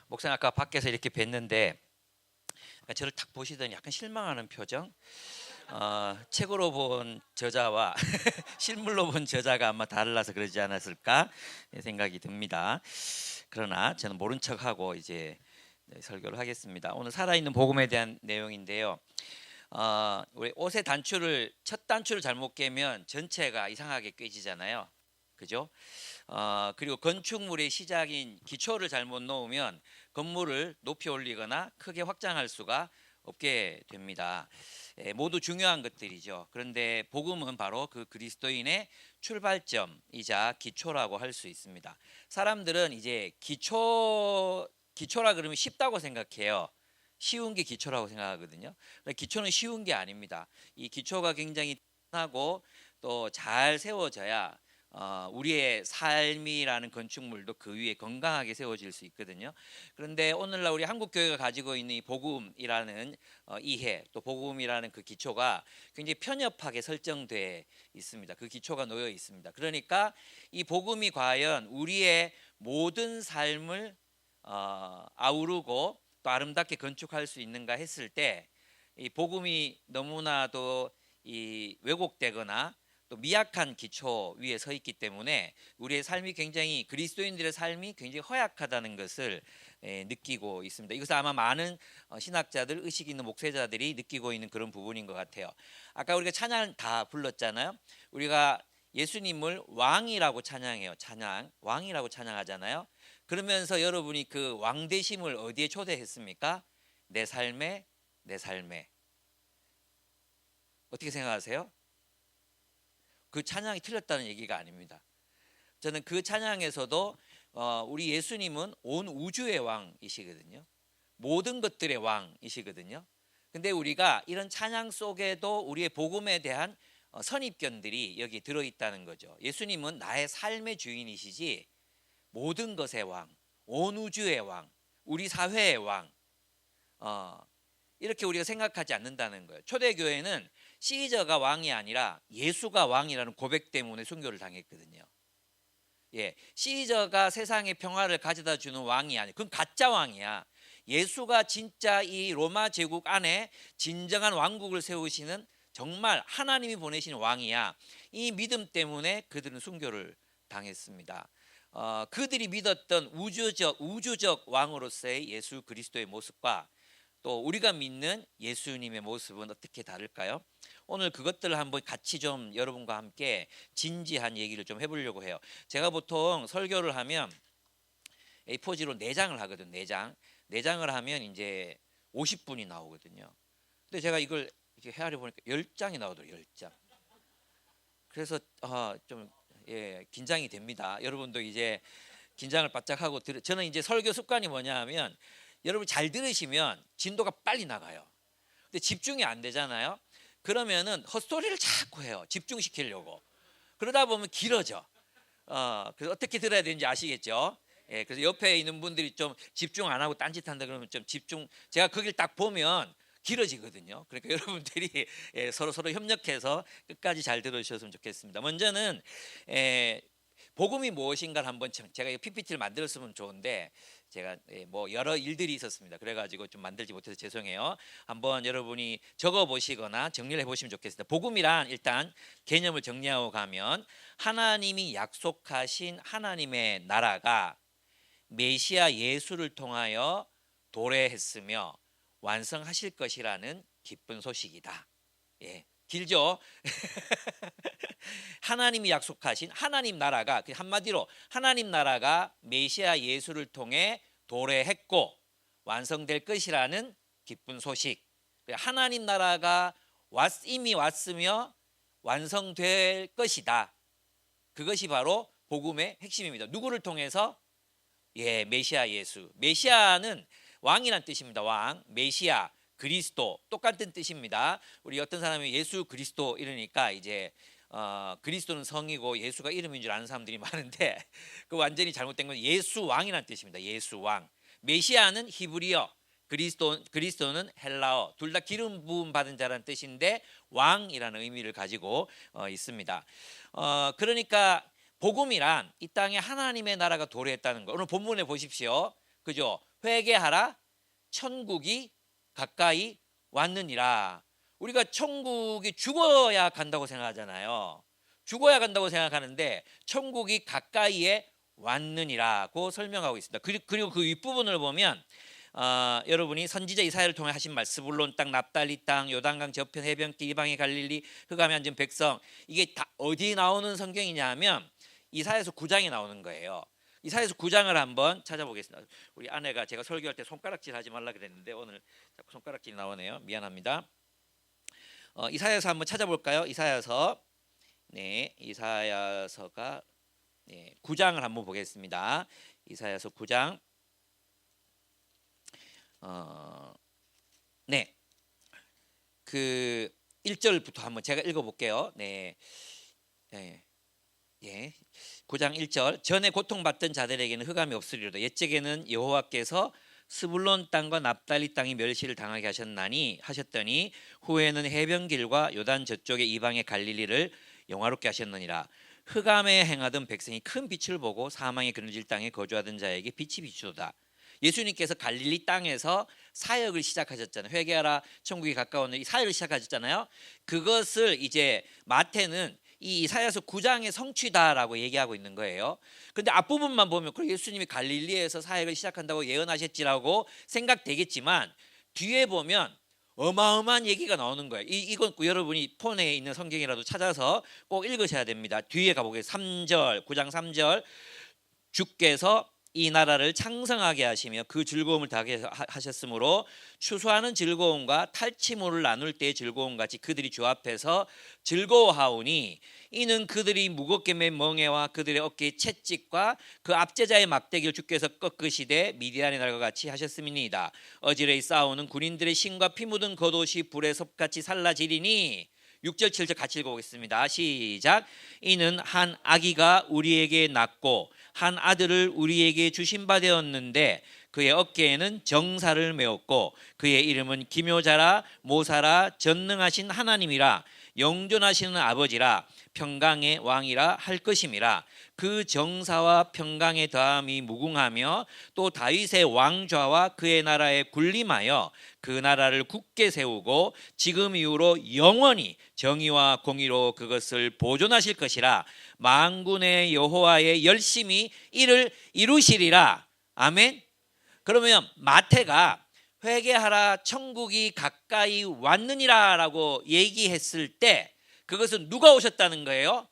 목사님 아까 밖에서 이렇게 뵀는데 저를 딱 보시더니 약간 실망하는 표정. 책으로 본 저자와 실물로 본 저자가 아마 달라서 그러지 않았을까 생각이 듭니다. 그러나 저는 모른 척하고 이제 설교를 하겠습니다. 오늘 살아있는 복음에 대한 내용인데요. 우리 옷의 단추를 첫 단추를 잘못 깨면 전체가 이상하게 꿰지잖아요. 그죠? 그리고 건축물의 시작인 기초를 잘못 놓으면 건물을 높이 올리거나 크게 확장할 수가 없게 됩니다. 모두 중요한 것들이죠. 그런데 복음은 바로 그 그리스도인의 출발점이자 기초라고 할 수 있습니다. 사람들은 이제 기초라 그러면 쉽다고 생각해요. 쉬운 게 기초라고 생각하거든요. 기초는 쉬운 게 아닙니다. 이 기초가 굉장히 하고 또 잘 세워져야 우리의 삶이라는 건축물도 그 위에 건강하게 세워질 수 있거든요. 그런데 오늘날 우리 한국 교회가 가지고 있는 이 복음이라는 이해, 또 복음이라는 그 기초가 굉장히 편협하게 설정돼 있습니다. 그 기초가 놓여 있습니다. 그러니까 이 복음이 과연 우리의 모든 삶을 아우르고 또 아름답게 건축할 수 있는가 했을 때 이 복음이 너무나도 이 왜곡되거나 또 미약한 기초 위에 서 있기 때문에 우리의 삶이 굉장히 그리스도인들의 삶이 굉장히 허약하다는 것을 느끼고 있습니다. 이것은 아마 많은 신학자들, 의식 있는 목회자들이 느끼고 있는 그런 부분인 것 같아요. 아까 우리가 찬양 다 불렀잖아요. 우리가 예수님을 왕이라고 찬양해요. 왕이라고 찬양하잖아요. 그러면서 여러분이 그 왕되심을 어디에 초대했습니까? 내 삶에 어떻게 생각하세요? 그 찬양이 틀렸다는 얘기가 아닙니다. 저는 그 찬양에서도 우리 예수님은 온 우주의 왕이시거든요. 모든 것들의 왕이시거든요. 근데 우리가 이런 찬양 속에도 우리의 복음에 대한 선입견들이 여기 들어있다는 거죠. 예수님은 나의 삶의 주인이시지 모든 것의 왕, 온 우주의 왕, 우리 사회의 왕, 이렇게 우리가 생각하지 않는다는 거예요. 초대교회는 시저가 왕이 아니라 예수가 왕이라는 고백 때문에 순교를 당했거든요. 시저가 세상에 평화를 가져다 주는 왕이 아니에요. 그건 가짜 왕이야. 예수가 진짜 이 로마 제국 안에 진정한 왕국을 세우시는 정말 하나님이 보내신 왕이야. 이 믿음 때문에 그들은 순교를 당했습니다. 그들이 믿었던 우주적 왕으로서의 예수 그리스도의 모습과 또 우리가 믿는 예수님의 모습은 어떻게 다를까요? 오늘 그것들을 한번 같이 좀 여러분과 함께 진지한 얘기를 좀 해보려고 해요. 제가 보통 설교를 하면 A4지로 4장을 하거든요. 4장을 하면 이제 50분이 나오거든요. 근데 제가 이걸 이렇게 헤아려 보니까 10장이 나오더라고요. 10장. 그래서 좀 긴장이 됩니다. 여러분도 이제 긴장을 바짝 하고 저는 이제 설교 습관이 뭐냐 하면 여러분 잘 들으시면 진도가 빨리 나가요. 근데 집중이 안 되잖아요. 그러면은 헛소리를 자꾸 해요. 집중시키려고. 그러다 보면 길어져. 그래서 어떻게 들어야 되는지 아시겠죠? 그래서 옆에 있는 분들이 좀 집중 안 하고 딴짓한다 그러면 좀 집중. 제가 거길 딱 보면 길어지거든요. 그러니까 여러분들이 서로 협력해서 끝까지 잘 들으셨으면 좋겠습니다. 먼저는 복음이 무엇인가를 한번 제가 PPT를 만들었으면 좋은데 제가 뭐 여러 일들이 있었습니다. 그래가지고 좀 만들지 못해서 죄송해요. 한번 여러분이 적어 보시거나 정리를 해보시면 좋겠습니다. 복음이란 일단 개념을 정리하고 가면 하나님이 약속하신 하나님의 나라가 메시아 예수를 통하여 도래했으며 완성하실 것이라는 기쁜 소식이다. 길죠? 하나님이 약속하신 하나님 나라가 한마디로 하나님 나라가 메시아 예수를 통해 도래했고 완성될 것이라는 기쁜 소식. 하나님 나라가 이미 왔으며 완성될 것이다. 그것이 바로 복음의 핵심입니다. 누구를 통해서? 메시아 예수. 메시아는 왕이란 뜻입니다. 왕, 메시아, 그리스도 똑같은 뜻입니다. 우리 어떤 사람이 예수 그리스도 이러니까 이제 그리스도는 성이고 예수가 이름인 줄 아는 사람들이 많은데 그 완전히 잘못된 건 예수 왕이란 뜻입니다. 예수 왕. 메시아는 히브리어, 그리스도는 헬라어. 둘 다 기름 부음 받은 자라는 뜻인데 왕이라는 의미를 가지고 있습니다. 그러니까 복음이란 이 땅에 하나님의 나라가 도래했다는 거. 오늘 본문에 보십시오. 그죠? 회개하라 천국이 가까이 왔느니라. 우리가 천국이 죽어야 간다고 생각하잖아요. 죽어야 간다고 생각하는데 천국이 가까이에 왔느니라고 설명하고 있습니다. 그리고 그 윗부분을 보면 여러분이 선지자 이사야를 통해 하신 말, 스불론 땅, 납달리 땅, 요단강 저편 해변길 이방의 갈릴리, 흑암에 앉은 백성, 이게 다 어디 나오는 성경이냐면 이사야서 9장에 나오는 거예요. 이사야서 9장을 한번 찾아보겠습니다. 우리 아내가 제가 설교할 때 손가락질 하지 말라 그랬는데 오늘 자꾸 손가락질이 나오네요. 미안합니다. 이사야서 한번 찾아볼까요? 이사야서, 네, 이사야서가 9장을 한번 보겠습니다. 이사야서 9장. 네, 그 1절부터 한번 제가 읽어볼게요. 네, 네, 예. 9장 1절. 전에 고통받던 자들에게는 흑암이 없으리로다. 옛적에는 여호와께서 스불론 땅과 납달리 땅이 멸시를 당하게 하셨더니 후에는 해변길과 요단 저쪽의 이방의 갈릴리를 영화롭게 하셨느니라. 흑암에 행하던 백성이 큰 빛을 보고 사망의 그늘질 땅에 거주하던 자에게 빛이 비추도다. 예수님께서 갈릴리 땅에서 사역을 시작하셨잖아요. 회개하라 천국이 가까운 이 사역을 시작하셨잖아요. 그것을 이제 마태는 이 이사야서 9장의 성취다라고 얘기하고 있는 거예요. 근데 앞부분만 보면 그래 예수님이 갈릴리에서 사역을 시작한다고 예언하셨지라고 생각되겠지만 뒤에 보면 어마어마한 얘기가 나오는 거예요. 이건 여러분이 폰에 있는 성경이라도 찾아서 꼭 읽으셔야 됩니다. 뒤에 가보겠습니다. 3절, 9장 3절. 주께서 이 나라를 창성하게 하시며 그 즐거움을 다하게 하셨으므로 추수하는 즐거움과 탈취물을 나눌 때의 즐거움 같이 그들이 주 앞에서 즐거워하오니 이는 그들이 무겁게 맨 멍에와 그들의 어깨의 채찍과 그 압제자의 막대기를 주께서 꺾으시되 미디안의 날과 같이 하셨음이니이다. 어지러이 싸우는 군인들의 신과 피 묻은 겉옷이 불에 섭같이 살라지리니 6절 7절 같이 읽어보겠습니다. 시작. 이는 한 아기가 우리에게 낳고 한 아들을 우리에게 주신 바 되었는데 그의 어깨에는 정사를 메었고 그의 이름은 기묘자라 모사라 전능하신 하나님이라 영존하시는 아버지라 평강의 왕이라 할 것임이라. 그 정사와 평강의 다함이 무궁하며 또 다윗의 왕좌와 그의 나라에 군림하여 그 나라를 굳게 세우고 지금 이후로 영원히 정의와 공의로 그것을 보존하실 것이라. 만군의 여호와의 열심히 이를 이루시리라. 아멘. 그러면 마태가 회개하라 천국이 가까이 왔느니라라고 얘기했을 때 그것은 누가 오셨다는 거예요?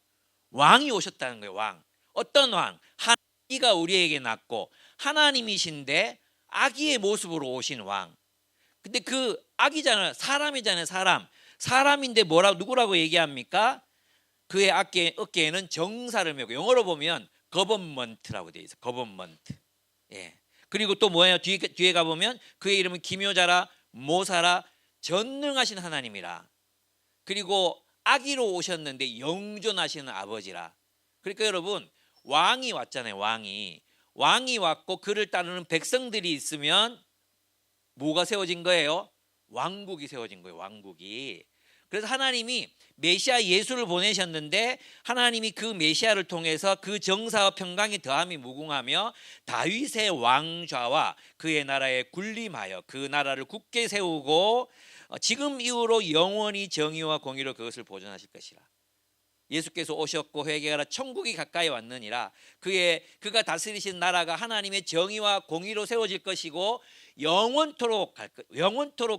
왕이 오셨다는 거예요. 왕. 어떤 왕? 하나님이가 우리에게 낳고 하나님이신데 아기의 모습으로 오신 왕. 근데 그 아기잖아요. 사람이잖아요. 사람인데 누구라고 얘기합니까? 그의 어깨에는 정사를 메고 영어로 보면 거버먼트라고 되어 있어요. 거버먼트. 예. 그리고 또 뭐예요? 뒤에 가보면 그의 이름은 기묘자라 모사라 전능하신 하나님이라. 그리고 아기로 오셨는데 영존하시는 아버지라. 그러니까 여러분 왕이 왔잖아요. 왕이 왔고 그를 따르는 백성들이 있으면 뭐가 세워진 거예요? 왕국이 세워진 거예요. 왕국이. 그래서 하나님이 메시아 예수를 보내셨는데 하나님이 그 메시아를 통해서 그 정사와 평강의 더함이 무궁하며 다윗의 왕좌와 그의 나라에 군림하여 그 나라를 굳게 세우고 지금 이후로 영원히 정의와 공의로 그것을 보존하실 것이라. 예수께서 오셨고 회개하라 천국이 가까이 왔느니라. 그가 다스리신 나라가 하나님의 정의와 공의로 세워질 것이고 영원토록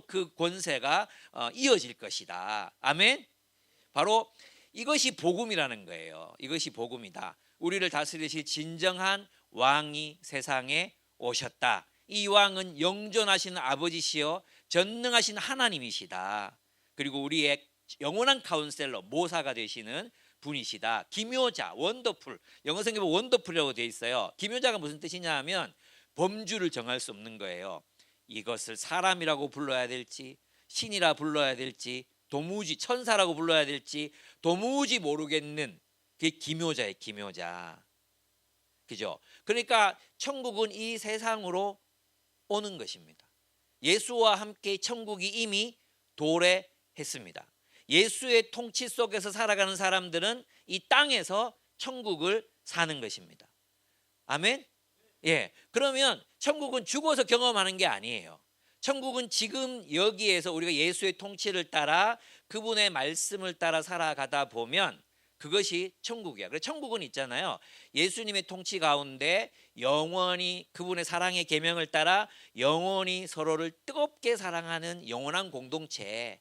그 권세가 이어질 것이다. 아멘. 바로 이것이 복음이라는 거예요. 이것이 복음이다. 우리를 다스리실 진정한 왕이 세상에 오셨다. 이 왕은 영존하신 아버지시여 전능하신 하나님이시다. 그리고 우리의 영원한 카운셀러 모사가 되시는 분이시다. 기묘자, 원더풀. 영어 성경에 원더풀이라고 되어 있어요. 기묘자가 무슨 뜻이냐 하면 범주를 정할 수 없는 거예요. 이것을 사람이라고 불러야 될지 신이라 불러야 될지 도무지 천사라고 불러야 될지 도무지 모르겠는 그게 기묘자예요. 기묘자. 그죠? 그러니까 천국은 이 세상으로 오는 것입니다. 예수와 함께 천국이 이미 도래했습니다. 예수의 통치 속에서 살아가는 사람들은 이 땅에서 천국을 사는 것입니다. 아멘. 예, 그러면 천국은 죽어서 경험하는 게 아니에요. 천국은 지금 여기에서 우리가 예수의 통치를 따라 그분의 말씀을 따라 살아가다 보면 그것이 천국이야. 그래서 천국은 있잖아요. 예수님의 통치 가운데 영원히 그분의 사랑의 계명을 따라 영원히 서로를 뜨겁게 사랑하는 영원한 공동체,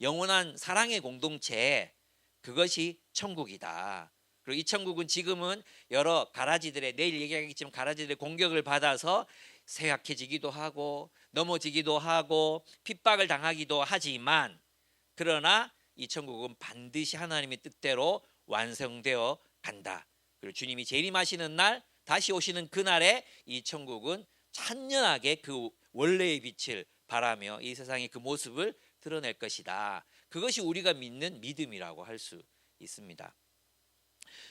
영원한 사랑의 공동체, 그것이 천국이다. 그리고 이 천국은 지금은 여러 가라지들의, 내일 얘기하겠지만 가라지들의 공격을 받아서 쇠약해지기도 하고 넘어지기도 하고 핍박을 당하기도 하지만, 그러나 이 천국은 반드시 하나님의 뜻대로 완성되어 간다. 그리고 주님이 재림하시는 날, 다시 오시는 그날에 이 천국은 찬연하게 그 원래의 빛을 발하며 이 세상의 그 모습을 드러낼 것이다. 그것이 우리가 믿는 믿음이라고 할 수 있습니다.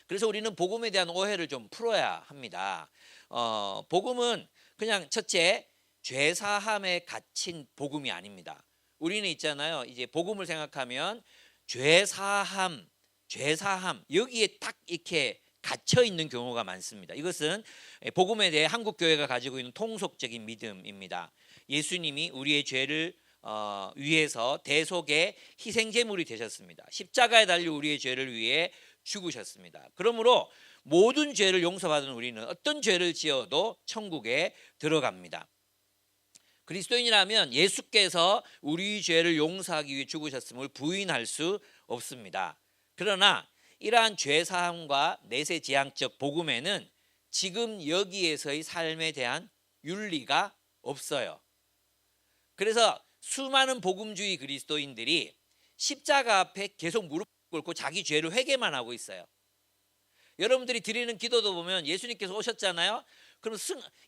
그래서 우리는 복음에 대한 오해를 좀 풀어야 합니다. 복음은 그냥 첫째, 죄사함에 갇힌 복음이 아닙니다. 우리는 있잖아요. 이제 복음을 생각하면 죄사함 여기에 딱 이렇게 갇혀 있는 경우가 많습니다. 이것은 복음에 대해 한국 교회가 가지고 있는 통속적인 믿음입니다. 예수님이 우리의 죄를 위해서 대속의 희생 제물이 되셨습니다. 십자가에 달려 우리의 죄를 위해 죽으셨습니다. 그러므로 모든 죄를 용서받은 우리는 어떤 죄를 지어도 천국에 들어갑니다. 그리스도인이라면 예수께서 우리 죄를 용서하기 위해 죽으셨음을 부인할 수 없습니다. 그러나 이러한 죄사함과 내세지향적 복음에는 지금 여기에서의 삶에 대한 윤리가 없어요. 그래서 수많은 복음주의 그리스도인들이 십자가 앞에 계속 무릎 꿇고 자기 죄를 회개만 하고 있어요. 여러분들이 드리는 기도도 보면 예수님께서 오셨잖아요. 그럼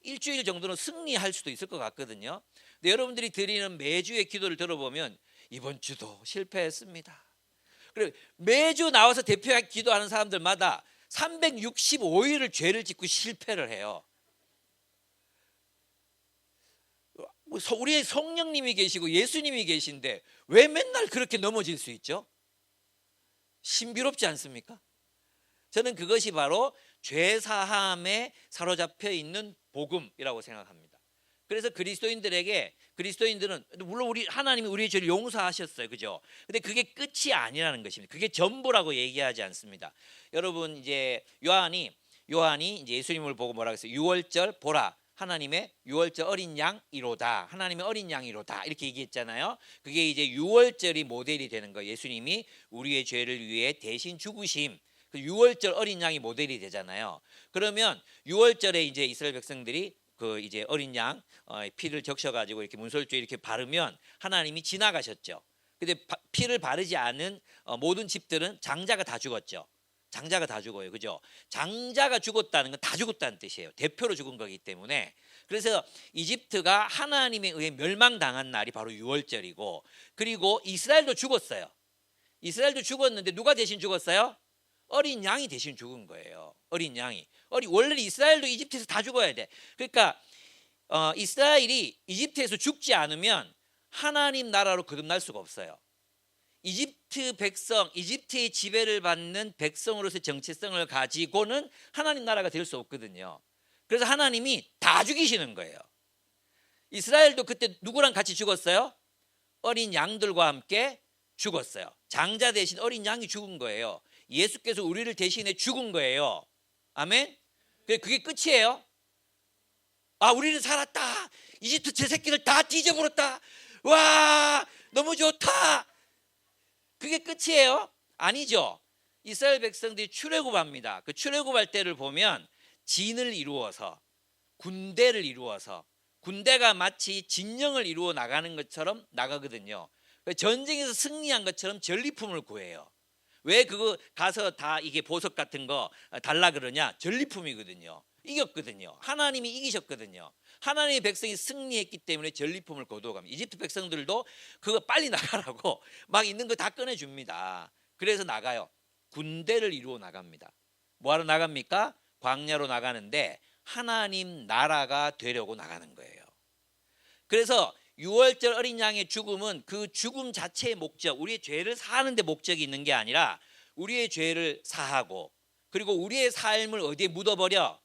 일주일 정도는 승리할 수도 있을 것 같거든요. 근데 여러분들이 드리는 매주의 기도를 들어보면 이번 주도 실패했습니다. 그리고 매주 나와서 대표하게 기도하는 사람들마다 365일을 죄를 짓고 실패를 해요. 우리의 성령님이 계시고 예수님이 계신데 왜 맨날 그렇게 넘어질 수 있죠? 신비롭지 않습니까? 저는 그것이 바로 죄사함에 사로잡혀 있는 복음이라고 생각합니다. 그래서 그리스도인들은 물론 하나님이 우리의 죄를 용서하셨어요, 그죠? 근데 그게 끝이 아니라는 것입니다. 그게 전부라고 얘기하지 않습니다. 여러분 이제 요한이 이제 예수님을 보고 뭐라고 했어요? 유월절 보라, 하나님의 유월절 어린 양이로다. 하나님의 어린 양이로다. 이렇게 얘기했잖아요. 그게 이제 유월절이 모델이 되는 거예요. 예수님이 우리의 죄를 위해 대신 죽으심. 그 유월절 어린 양이 모델이 되잖아요. 그러면 유월절에 이제 이스라엘 백성들이 그 이제 어린 양 피를 적셔가지고 이렇게 문설주에 이렇게 바르면 하나님이 지나가셨죠. 근데 피를 바르지 않은 모든 집들은 장자가 다 죽었죠. 장자가 다 죽어요, 그죠? 장자가 죽었다는 건 다 죽었다는 뜻이에요. 대표로 죽은 거기 때문에. 그래서 이집트가 하나님에 의해 멸망당한 날이 바로 유월절이고, 그리고 이스라엘도 죽었어요. 이스라엘도 죽었는데 누가 대신 죽었어요? 어린 양이 대신 죽은 거예요. 어린 양이. 원래 이스라엘도 이집트에서 다 죽어야 돼. 그러니까 이스라엘이 이집트에서 죽지 않으면 하나님 나라로 거듭날 수가 없어요. 이집트 백성, 이집트의 지배를 받는 백성으로서의 정체성을 가지고는 하나님 나라가 될 수 없거든요. 그래서 하나님이 다 죽이시는 거예요. 이스라엘도 그때 누구랑 같이 죽었어요? 어린 양들과 함께 죽었어요. 장자 대신 어린 양이 죽은 거예요. 예수께서 우리를 대신해 죽은 거예요. 아멘? 그게 끝이에요. 아, 우리는 살았다. 이집트 제 새끼들 다 뒤져버렸다. 와, 너무 좋다. 그게 끝이에요? 아니죠. 이스라엘 백성들이 출애굽합니다. 그 출애굽할 때를 보면 진을 이루어서, 군대를 이루어서, 군대가 마치 진영을 이루어 나가는 것처럼 나가거든요. 전쟁에서 승리한 것처럼 전리품을 구해요. 왜 그거 가서 다 이게 보석 같은 거 달라 그러냐? 전리품이거든요. 이겼거든요. 하나님이 이기셨거든요. 하나님의 백성이 승리했기 때문에 전리품을 거두어갑니다. 이집트 백성들도 그거 빨리 나가라고 막 있는 거 다 꺼내줍니다. 그래서 나가요. 군대를 이루어 나갑니다. 뭐하러 나갑니까? 광야로 나가는데 하나님 나라가 되려고 나가는 거예요. 그래서 유월절 어린 양의 죽음은 그 죽음 자체의 목적, 우리의 죄를 사하는 데 목적이 있는 게 아니라 우리의 죄를 사하고, 그리고 우리의 삶을 어디에 묻어버려?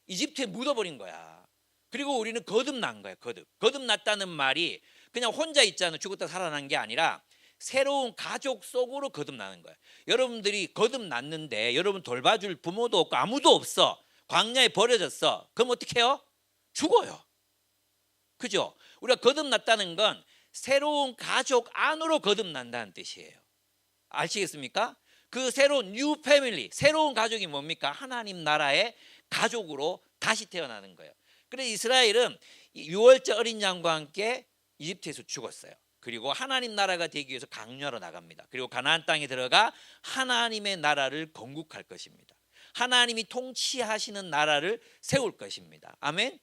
이집트에 묻어버린 거야. 그리고 우리는 거듭난 거야. 거듭났다는 말이 그냥 혼자 있잖아 죽었다 살아난 게 아니라 새로운 가족 속으로 거듭나는 거야. 여러분들이 거듭났는데 여러분 돌봐줄 부모도 없고 아무도 없어. 광야에 버려졌어. 그럼 어떻게 해요? 죽어요. 그죠? 우리가 거듭났다는 건 새로운 가족 안으로 거듭난다는 뜻이에요. 아시겠습니까? 그 새로운 뉴 패밀리, 새로운 가족이 뭡니까? 하나님 나라의 가족으로 다시 태어나는 거예요. 그래서 이스라엘은 6월절 어린 양과 함께 이집트에서 죽었어요. 그리고 하나님 나라가 되기 위해서 강요하러 나갑니다. 그리고 가나안 땅에 들어가 하나님의 나라를 건국할 것입니다. 하나님이 통치하시는 나라를 세울 것입니다. 아멘.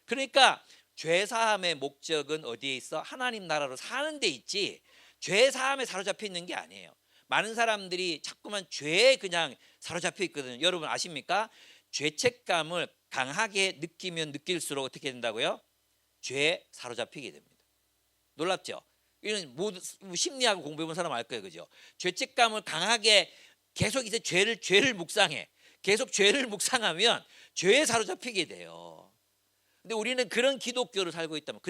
그러니까 죄사함의 목적은 어디에 있어? 하나님 나라로 사는 데 있지 죄사함에 사로잡혀 있는 게 아니에요. 많은 사람들이 자꾸만 죄에 그냥 사로잡혀 있거든요. 여러분 아십니까? 죄책감을 강하게 느끼면 느낄수록 어떻게 된다고요? 죄에 사로잡히게 됩니다. 놀랍죠? 이런 모두 심리학을 공부해본 사람 알 거예요, 그죠? 죄책감을 강하게 계속 이제 죄를 묵상해. 계속 죄를 묵상하면 죄에 사로잡히게 돼요. 근데 우리는 그런 기독교를 살고 있다면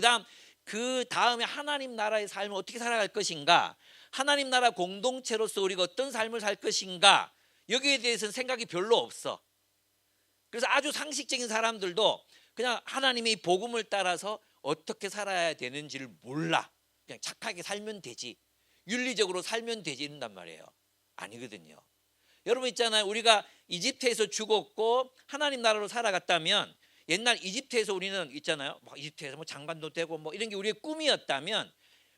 그 다음에 하나님 나라의 삶을 어떻게 살아갈 것인가? 하나님 나라 공동체로서 우리가 어떤 삶을 살 것인가? 여기에 대해서는 생각이 별로 없어. 그래서 아주 상식적인 사람들도 그냥 하나님의 복음을 따라서 어떻게 살아야 되는지를 몰라. 그냥 착하게 살면 되지. 윤리적으로 살면 되지 이런단 말이에요. 아니거든요. 여러분 있잖아요. 우리가 이집트에서 죽었고 하나님 나라로 살아갔다면 옛날 이집트에서 우리는 있잖아요. 이집트에서 뭐 장관도 되고 뭐 이런 게 우리의 꿈이었다면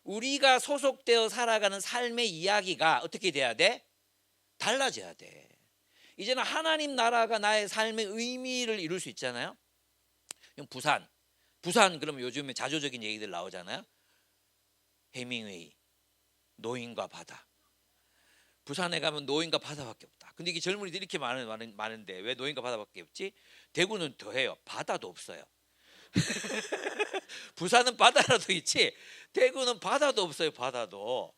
우리가 소속되어 살아가는 삶의 이야기가 어떻게 돼야 돼? 달라져야 돼. 이제는 하나님 나라가 나의 삶의 의미를 이룰 수 있잖아요. 부산 그러면 요즘에 자조적인 얘기들 나오잖아요. 해밍웨이, 노인과 바다. 부산에 가면 노인과 바다밖에 없다. 근데 이게 젊은이들이 이렇게 많은데 왜 노인과 바다밖에 없지? 대구는 더해요. 바다도 없어요. 부산은 바다라도 있지 대구는 바다도 없어요. 바다도.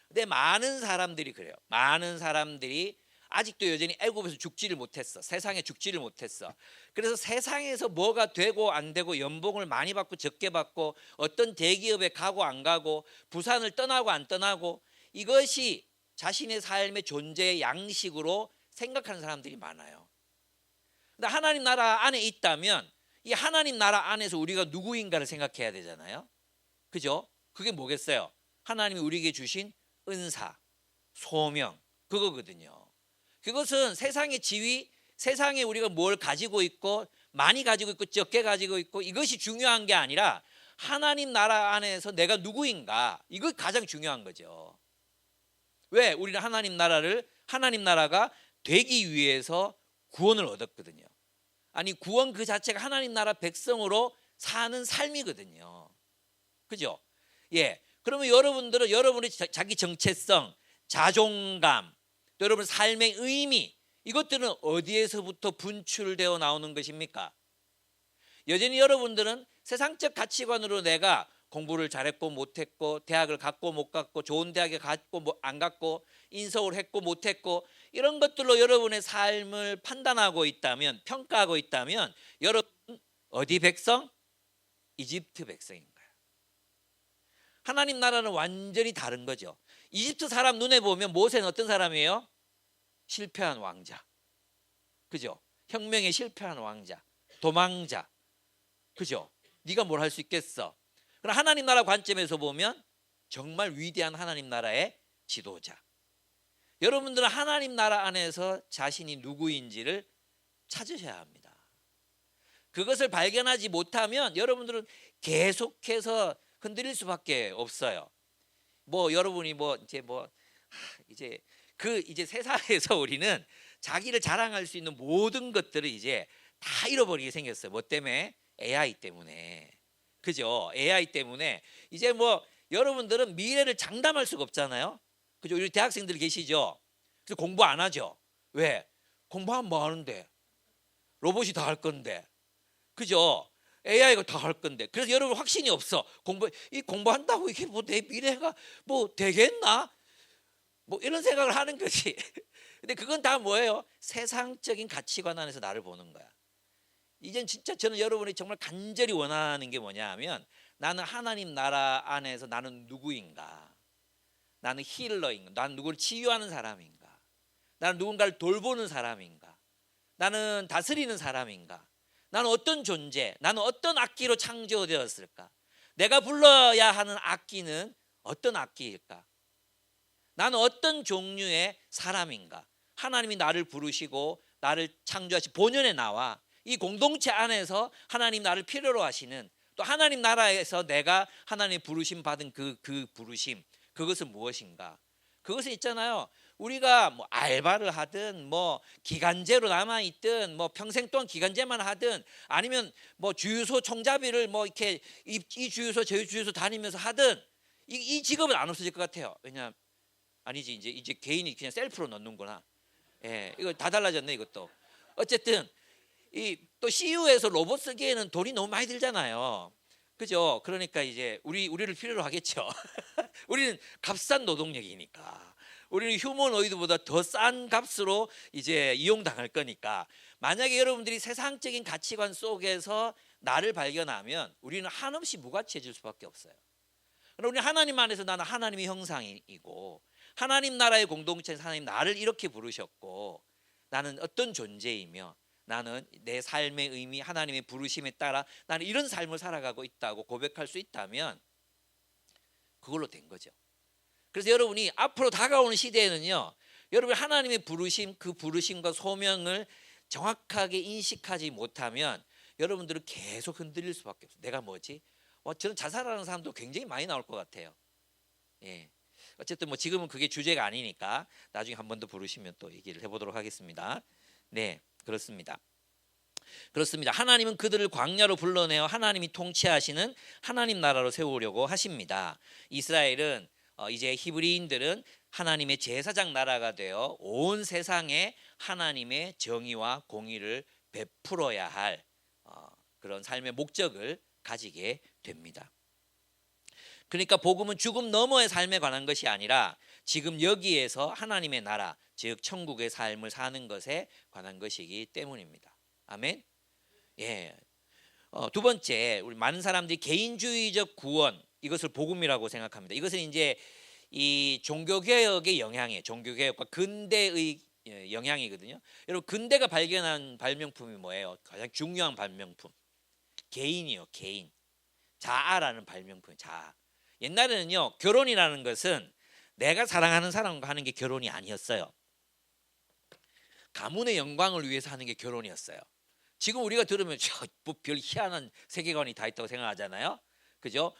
근데 많은 사람들이 그래요. 많은 사람들이 아직도 여전히 애굽에서 죽지를 못했어. 세상에 죽지를 못했어. 그래서 세상에서 뭐가 되고 안 되고 연봉을 많이 받고 적게 받고 어떤 대기업에 가고 안 가고 부산을 떠나고 안 떠나고 이것이 자신의 삶의 존재의 양식으로 생각하는 사람들이 많아요. 근데 하나님 나라 안에 있다면 이 하나님 나라 안에서 우리가 누구인가를 생각해야 되잖아요. 그죠? 그게 뭐겠어요? 하나님이 우리에게 주신 은사, 소명 그거거든요. 그것은 세상의 지위, 세상에 우리가 뭘 가지고 있고 많이 가지고 있고 적게 가지고 있고 이것이 중요한 게 아니라 하나님 나라 안에서 내가 누구인가 이거 가장 중요한 거죠. 왜? 우리는 하나님 나라가 되기 위해서 구원을 얻었거든요. 아니 구원 그 자체가 하나님 나라 백성으로 사는 삶이거든요. 그죠? 예. 그러면 여러분들은 여러분의 자기 정체성, 자존감, 또 여러분 삶의 의미 이것들은 어디에서부터 분출되어 나오는 것입니까? 여전히 여러분들은 세상적 가치관으로 내가 공부를 잘했고 못했고 대학을 갔고 못 갔고 좋은 대학에 갔고 안 갔고 인서울 했고 못했고 이런 것들로 여러분의 삶을 판단하고 있다면 평가하고 있다면 여러분 어디 백성? 이집트 백성인 거예요. 하나님 나라는 완전히 다른 거죠. 이집트 사람 눈에 보면 모세는 어떤 사람이에요? 실패한 왕자. 그죠? 혁명에 실패한 왕자. 도망자. 그죠? 네가 뭘 할 수 있겠어? 그럼 하나님 나라 관점에서 보면 정말 위대한 하나님 나라의 지도자. 여러분들은 하나님 나라 안에서 자신이 누구인지를 찾으셔야 합니다. 그것을 발견하지 못하면 여러분들은 계속해서 흔들릴 수밖에 없어요. 뭐 여러분이 이제 세상에서 우리는 자기를 자랑할 수 있는 모든 것들을 이제 다 잃어버리게 생겼어요. 뭐 때문에? AI 때문에. 그죠? AI 때문에 이제 여러분들은 미래를 장담할 수가 없잖아요. 그죠? 우리 대학생들 계시죠? 그래서 공부 안 하죠. 왜? 공부하면 뭐 하는데? 로봇이 다 할 건데. 그죠? AI가 다 할 건데. 그래서 여러분 확신이 없어. 공부한다고 이게 내 미래가 되겠나? 이런 생각을 하는 거지. 근데 그건 다 뭐예요? 세상적인 가치관 안에서 나를 보는 거야. 이젠 진짜 저는 여러분이 정말 간절히 원하는 게 뭐냐 하면, 나는 하나님 나라 안에서 나는 누구인가? 나는 힐러인가? 나는 누구를 치유하는 사람인가? 나는 누군가를 돌보는 사람인가? 나는 다스리는 사람인가? 나는 어떤 존재? 나는 어떤 악기로 창조되었을까? 내가 불러야 하는 악기는 어떤 악기일까? 나는 어떤 종류의 사람인가? 하나님이 나를 부르시고 나를 창조하신 본연의 나와 이 공동체 안에서 하나님 나를 필요로 하시는, 또 하나님 나라에서 내가 하나님 부르심 받은 그 부르심, 그것은 무엇인가? 그것은 있잖아요. 우리가 뭐 알바를 하든 뭐 기간제로 남아 있든 뭐 평생 동안 기간제만 하든 아니면 뭐 주유소 총잡이를 뭐 이렇게 이 주유소 저 주유소 다니면서 하든 이 직업은 안 없어질 것 같아요. 왜냐 아니지, 이제 개인이 그냥 셀프로 넣는구나. 예, 이거 다 달라졌네 이것도. 어쨌든 이 또 CU에서 로봇 쓰기에는 돈이 너무 많이 들잖아요. 그죠? 그러니까 이제 우리를 필요로 하겠죠. 우리는 값싼 노동력이니까. 우리는 휴머노이드보다 더 싼 값으로 이제 이용당할 거니까. 만약에 여러분들이 세상적인 가치관 속에서 나를 발견하면 우리는 한없이 무가치해질 수밖에 없어요. 그럼 우리 하나님 안에서 나는 하나님의 형상이고 하나님 나라의 공동체에서 하나님 나를 이렇게 부르셨고 나는 어떤 존재이며 나는 내 삶의 의미, 하나님의 부르심에 따라 나는 이런 삶을 살아가고 있다고 고백할 수 있다면 그걸로 된 거죠. 그래서 여러분이 앞으로 다가오는 시대에는요, 여러분 하나님의 부르심, 그 부르심과 소명을 정확하게 인식하지 못하면 여러분들은 계속 흔들릴 수밖에 없어요. 내가 뭐지? 저는 자살하는 사람도 굉장히 많이 나올 것 같아요. 예. 어쨌든 뭐 지금은 그게 주제가 아니니까 나중에 한 번 더 부르시면 또 얘기를 해보도록 하겠습니다. 네, 그렇습니다. 하나님은 그들을 광야로 불러내어 하나님이 통치하시는 하나님 나라로 세우려고 하십니다. 이스라엘은 이제 히브리인들은 하나님의 제사장 나라가 되어 온 세상에 하나님의 정의와 공의를 베풀어야 할 그런 삶의 목적을 가지게 됩니다. 그러니까 복음은 죽음 너머의 삶에 관한 것이 아니라 지금 여기에서 하나님의 나라, 즉 천국의 삶을 사는 것에 관한 것이기 때문입니다. 아멘. 예. 두 번째, 우리 많은 사람들이 개인주의적 구원, 이것을 복음이라고 생각합니다. 이것은 이제 이 종교개혁의 영향이에요. 종교개혁과 근대의 영향이거든요. 여러분 근대가 발견한 발명품이 뭐예요? 가장 중요한 발명품, 개인이요. 개인. 자아라는 발명품. 자아. 옛날에는요, 결혼이라는 것은 내가 사랑하는 사람과 하는 게 결혼이 아니었어요. 가문의 영광을 위해서 하는 게 결혼이었어요. 지금 우리가 들으면 뭐 별 희한한 세계관이 다 있다고 생각하잖아요. 그죠?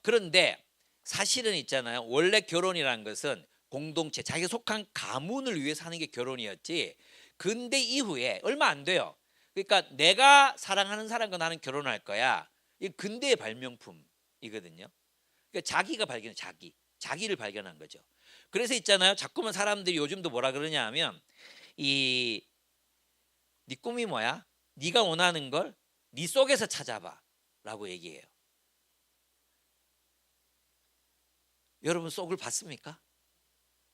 그런데 사실은 있잖아요. 원래 결혼이라는 것은 공동체, 자기가 속한 가문을 위해서 하는 게 결혼이었지. 근대 이후에 얼마 안 돼요. 그러니까 내가 사랑하는 사람과 나는 결혼할 거야. 이 근대의 발명품이거든요. 그러니까 자기가 발견해, 자기를 발견한 거죠. 그래서 있잖아요. 자꾸만 사람들이 요즘도 뭐라 그러냐 하면 네 꿈이 뭐야? 네가 원하는 걸 네 속에서 찾아봐라고 얘기해요. 여러분 속을 봤습니까?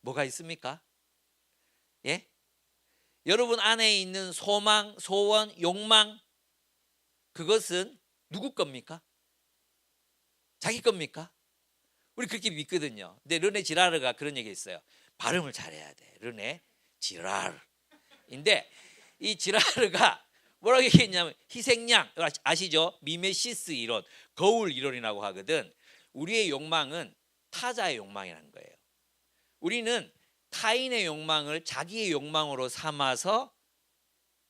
뭐가 있습니까? 예? 여러분 안에 있는 소망, 소원, 욕망, 그것은 누구 겁니까? 자기 겁니까? 우리 그렇게 믿거든요. 근데 르네 지라르가 그런 얘기 했어요. 발음을 잘해야 돼. 르네 지라르인데 이 지라르가 뭐라고 얘기했냐면 희생양 아시죠? 미메시스 이론, 거울 이론이라고 하거든. 우리의 욕망은 타자의 욕망이라는 거예요. 우리는 타인의 욕망을 자기의 욕망으로 삼아서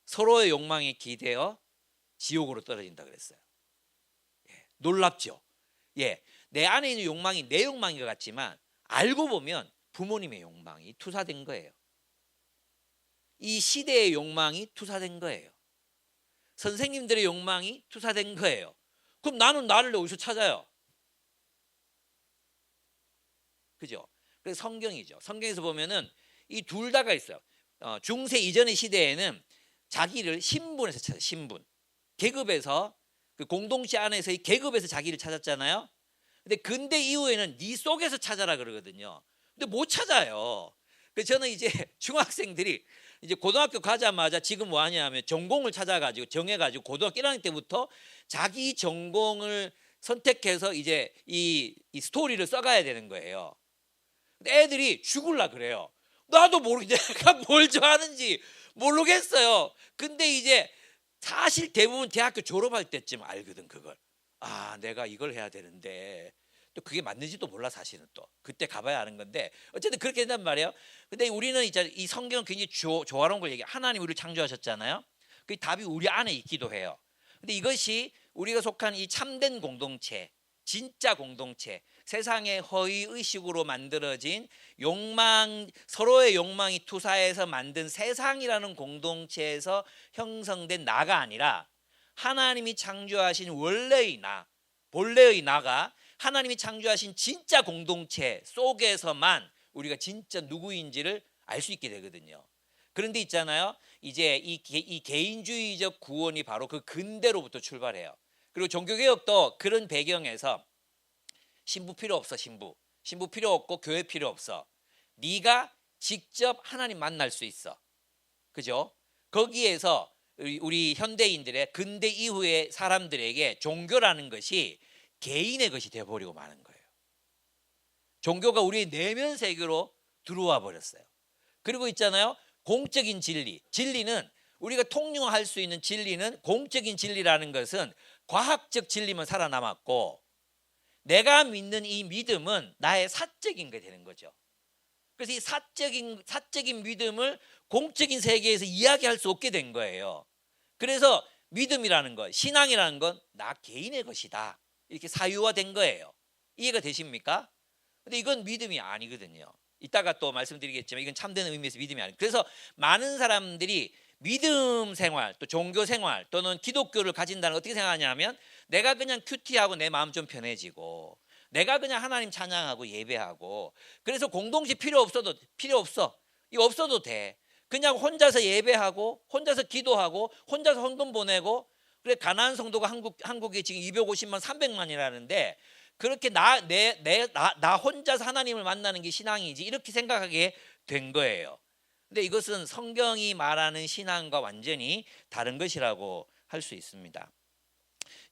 서로의 욕망에 기대어 지옥으로 떨어진다 그랬어요. 예, 놀랍죠? 예, 내 안에 있는 욕망이 내 욕망인 것 같지만 알고 보면 부모님의 욕망이 투사된 거예요. 이 시대의 욕망이 투사된 거예요. 선생님들의 욕망이 투사된 거예요. 그럼 나는 나를 어디서 찾아요? 그죠? 그래서 성경이죠. 성경에서 보면은 이 둘 다가 있어요. 중세 이전의 시대에는 자기를 신분에서 찾아요. 신분. 계급에서 그 공동체 안에서의 계급에서 자기를 찾았잖아요. 근데 근대 이후에는 네 속에서 찾아라 그러거든요. 근데 못 찾아요. 그래서 저는 이제 중학생들이 이제 고등학교 가자마자 지금 뭐 하냐면 전공을 찾아가지고 정해가지고 고등학교 1학년 때부터 자기 전공을 선택해서 이제 이 스토리를 써가야 되는 거예요. 근데 애들이 죽을라 그래요. 나도 내가 뭘 좋아하는지 모르겠어요. 근데 이제 사실 대부분 대학교 졸업할 때쯤 알거든 그걸. 아, 내가 이걸 해야 되는데 또 그게 맞는지도 몰라 사실은 또 그때 가봐야 아는 건데 어쨌든 그렇게 된단 말이에요. 근데 우리는 이제 이 성경은 굉장히 조화로운 걸 얘기해. 하나님 우리를 창조하셨잖아요. 그 답이 우리 안에 있기도 해요. 근데 이것이 우리가 속한 이 참된 공동체, 진짜 공동체, 세상의 허위 의식으로 만들어진 욕망, 서로의 욕망이 투사해서 만든 세상이라는 공동체에서 형성된 나가 아니라 하나님이 창조하신 원래의 나, 본래의 나가 하나님이 창조하신 진짜 공동체 속에서만 우리가 진짜 누구인지를 알 수 있게 되거든요. 그런데 있잖아요. 이제 이 개인주의적 구원이 바로 그 근대로부터 출발해요. 그리고 종교개혁도 그런 배경에서 신부 필요 없어. 신부 필요 없고 교회 필요 없어. 네가 직접 하나님 만날 수 있어. 그죠? 거기에서 우리 현대인들의 근대 이후의 사람들에게 종교라는 것이 개인의 것이 되어버리고 마는 거예요. 종교가 우리의 내면 세계로 들어와 버렸어요. 그리고 있잖아요. 공적인 진리는 우리가 통용할 수 있는 진리는 공적인 진리라는 것은 과학적 진리만 살아남았고 내가 믿는 이 믿음은 나의 사적인 게 되는 거죠. 그래서 이 사적인 믿음을 공적인 세계에서 이야기할 수 없게 된 거예요. 그래서 믿음이라는 것, 신앙이라는 건 나 개인의 것이다. 이렇게 사유화된 거예요. 이해가 되십니까? 근데 이건 믿음이 아니거든요. 이따가 또 말씀드리겠지만 이건 참된 의미에서 믿음이 아니에요. 그래서 많은 사람들이 믿음 생활, 또 종교 생활 또는 기독교를 가진다는 걸 어떻게 생각하냐면 내가 그냥 큐티하고 내 마음 좀 편해지고 내가 그냥 하나님 찬양하고 예배하고 그래서 공동체 필요 없어. 이거 없어도 돼. 그냥 혼자서 예배하고 혼자서 기도하고 혼자서 헌금 보내고 그래 가나안 성도가 한국에 지금 250만 300만이라는데 그렇게 나 혼자서 하나님을 만나는 게 신앙이지 이렇게 생각하게 된 거예요. 근데 이것은 성경이 말하는 신앙과 완전히 다른 것이라고 할 수 있습니다.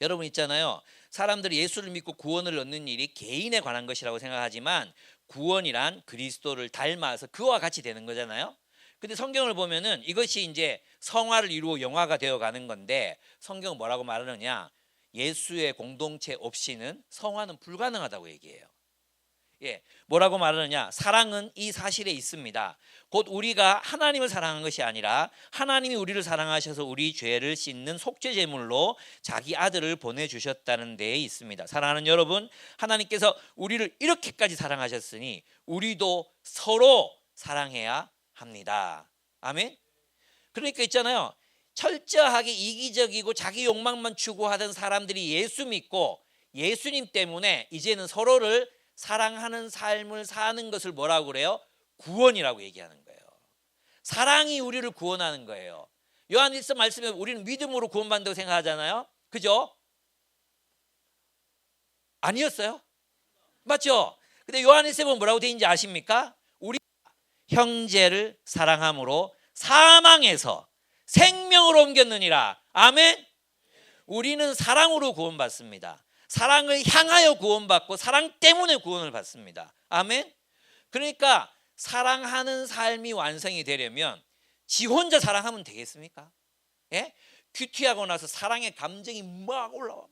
여러분 있잖아요. 사람들이 예수를 믿고 구원을 얻는 일이 개인에 관한 것이라고 생각하지만 구원이란 그리스도를 닮아서 그와 같이 되는 거잖아요. 근데 성경을 보면은 이것이 이제 성화를 이루어 영화가 되어 가는 건데 성경은 뭐라고 말하느냐? 예수의 공동체 없이는 성화는 불가능하다고 얘기해요. 예, 뭐라고 말하느냐? 사랑은 이 사실에 있습니다. 곧 우리가 하나님을 사랑한 것이 아니라 하나님이 우리를 사랑하셔서 우리 죄를 씻는 속죄 제물로 자기 아들을 보내주셨다는 데에 있습니다. 사랑하는 여러분, 하나님께서 우리를 이렇게까지 사랑하셨으니 우리도 서로 사랑해야 합니다. 아멘. 그러니까 있잖아요. 철저하게 이기적이고 자기 욕망만 추구하던 사람들이 예수 믿고 예수님 때문에 이제는 서로를 사랑하는 삶을 사는 것을 뭐라고 그래요? 구원이라고 얘기하는 거예요. 사랑이 우리를 구원하는 거예요. 요한일서 말씀에 우리는 믿음으로 구원받는다고 생각하잖아요. 그죠? 아니었어요? 맞죠? 근데 요한일서에 보면 뭐라고 되어 있는지 아십니까? 우리 형제를 사랑함으로 사망에서 생명으로 옮겼느니라. 아멘. 우리는 사랑으로 구원받습니다. 사랑을 향하여 구원받고 사랑 때문에 구원을 받습니다. 아멘. 그러니까 사랑하는 삶이 완성이 되려면 지 혼자 사랑하면 되겠습니까? 예? 큐티하고 나서 사랑의 감정이 막 올라와.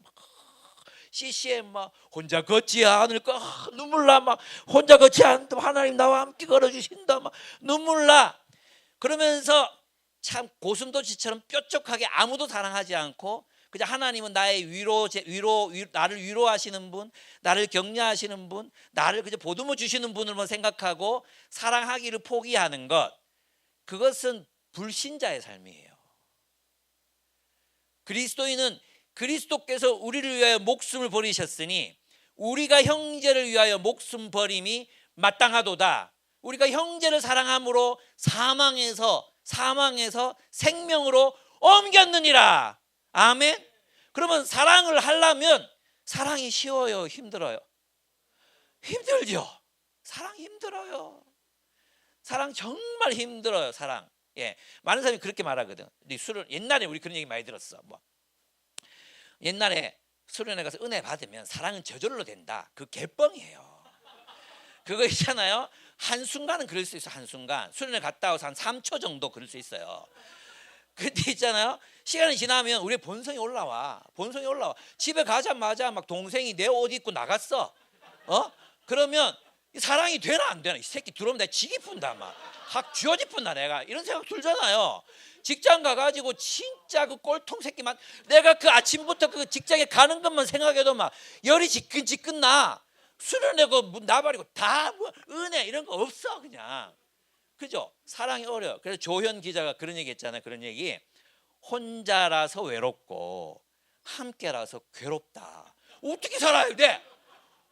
CCM 막 혼자 걷지 않을까 눈물 나. 막 혼자 걷지 않도 하나님 나와 함께 걸어주신다. 막 눈물 나. 그러면서 참 고슴도치처럼 뾰족하게 아무도 사랑하지 않고 그냥 하나님은 나의 나를 위로하시는 분, 나를 격려하시는 분, 나를 그저 보듬어 주시는 분을만 생각하고 사랑하기를 포기하는 것, 그것은 불신자의 삶이에요. 그리스도인은 그리스도께서 우리를 위하여 목숨을 버리셨으니 우리가 형제를 위하여 목숨 버림이 마땅하도다. 우리가 형제를 사랑함으로 사망에서 생명으로 옮겼느니라. 아멘. 그러면 사랑을 하려면 사랑이 쉬워요, 힘들어요? 힘들죠. 사랑 힘들어요. 사랑 정말 힘들어요. 사랑. 예, 많은 사람이 그렇게 말하거든. 근데 술을 옛날에 우리 그런 얘기 많이 들었어. 뭐 옛날에 수련회 가서 은혜 받으면 사랑은 저절로 된다. 그 개뻥이에요. 그거 있잖아요. 한순간은 그럴 수 있어. 한순간 수련회 갔다 와서 한 3초 정도 그럴 수 있어요. 근데 있잖아요. 시간이 지나면 우리 본성이 올라와. 본성이 올라와. 집에 가자마자 막 동생이 내 옷 입고 나갔어. 그러면 사랑이 되나 안 되나? 이 새끼 들어오면 내가 지기 푼다 막. 확 쥐어지 푼다 내가. 이런 생각 들잖아요. 직장 가가지고 진짜 그 꼴통 새끼만 내가 그 아침부터 그 직장에 가는 것만 생각해도 막 열이 지끈지끈 나. 수련회고 나발이고 다 뭐 은혜 이런 거 없어 그냥. 그죠? 사랑이 어려워. 그래서 조현 기자가 그런 얘기 했잖아요. 그런 얘기. 혼자라서 외롭고 함께라서 괴롭다. 어떻게 살아야 돼?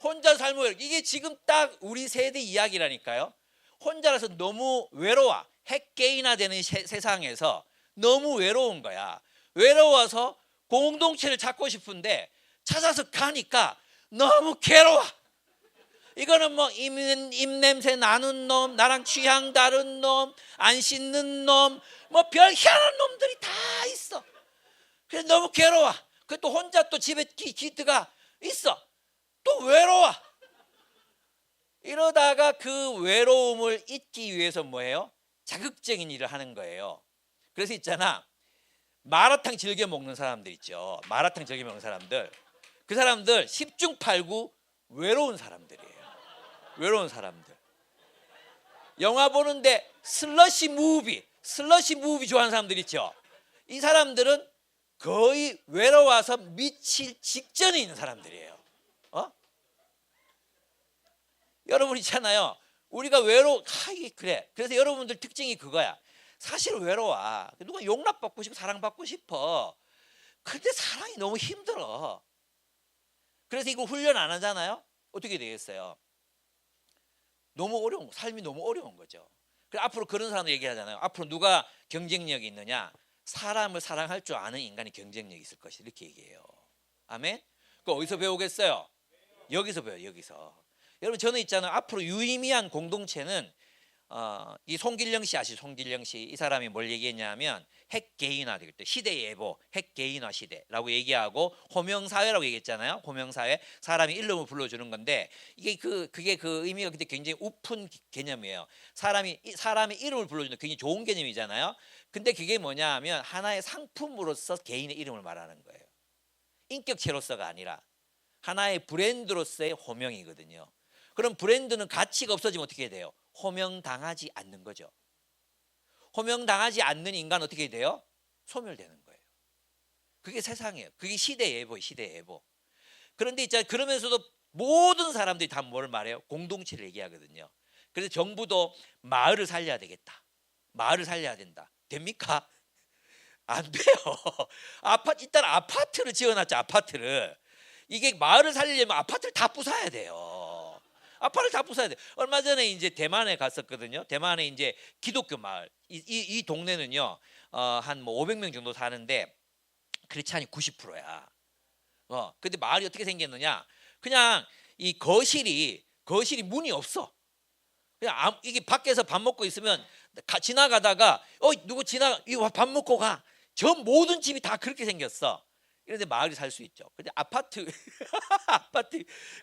혼자 살면 외롭고. 이게 지금 딱 우리 세대 이야기라니까요. 혼자라서 너무 외로워. 핵개인화 되는 세상에서 너무 외로운 거야. 외로워서 공동체를 찾고 싶은데 찾아서 가니까 너무 괴로워. 이거는 뭐 입냄새 나는 놈, 나랑 취향 다른 놈, 안 씻는 놈, 뭐 별 희한한 놈들이 다 있어. 그래서 너무 괴로워. 그 또 혼자 또 집에 기트가 있어. 또 외로워. 이러다가 그 외로움을 잊기 위해서 뭐예요? 자극적인 일을 하는 거예요. 그래서 있잖아. 마라탕 즐겨 먹는 사람들 있죠. 마라탕 즐겨 먹는 사람들. 그 사람들 10중 8구 외로운 사람들이에요. 외로운 사람들. 영화 보는데 슬러시 무비 좋아하는 사람들 있죠. 이 사람들은 거의 외로워서 미칠 직전에 있는 사람들이에요. 여러분 있잖아요. 우리가 그래. 그래서 여러분들 특징이 그거야. 사실 외로워. 누가 용납받고 싶고 사랑받고 싶어. 근데 사랑이 너무 힘들어. 그래서 이거 훈련 안 하잖아요. 어떻게 되겠어요? 삶이 너무 어려운 거죠. 그래서 앞으로 그런 사람들 얘기하잖아요. 앞으로 누가 경쟁력이 있느냐? 사람을 사랑할 줄 아는 인간이 경쟁력이 있을 것이다. 이렇게 얘기해요. 아멘? 그거 어디서 배우겠어요? 여기서 배워요. 여기서. 여러분 저는 있잖아요. 앞으로 유의미한 공동체는 이 송길령 씨 아시죠? 송길령 씨. 이 사람이 뭘 얘기했냐면 핵개인화 되겠다. 시대 예보, 핵개인화 시대라고 얘기하고 호명사회라고 얘기했잖아요. 호명사회. 사람이 이름을 불러주는 건데 그게 그 의미가 그때 굉장히 우픈 개념이에요. 사람의 이름을 불러주는 굉장히 좋은 개념이잖아요. 근데 그게 뭐냐 하면 하나의 상품으로서 개인의 이름을 말하는 거예요. 인격체로서가 아니라 하나의 브랜드로서의 호명이거든요. 그럼 브랜드는 가치가 없어지면 어떻게 돼요? 호명당하지 않는 거죠. 호명당하지 않는 인간은 어떻게 돼요? 소멸되는 거예요. 그게 세상이에요. 그게 시대 예보예요. 시대 예보. 그런데 있잖아요. 그러면서도 모든 사람들이 다 뭘 말해요? 공동체를 얘기하거든요. 그래서 정부도 마을을 살려야 되겠다. 마을을 살려야 된다. 됩니까? 안 돼요. 일단 아파트를 지어놨죠. 아파트를. 이게 마을을 살리려면 아파트를 다 부숴야 돼요. 아파트를 다 부숴야 돼. 얼마 전에 이제 대만에 갔었거든요. 대만에 이제 기독교 마을. 이 동네는요. 한 뭐 500명 정도 사는데 크리스찬이 90%야. 근데 마을이 어떻게 생겼느냐? 그냥 이 거실이 문이 없어. 그냥 이게 밖에서 밥 먹고 있으면 지나가다가 누구 이거 밥 먹고 가. 저 모든 집이 다 그렇게 생겼어. 이런데 마을이 살 수 있죠. 근데 아파트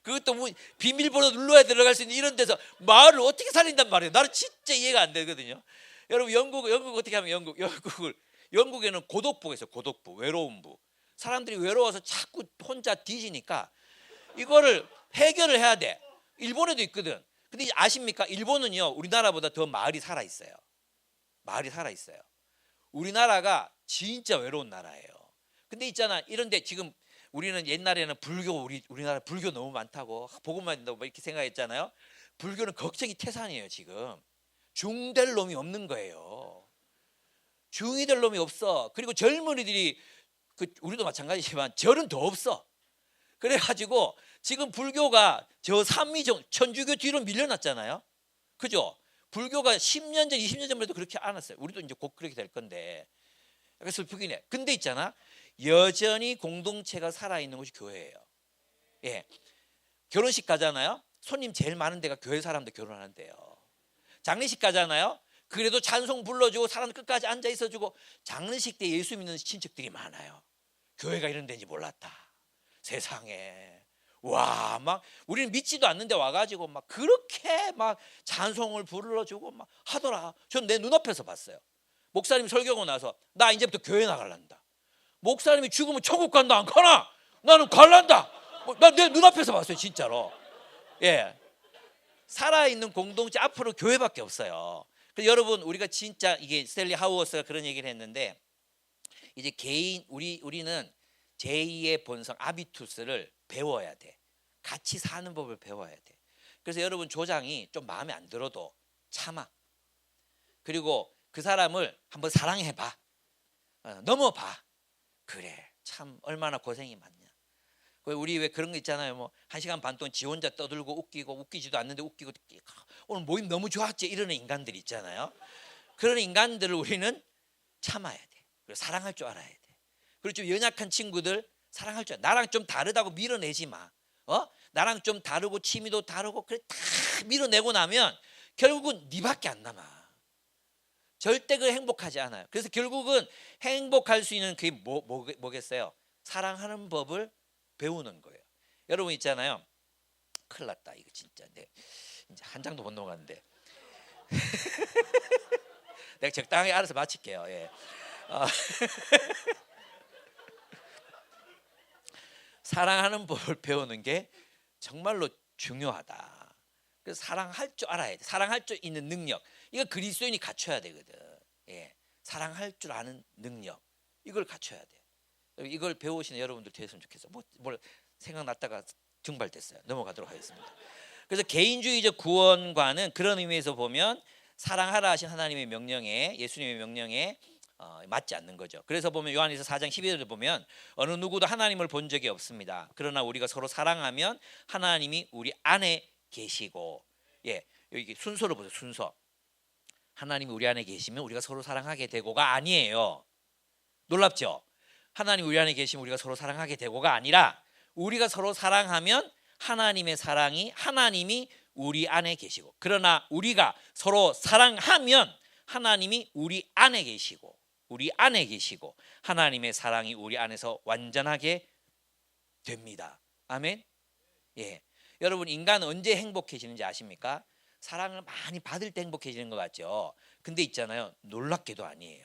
그것도 뭐 비밀번호 눌러야 들어갈 수 있는 이런 데서 마을을 어떻게 살린단 말이에요. 나는 진짜 이해가 안 되거든요. 여러분 영국 어떻게 하면 영국에는 고독부가 있어요. 고독부, 외로움부. 사람들이 외로워서 자꾸 혼자 뒤지니까 이거를 해결을 해야 돼. 일본에도 있거든. 근데 아십니까? 일본은요 우리나라보다 더 마을이 살아 있어요. 마을이 살아 있어요. 우리나라가 진짜 외로운 나라예요. 근데 있잖아. 이런데 지금 우리는 옛날에는 우리나라 불교 너무 많다고 복음만 된다고 이렇게 생각했잖아요. 불교는 걱정이 태산이에요. 지금 중될 놈이 없는 거예요. 중이 될 놈이 없어. 그리고 젊은이들이 우리도 마찬가지지만 절은 더 없어. 그래가지고 지금 불교가 저 산미종 천주교 뒤로 밀려났잖아요. 그죠? 불교가 10년 전, 20년 전만 해도 그렇게 안 왔어요. 우리도 이제 곧 그렇게 될 건데. 약간 슬프긴 해. 근데 있잖아. 여전히 공동체가 살아있는 곳이 교회예요. 예. 결혼식 가잖아요. 손님 제일 많은 데가 교회 사람들 결혼하는 데요. 장례식 가잖아요. 그래도 찬송 불러주고 사람 끝까지 앉아 있어주고 장례식 때 예수 믿는 친척들이 많아요. 교회가 이런 데인지 몰랐다. 세상에. 와, 막 우리는 믿지도 않는데 와가지고 막 그렇게 막 찬송을 불러주고 막 하더라. 전 내 눈앞에서 봤어요. 목사님 설교하고 나서 나 이제부터 교회 나갈란다. 목사님이 죽으면 천국 간다 안 가나? 나는 갈란다. 나 내 눈앞에서 봤어요, 진짜로. 예, 살아있는 공동체 앞으로 교회밖에 없어요. 그래서 여러분, 우리가 진짜 이게 스탠리 하우어스가 그런 얘기를 했는데, 이제 개인 우리는 제2의 본성 아비투스를 배워야 돼. 같이 사는 법을 배워야 돼. 그래서 여러분, 조장이 좀 마음에 안 들어도 참아. 그리고 그 사람을 한번 사랑해봐. 넘어봐. 그래, 참 얼마나 고생이 많냐. 우리 왜 그런 거 있잖아요. 뭐 1시간 반 동안 지 혼자 떠들고 웃기고 웃기지도 않는데 웃기고 오늘 모임 너무 좋았지 이러는 인간들 있잖아요. 그런 인간들을 우리는 참아야 돼. 그리고 사랑할 줄 알아야 돼. 그리고 좀 연약한 친구들 사랑할 줄 알아. 나랑 좀 다르다고 밀어내지 마. 나랑 좀 다르고 취미도 다르고 그래 다 밀어내고 나면 결국은 네밖에 안 남아. 절대 그 행복하지 않아요. 그래서 결국은 행복할 수 있는 그게 뭐겠어요? 사랑하는 법을 배우는 거예요. 여러분 있잖아요. 큰일 났다 이거 진짜. 이제 한 장도 못 넘어갔는데 내가 적당하게 알아서 마칠게요. 예. 사랑하는 법을 배우는 게 정말로 중요하다. 그래서 사랑할 줄 알아야 돼. 사랑할 줄 있는 능력. 이거 그리스도인이 갖춰야 되거든. 예. 사랑할 줄 아는 능력. 이걸 갖춰야 돼. 이걸 배우시는 여러분들 되셨으면 좋겠어. 뭘 생각났다가 증발됐어요. 넘어가도록 하겠습니다. 그래서 개인주의적 구원과는 그런 의미에서 보면 사랑하라 하신 하나님의 명령에, 예수님의 명령에 맞지 않는 거죠. 그래서 보면 요한일서 4장 12절을 보면 어느 누구도 하나님을 본 적이 없습니다. 그러나 우리가 서로 사랑하면 하나님이 우리 안에 계시고, 예, 여기 순서로 보세요. 순서. 하나님이 우리 안에 계시면 우리가 서로 사랑하게 되고가 아니에요. 놀랍죠? 하나님 우리 안에 계시면 우리가 서로 사랑하게 되고가 아니라 우리가 서로 사랑하면 하나님의 사랑이 하나님이 우리 안에 계시고, 그러나 우리가 서로 사랑하면 하나님이 우리 안에 계시고 하나님의 사랑이 우리 안에서 완전하게 됩니다. 아멘. 예, 여러분 인간은 언제 행복해지는지 아십니까? 사랑을 많이 받을 때 행복해지는 것 같죠. 근데 있잖아요, 놀랍게도 아니에요.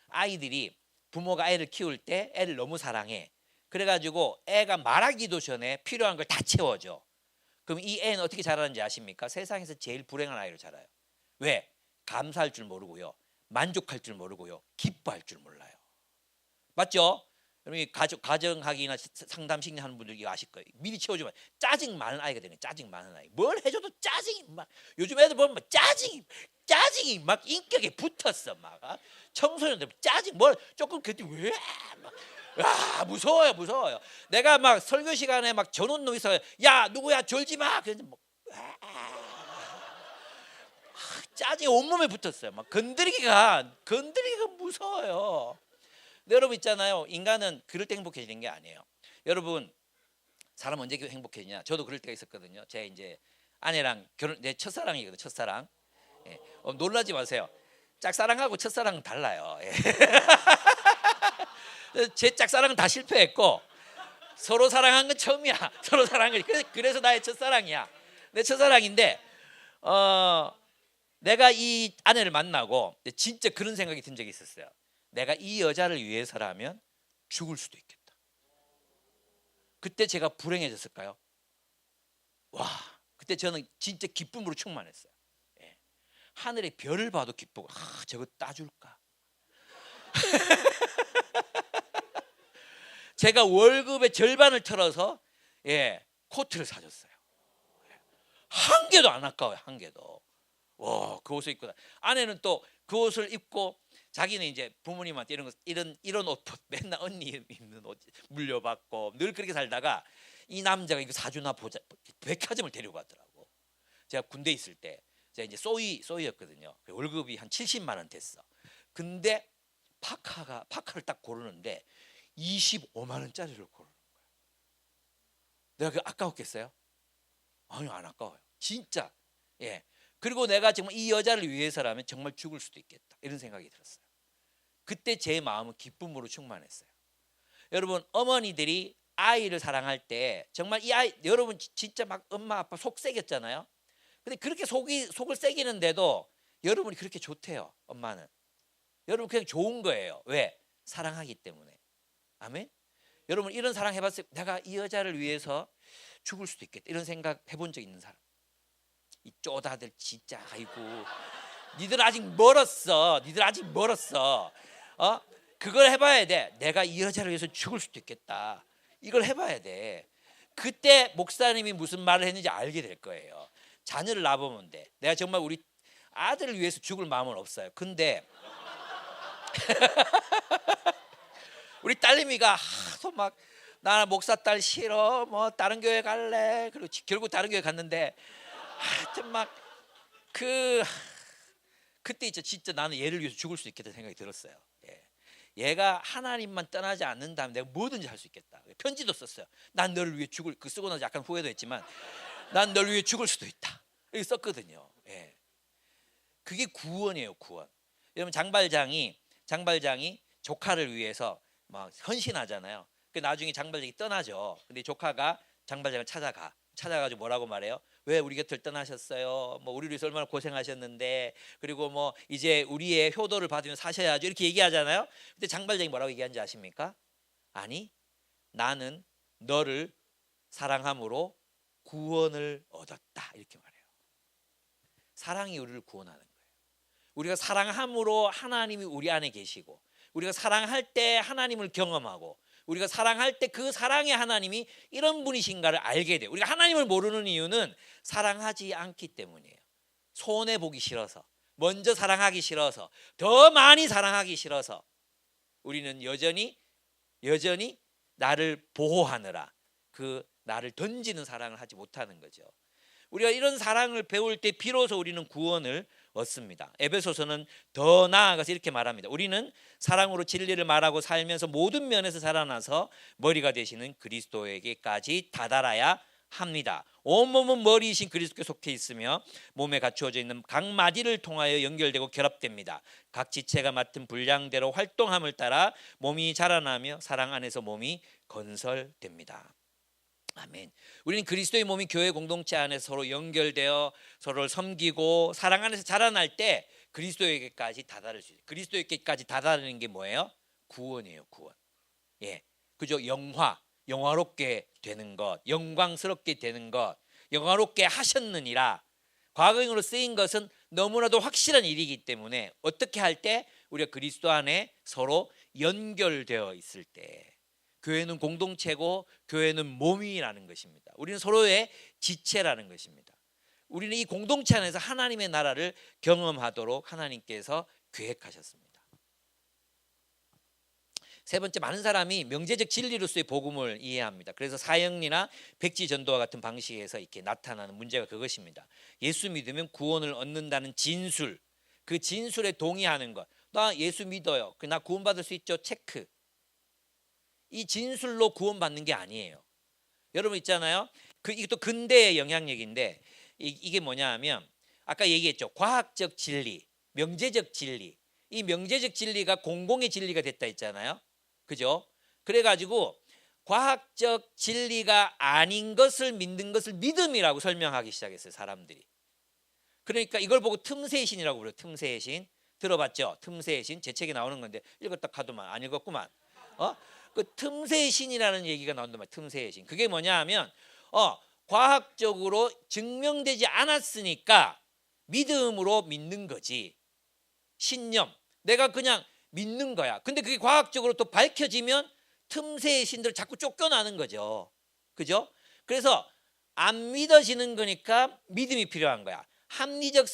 아이들이 부모가 애를 키울 때 애를 너무 사랑해. 그래가지고 애가 말하기도 전에 필요한 걸 다 채워줘. 그럼 이 애는 어떻게 자라는지 아십니까? 세상에서 제일 불행한 아이로 자라요. 왜? 감사할 줄 모르고요, 만족할 줄 모르고요, 기뻐할 줄 몰라요. 맞죠? 여러분 가정학이나 상담 심리하는 분들 이거 아실 거예요. 미리 채워주면 짜증 많은 아이가 되는. 짜증 많은 아이. 뭘 해줘도 짜증이 막, 요즘 애들 보면 막 짜증이 막 인격에 붙었어. 막 청소년들 짜증 뭘 조금 그때 왜 막, 무서워요. 내가 막 설교 시간에 막 전원 놓이서 야 누구야 졸지 마. 그래서 막 짜증이 온몸에 붙었어요. 막 건드리기가 무서워요. 근데 여러분 있잖아요, 인간은 그럴 때 행복해지는 게 아니에요. 여러분, 사람 언제 행복해지냐? 저도 그럴 때가 있었거든요. 제 이제 아내랑 내 첫사랑이거든요. 첫사랑. 예. 놀라지 마세요. 짝사랑하고 첫사랑은 달라요. 예. 제 짝사랑은 다 실패했고 서로 사랑한 건 처음이야. 서로 사랑한 건 그래서 나의 첫사랑이야. 내 첫사랑인데 내가 이 아내를 만나고 진짜 그런 생각이 든 적이 있었어요. 내가 이 여자를 위해서라면 죽을 수도 있겠다. 그때 제가 불행해졌을까요? 와, 그때 저는 진짜 기쁨으로 충만했어요. 예. 하늘의 별을 봐도 기쁘고, 저거 따줄까? 제가 월급의 절반을 털어서 코트를 사줬어요. 한 개도 안 아까워요. 한 개도. 와, 그 옷을 입고 아내는 또 그 옷을 입고 자기는 이제 부모님한테 이런 옷 맨날 언니 입는 옷 물려받고 늘 그렇게 살다가 이 남자가 이거 사주나 보자 백화점을 데리고 가더라고. 제가 군대 있을 때 제가 이제 소위였거든요. 월급이 한 70만 원 됐어. 근데 파카를 딱 고르는데 25만 원짜리를 고르는 거야. 내가 그 아까웠겠어요? 아니요, 안 아까워요. 진짜. 예. 그리고 내가 정말 이 여자를 위해서라면 정말 죽을 수도 있겠다, 이런 생각이 들었어요. 그때 제 마음은 기쁨으로 충만했어요. 여러분, 어머니들이 아이를 사랑할 때 정말 이 아이, 여러분 진짜 막 엄마 아빠 속 새겼잖아요. 근데 그렇게 속을 새기는데도 여러분이 그렇게 좋대요. 엄마는 여러분 그냥 좋은 거예요. 왜? 사랑하기 때문에. 아멘. 여러분 이런 사랑 해봤어요? 내가 이 여자를 위해서 죽을 수도 있겠다, 이런 생각 해본 적 있는 사람? 이 쪼다들 진짜, 아이고, 니들 아직 멀었어. 니들 아직 멀었어. 그걸 해봐야 돼. 내가 이 여자를 위해서 죽을 수도 있겠다, 이걸 해봐야 돼. 그때 목사님이 무슨 말을 했는지 알게 될 거예요. 자녀를 낳아보면 돼. 내가 정말 우리 아들을 위해서 죽을 마음은 없어요. 근데 우리 딸내미가 하도 막, 나 목사 딸 싫어, 뭐 다른 교회 갈래, 그리고 결국 다른 교회 갔는데 하여튼 막 그때 있죠. 진짜 나는 얘를 위해서 죽을 수 있겠다 생각이 들었어요. 예. 얘가 하나님만 떠나지 않는다면 내가 뭐든지 할 수 있겠다. 편지도 썼어요. 난 너를 위해 죽을, 그 쓰고 나서 약간 후회도 했지만 난 너를 위해 죽을 수도 있다, 이렇게 썼거든요. 예. 그게 구원이에요, 구원. 여러분 장발장이 조카를 위해서 막 헌신하잖아요. 그 나중에 장발장이 떠나죠. 근데 조카가 장발장을 찾아가지고 뭐라고 말해요? 왜 우리 곁을 떠나셨어요? 뭐 우리를 위해서 얼마나 고생하셨는데, 그리고 뭐 이제 우리의 효도를 받으면 사셔야죠, 이렇게 얘기하잖아요. 근데 장발장이 뭐라고 얘기하는지 아십니까? 아니, 나는 너를 사랑함으로 구원을 얻었다, 이렇게 말해요. 사랑이 우리를 구원하는 거예요. 우리가 사랑함으로 하나님이 우리 안에 계시고, 우리가 사랑할 때 하나님을 경험하고, 우리가 사랑할 때 그 사랑의 하나님이 이런 분이신가를 알게 돼요. 우리가 하나님을 모르는 이유는 사랑하지 않기 때문이에요. 손해보기 싫어서, 먼저 사랑하기 싫어서, 더 많이 사랑하기 싫어서 우리는 여전히 나를 보호하느라 그 나를 던지는 사랑을 하지 못하는 거죠. 우리가 이런 사랑을 배울 때 비로소 우리는 구원을 얻습니다. 에베소서는 더 나아가서 이렇게 말합니다. 우리는 사랑으로 진리를 말하고 살면서 모든 면에서 자라나서 머리가 되시는 그리스도에게까지 다다라야 합니다. 온몸은 머리이신 그리스도께 속해 있으며 몸에 갖추어져 있는 각 마디를 통하여 연결되고 결합됩니다. 각 지체가 맡은 분량대로 활동함을 따라 몸이 자라나며 사랑 안에서 몸이 건설됩니다. 아멘. 우리는 그리스도의 몸이 교회 공동체 안에서 서로 연결되어 서로를 섬기고 사랑 안에서 자라날 때 그리스도에게까지 다다를 수 있어요. 그리스도에게까지 다다르는 게 뭐예요? 구원이에요, 구원. 예, 그죠? 영화롭게 되는 것, 영광스럽게 되는 것, 영화롭게 하셨느니라. 과거형으로 쓰인 것은 너무나도 확실한 일이기 때문에 어떻게 할 때? 우리가 그리스도 안에 서로 연결되어 있을 때. 교회는 공동체고 교회는 몸이라는 것입니다. 우리는 서로의 지체라는 것입니다. 우리는 이 공동체 안에서 하나님의 나라를 경험하도록 하나님께서 계획하셨습니다. 세 번째, 많은 사람이 명제적 진리로서의 복음을 이해합니다. 그래서 사형리나 백지전도와 같은 방식에서 이렇게 나타나는 문제가 그것입니다. 예수 믿으면 구원을 얻는다는 진술, 그 진술에 동의하는 것. 나 예수 믿어요, 나 구원받을 수 있죠, 체크. 이 진술로 구원받는 게 아니에요. 여러분 있잖아요. 이것도 근대의 영향력인데 이게 뭐냐 하면 아까 얘기했죠. 과학적 진리, 명제적 진리. 이 명제적 진리가 공공의 진리가 됐다 했잖아요. 그죠? 그래가지고 과학적 진리가 아닌 것을 믿는 것을 믿음이라고 설명하기 시작했어요, 사람들이. 그러니까 이걸 보고 틈새의 신이라고 부르요. 틈새의 신. 들어봤죠? 틈새의 신. 제 책에 나오는 건데 읽었다 카도만 안 읽었구만. 그 틈새의 신이라는 얘기가 나온단 말이에요. 틈새의 신. 그게 뭐냐 하면 과학적으로 증명되지 않았으니까 믿음으로 믿는 거지. 신념. 내가 그냥 믿는 거야. 근데 그게 과학적으로 또 밝혀지면 틈새의 신들 자꾸 쫓겨나는 거죠. 그죠? 그래서 안 믿어지는 거니까 믿음이 필요한 거야. 합리적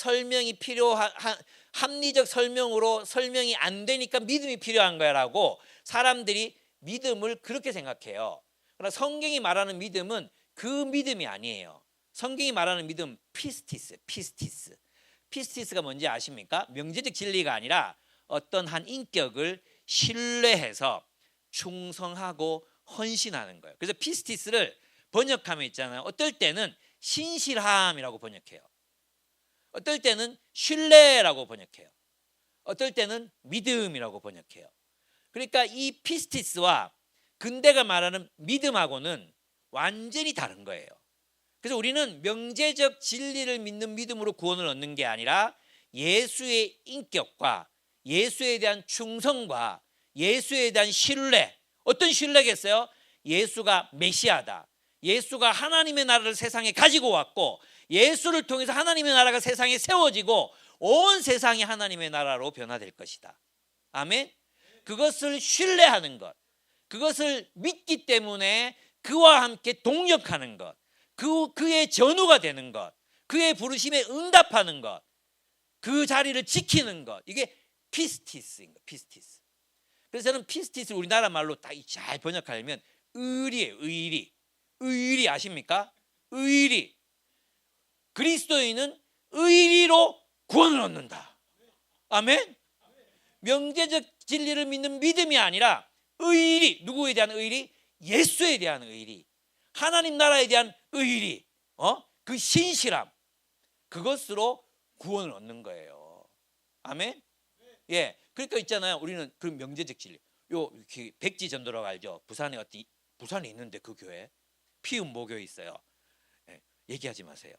설명으로 설명이 안 되니까 믿음이 필요한 거야라고 사람들이 믿음을 그렇게 생각해요. 그러나 성경이 말하는 믿음은 그 믿음이 아니에요. 성경이 말하는 믿음 피스티스가 뭔지 아십니까? 명제적 진리가 아니라 어떤 한 인격을 신뢰해서 충성하고 헌신하는 거예요. 그래서 피스티스를 번역하면 있잖아요. 어떨 때는 신실함이라고 번역해요. 어떨 때는 신뢰라고 번역해요. 어떨 때는 믿음이라고 번역해요. 그러니까 이 피스티스와 근대가 말하는 믿음하고는 완전히 다른 거예요. 그래서 우리는 명제적 진리를 믿는 믿음으로 구원을 얻는 게 아니라 예수의 인격과 예수에 대한 충성과 예수에 대한 신뢰. 어떤 신뢰겠어요? 예수가 메시아다. 예수가 하나님의 나라를 세상에 가지고 왔고 예수를 통해서 하나님의 나라가 세상에 세워지고 온 세상이 하나님의 나라로 변화될 것이다. 아멘. 그것을 신뢰하는 것, 그것을 믿기 때문에 그와 함께 동역하는 것, 그의 전우가 되는 것, 그의 부르심에 응답하는 것, 그 자리를 지키는 것, 이게 피스티스인 거. 피스티스. 그래서 저는 피스티스를 우리나라 말로 딱 잘 번역하려면 의리예요. 의리. 의리 아십니까? 의리. 그리스도인은 의리로 구원을 얻는다. 아멘. 명제적 진리를 믿는 믿음이 아니라 의리. 누구에 대한 의리? 예수에 대한 의리. 하나님 나라에 대한 의리. 그 신실함. 그것으로 구원을 얻는 거예요. 아멘. 예. 그러니까 있잖아요. 우리는 그 명제적 진리. 요 백지 전도라고 알죠? 부산에 있는데 그 교회 피움 모교에 있어요. 예. 얘기하지 마세요.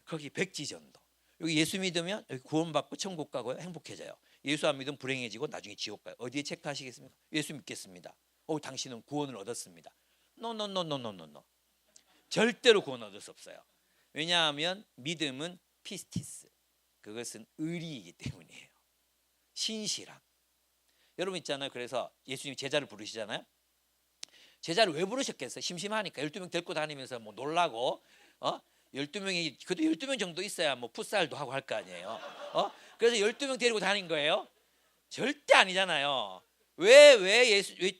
거기 백지 전도. 여기 예수 믿으면 여기 구원받고 천국 가고요. 행복해져요. 예수 안 믿으면 불행해지고 나중에 지옥 가요. 어디에 체크하시겠습니까? 예수 믿겠습니다. 당신은 구원을 얻었습니다. 노. 절대로 구원 얻을 수 없어요. 왜냐하면 믿음은 피스티스. 그것은 의리이기 때문이에요. 신실함. 여러분 있잖아요. 그래서 예수님 제자를 부르시잖아요. 제자를 왜 부르셨겠어요? 심심하니까 12명 데리고 다니면서 뭐 놀라고 12명이 그래도 12명 정도 있어야 뭐 풋살도 하고 할 거 아니에요. 그래서 12명 데리고 다닌 거예요? 절대 아니잖아요. 왜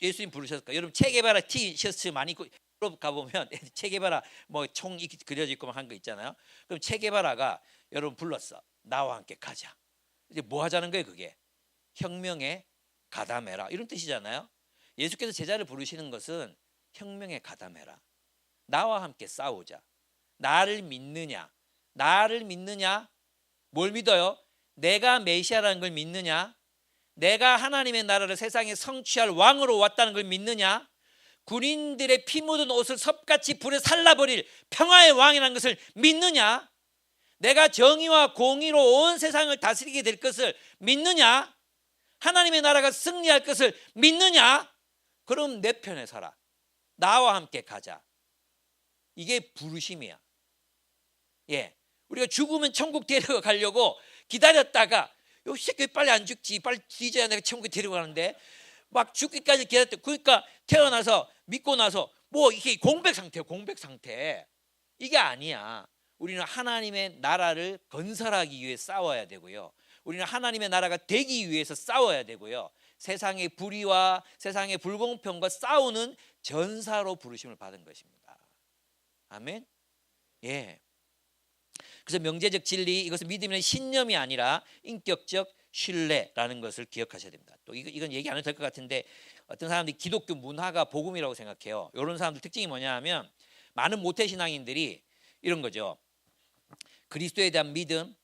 예수님 부르셨을까? 여러분 체게바라 티셔츠 많이 입고 유럽 가보면 체게바라 뭐 총 그려져 있고 한 거 있잖아요. 그럼 체게바라가 여러분 불렀어. 나와 함께 가자. 이제 뭐 하자는 거예요? 그게 혁명에 가담해라 이런 뜻이잖아요. 예수께서 제자를 부르시는 것은 혁명에 가담해라. 나와 함께 싸우자. 나를 믿느냐? 나를 믿느냐? 뭘 믿어요? 내가 메시아라는 걸 믿느냐? 내가 하나님의 나라를 세상에 성취할 왕으로 왔다는 걸 믿느냐? 군인들의 피 묻은 옷을 섭같이 불에 살라버릴 평화의 왕이라는 것을 믿느냐? 내가 정의와 공의로 온 세상을 다스리게 될 것을 믿느냐? 하나님의 나라가 승리할 것을 믿느냐? 그럼 내 편에 서라. 나와 함께 가자. 이게 부르심이야. 예, 우리가 죽으면 천국 데려가려고 기다렸다가 이 새끼 빨리 안 죽지, 빨리 뒤져야 내가 천국에 데려가는데 막 죽기까지 기다렸다. 그러니까 태어나서 믿고 나서 뭐 이게 공백 상태예요. 공백 상태. 이게 아니야. 우리는 하나님의 나라를 건설하기 위해 싸워야 되고요. 우리는 하나님의 나라가 되기 위해서 싸워야 되고요. 세상의 불의와 세상의 불공평과 싸우는 전사로 부르심을 받은 것입니다. 아멘. 예. 그래서 명제적 진리, 이것은 믿음의 신념이 아니라 인격적 신뢰라는 것을 기억하셔야 됩니다. 또 이건 얘기 안 해도 될 것 같은데 어떤 사람들이 기독교 문화가 복음이라고 생각해요. 이런 사람들 특징이 뭐냐 하면 많은 모태신앙인들이 이런 거죠. 그리스도에 대한 믿음,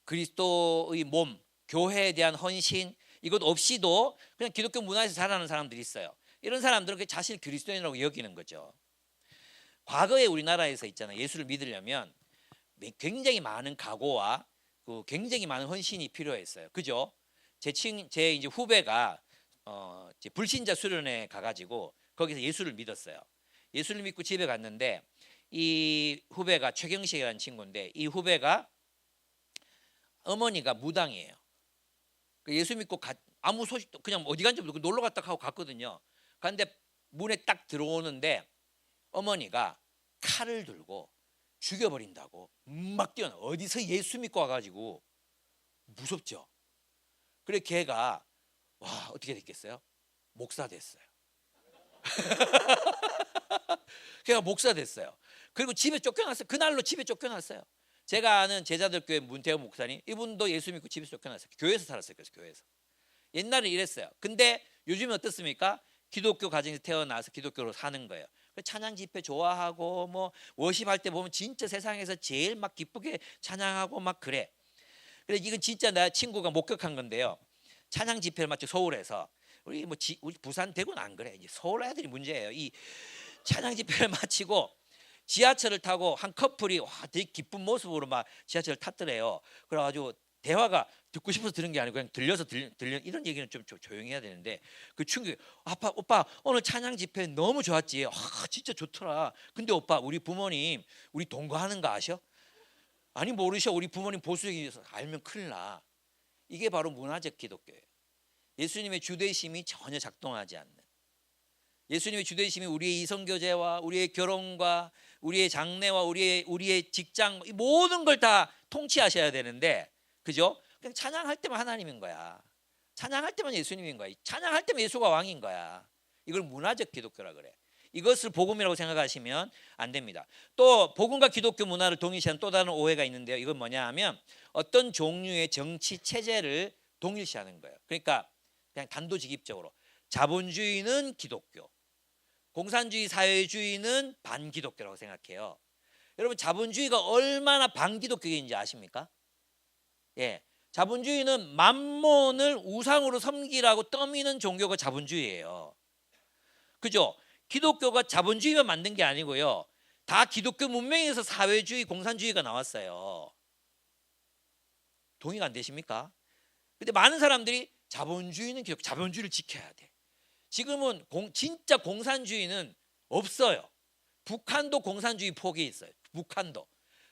그리스도의 몸, 교회에 대한 헌신, 이것 없이도 그냥 기독교 문화에서 자라는 사람들이 있어요. 이런 사람들은 자신을 그리스도인이라고 여기는 거죠. 과거에 우리나라에서 있잖아요. 예수를 믿으려면 굉장히 많은 각오와 굉장히 많은 헌신이 필요했어요. 그죠? 제 이제 후배가 이제 불신자 수련회 가가지고 거기서 예수를 믿었어요. 예수를 믿고 집에 갔는데 이 후배가 최경식이라는 친구인데 이 후배가 어머니가 무당이에요. 예수 믿고 아무 소식도 그냥 어디 간지 모르고 놀러 갔다 하고 갔거든요. 그런데 문에 딱 들어오는데 어머니가 칼을 들고 죽여버린다고 막 뛰어나. 어디서 예수 믿고 와가지고 무섭죠. 그래 걔가 와 어떻게 됐겠어요? 목사 됐어요. 걔가 목사 됐어요. 그리고 집에 쫓겨났어요. 그날로 집에 쫓겨났어요. 제가 아는 제자들 교회 문태호 목사님, 이분도 예수 믿고 집에서 쫓겨났어요. 교회에서 살았어요. 그래서 교회에서. 옛날에 이랬어요. 근데 요즘은 어떻습니까? 기독교 가정에서 태어나서 기독교로 사는 거예요. 찬양 집회 좋아하고 뭐 워십할 때 보면 진짜 세상에서 제일 막 기쁘게 찬양하고 막 그래. 그래서 이건 진짜 나 친구가 목격한 건데요. 찬양 집회를 마치 서울에서 우리 우리 부산 대구는 안 그래. 이제 서울 애들이 문제예요. 이 찬양 집회를 마치고 지하철을 타고 한 커플이 와 되게 기쁜 모습으로 막 지하철을 탔더래요. 그래가지고 대화가 듣고 싶어서 들은 게 아니고 그냥 들려서 들려 이런 얘기는 좀 조용히 해야 되는데 그 충격이 아빠 오빠 오늘 찬양 집회 너무 좋았지. 아 진짜 좋더라. 근데 오빠 우리 부모님 우리 동거하는 거 아셔? 아니 모르셔. 우리 부모님 보수적이어서 알면 큰일 나. 이게 바로 문화적 기독교예요. 예수님의 주되심이 전혀 작동하지 않는. 예수님의 주되심이 우리의 이성교제와 우리의 결혼과 우리의 장래와 우리의 직장 이 모든 걸 다 통치하셔야 되는데 그죠? 그냥 찬양할 때만 하나님인 거야. 찬양할 때만 예수님인 거야. 찬양할 때만 예수가 왕인 거야. 이걸 문화적 기독교라 그래. 이것을 복음이라고 생각하시면 안 됩니다. 또 복음과 기독교 문화를 동일시하는 또 다른 오해가 있는데요. 이건 뭐냐 하면 어떤 종류의 정치 체제를 동일시하는 거예요. 그러니까 그냥 단도직입적으로 자본주의는 기독교, 공산주의 사회주의는 반기독교라고 생각해요. 여러분 자본주의가 얼마나 반기독교인지 아십니까? 예, 자본주의는 만몬을 우상으로 섬기라고 떠미는 종교가 자본주의예요. 그죠? 기독교가 자본주의가 만든 게 아니고요. 다 기독교 문명에서 사회주의, 공산주의가 나왔어요. 동의가 안 되십니까? 근데 많은 사람들이 자본주의는 기독교, 자본주의를 지켜야 돼. 지금은 진짜 공산주의는 없어요. 북한도 공산주의 포기에 있어요.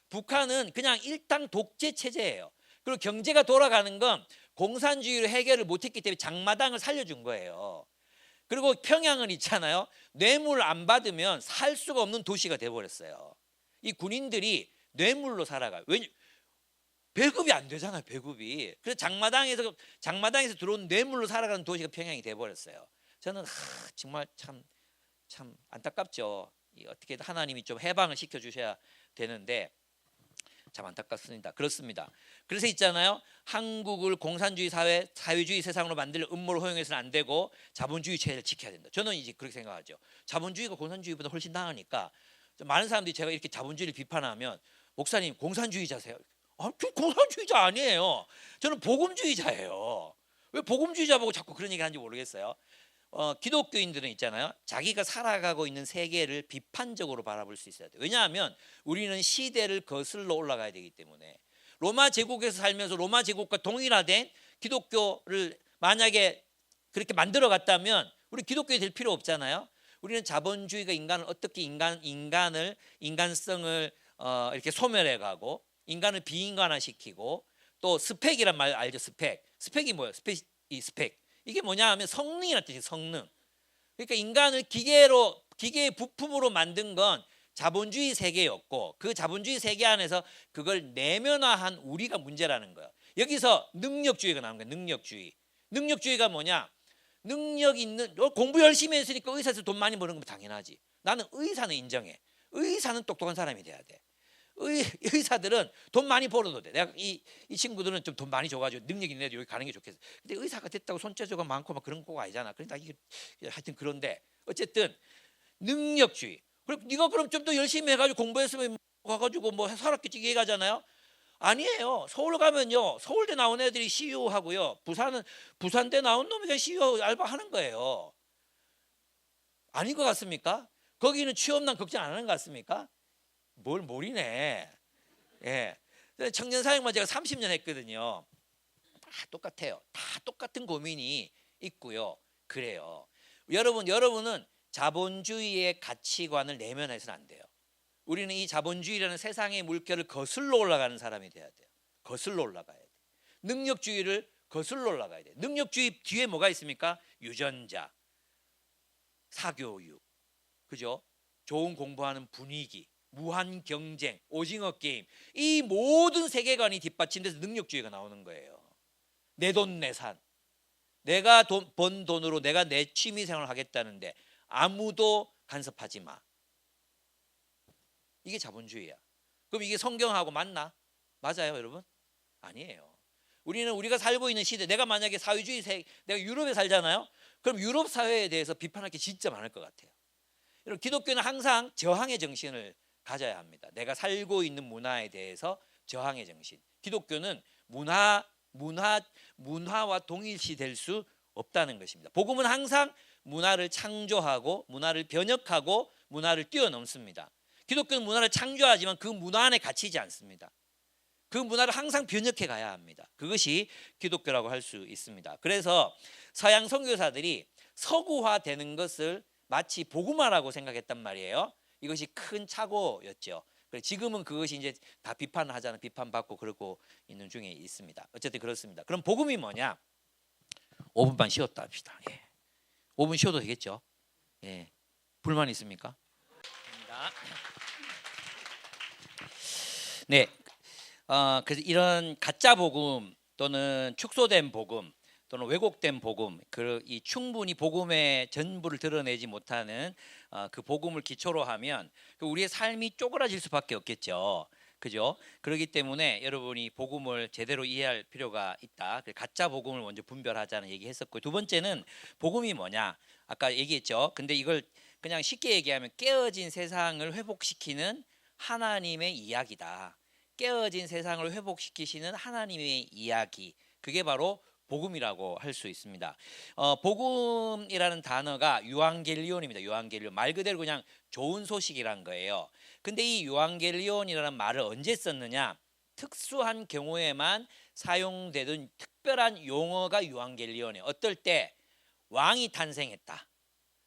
북한은 그냥 일당 독재 체제예요. 그리고 경제가 돌아가는 건 공산주의로 해결을 못했기 때문에 장마당을 살려준 거예요. 그리고 평양은 있잖아요. 뇌물 안 받으면 살 수가 없는 도시가 돼버렸어요. 이 군인들이 뇌물로 살아가요. 배급이 안 되잖아요. 배급이. 그래서 장마당에서 들어온 뇌물로 살아가는 도시가 평양이 돼버렸어요. 저는 정말 참 안타깝죠. 어떻게 하나님이 좀 해방을 시켜주셔야 되는데 참 안타깝습니다. 그렇습니다. 그래서 있잖아요. 한국을 공산주의 사회주의 세상으로 만들 음모를 허용해서는 안 되고 자본주의 체제를 지켜야 된다. 저는 이제 그렇게 생각하죠. 자본주의가 공산주의보다 훨씬 나으니까 많은 사람들이 제가 이렇게 자본주의를 비판하면 목사님 공산주의자세요? 저 공산주의자 아니에요. 저는 복음주의자예요. 왜 복음주의자 보고 자꾸 그런 얘기 하는지 모르겠어요. 기독교인들은 있잖아요. 자기가 살아가고 있는 세계를 비판적으로 바라볼 수 있어야 돼요. 왜냐하면 우리는 시대를 거슬러 올라가야 되기 때문에 로마 제국에서 살면서 로마 제국과 동일화된 기독교를 만약에 그렇게 만들어 갔다면 우리 기독교에 될 필요 없잖아요. 우리는 자본주의가 인간을 어떻게 인간성을 이렇게 소멸해 가고 인간을 비인간화시키고 또 스펙이란 말 알죠? 스펙이 뭐예요? 스펙 이게 뭐냐 하면 성능이라는 뜻이에요. 성능. 그러니까 인간을 기계의 부품으로 만든 건 자본주의 세계였고 그 자본주의 세계 안에서 그걸 내면화한 우리가 문제라는 거예요. 여기서 능력주의가 나온 거예요. 능력주의가 뭐냐? 능력 있는 공부 열심히 했으니까 의사에서 돈 많이 버는 건 당연하지. 나는 의사는 인정해. 의사는 똑똑한 사람이 돼야 돼. 의사들은 돈 많이 벌어도 돼. 내가 이 친구들은 좀 돈 많이 줘가지고 능력 있는 애들 여기 가는 게 좋겠어. 근데 의사가 됐다고 손재주가 많고 막 그런 거가 아니잖아. 그러니까 이게 하여튼 그런데 어쨌든 능력주의. 그럼 네가 그럼 좀 더 열심히 해가지고 공부했으면 가가지고 뭐 살았겠지 얘기하잖아요. 아니에요. 서울 가면요 서울대 나온 애들이 CEO 하고요. 부산대 나온 놈이 그냥 CEO 알바 하는 거예요. 아닌 것 같습니까? 거기는 취업난 걱정 안 하는 것 같습니까? 뭘 모르네. 예. 청년사역만 제가 30년 했거든요. 다 똑같아요. 다 똑같은 고민이 있고요. 그래요. 여러분은 자본주의의 가치관을 내면해서는 안 돼요. 우리는 이 자본주의라는 세상의 물결을 거슬러 올라가는 사람이 돼야 돼요. 거슬러 올라가야 돼. 능력주의를 거슬러 올라가야 돼. 능력주의 뒤에 뭐가 있습니까? 유전자, 사교육, 그죠? 좋은 공부하는 분위기. 무한 경쟁, 오징어 게임 이 모든 세계관이 뒷받침돼서 능력주의가 나오는 거예요. 내 돈 내산. 내가 번 돈으로 내가 내 취미 생활을 하겠다는데 아무도 간섭하지 마. 이게 자본주의야. 그럼 이게 성경하고 맞나? 맞아요, 여러분? 아니에요. 우리가 살고 있는 시대, 내가 만약에 사회주의 내가 유럽에 살잖아요. 그럼 유럽 사회에 대해서 비판할 게 진짜 많을 것 같아요. 여러분, 기독교는 항상 저항의 정신을 가져야 합니다. 내가 살고 있는 문화에 대해서 저항의 정신. 기독교는 문화와 동일시될 수 없다는 것입니다. 복음은 항상 문화를 창조하고 문화를 변혁하고 문화를 뛰어넘습니다. 기독교는 문화를 창조하지만 그 문화 안에 갇히지 않습니다. 그 문화를 항상 변혁해 가야 합니다. 그것이 기독교라고 할 수 있습니다. 그래서 서양 선교사들이 서구화되는 것을 마치 복음화라고 생각했단 말이에요. 이것이 큰 착오였죠. 지금은 그것이 이제 다 비판하잖아요. 비판받고 그러고 있는 중에 있습니다. 어쨌든 그렇습니다. 그럼 복음이 뭐냐? 5분만 쉬었다 합시다. 예. 5분 쉬어도 되겠죠? 예. 불만 있습니까? 네. 그래서 이런 가짜 복음 또는 축소된 복음 또는 왜곡된 복음, 이 충분히 복음의 전부를 드러내지 못하는 그 복음을 기초로 하면 우리의 삶이 쪼그라질 수밖에 없겠죠. 그죠? 그렇기 때문에 여러분이 복음을 제대로 이해할 필요가 있다. 가짜 복음을 먼저 분별하자는 얘기했었고, 두 번째는 복음이 뭐냐? 아까 얘기했죠. 근데 이걸 그냥 쉽게 얘기하면 깨어진 세상을 회복시키는 하나님의 이야기다. 깨어진 세상을 회복시키시는 하나님의 이야기, 그게 바로 복음이라고 할 수 있습니다. 복음이라는 단어가 유앙겔리온입니다. 유앙겔리온, 말 그대로 그냥 좋은 소식이란 거예요. 근데 이 유앙겔리온이라는 말을 언제 썼느냐? 특수한 경우에만 사용되던 특별한 용어가 유앙겔리온이에요. 어떨 때 왕이 탄생했다,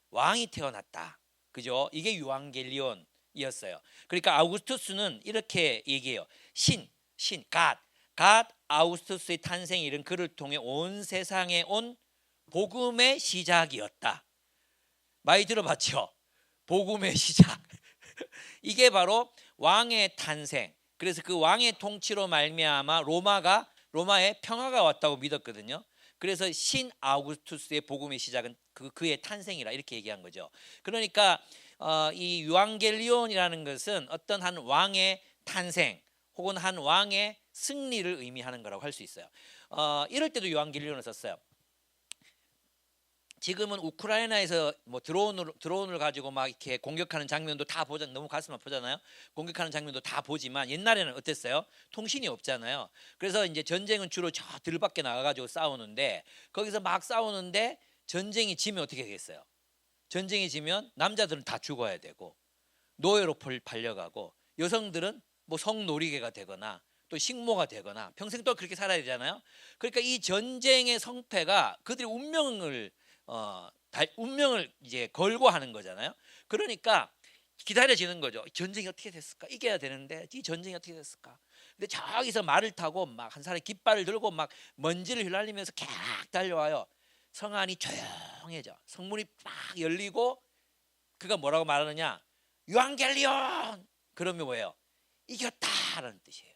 왕이 태어났다, 그죠? 이게 유앙겔리온이었어요. 그러니까 아우구스투스는 이렇게 얘기해요. 갓 아우구스투스의 탄생이 이런 글을 통해 온 세상에 온 복음의 시작이었다. 많이 들어봤죠? 복음의 시작. 이게 바로 왕의 탄생. 그래서 그 왕의 통치로 말미암아 로마에 평화가 왔다고 믿었거든요. 그래서 신 아우구스투스의 복음의 시작은 그의 탄생이라 이렇게 얘기한 거죠. 그러니까 이 유앙겔리온이라는 것은 어떤 한 왕의 탄생 혹은 한 왕의 승리를 의미하는 거라고 할 수 있어요. 이럴 때도 유앙겔리온을 썼어요. 지금은 우크라이나에서 뭐 드론을 가지고 막 이렇게 공격하는 장면도 다 너무 가슴 아프잖아요. 공격하는 장면도 다 보지만 옛날에는 어땠어요? 통신이 없잖아요. 그래서 이제 전쟁은 주로 저 들밖에 나가가지고 싸우는데, 거기서 막 싸우는데 전쟁이 지면 어떻게 되겠어요? 전쟁이 지면 남자들은 다 죽어야 되고 노예로 팔려가고 여성들은 뭐 성놀이개가 되거나 또 식모가 되거나 평생 또 그렇게 살아야 되잖아요. 그러니까 이 전쟁의 성패가 그들의 운명을 이제 걸고 하는 거잖아요. 그러니까 기다려지는 거죠. 전쟁이 어떻게 됐을까? 이겨야 되는데 이 전쟁이 어떻게 됐을까? 근데 저기서 말을 타고 막 한 사람이 깃발을 들고 막 먼지를 휘날리면서 캬 달려와요. 성 안이 조용해져. 성문이 막 열리고 그가 뭐라고 말하느냐? 유앙겔리온! 그러면 뭐예요? 이겼다라는 뜻이에요.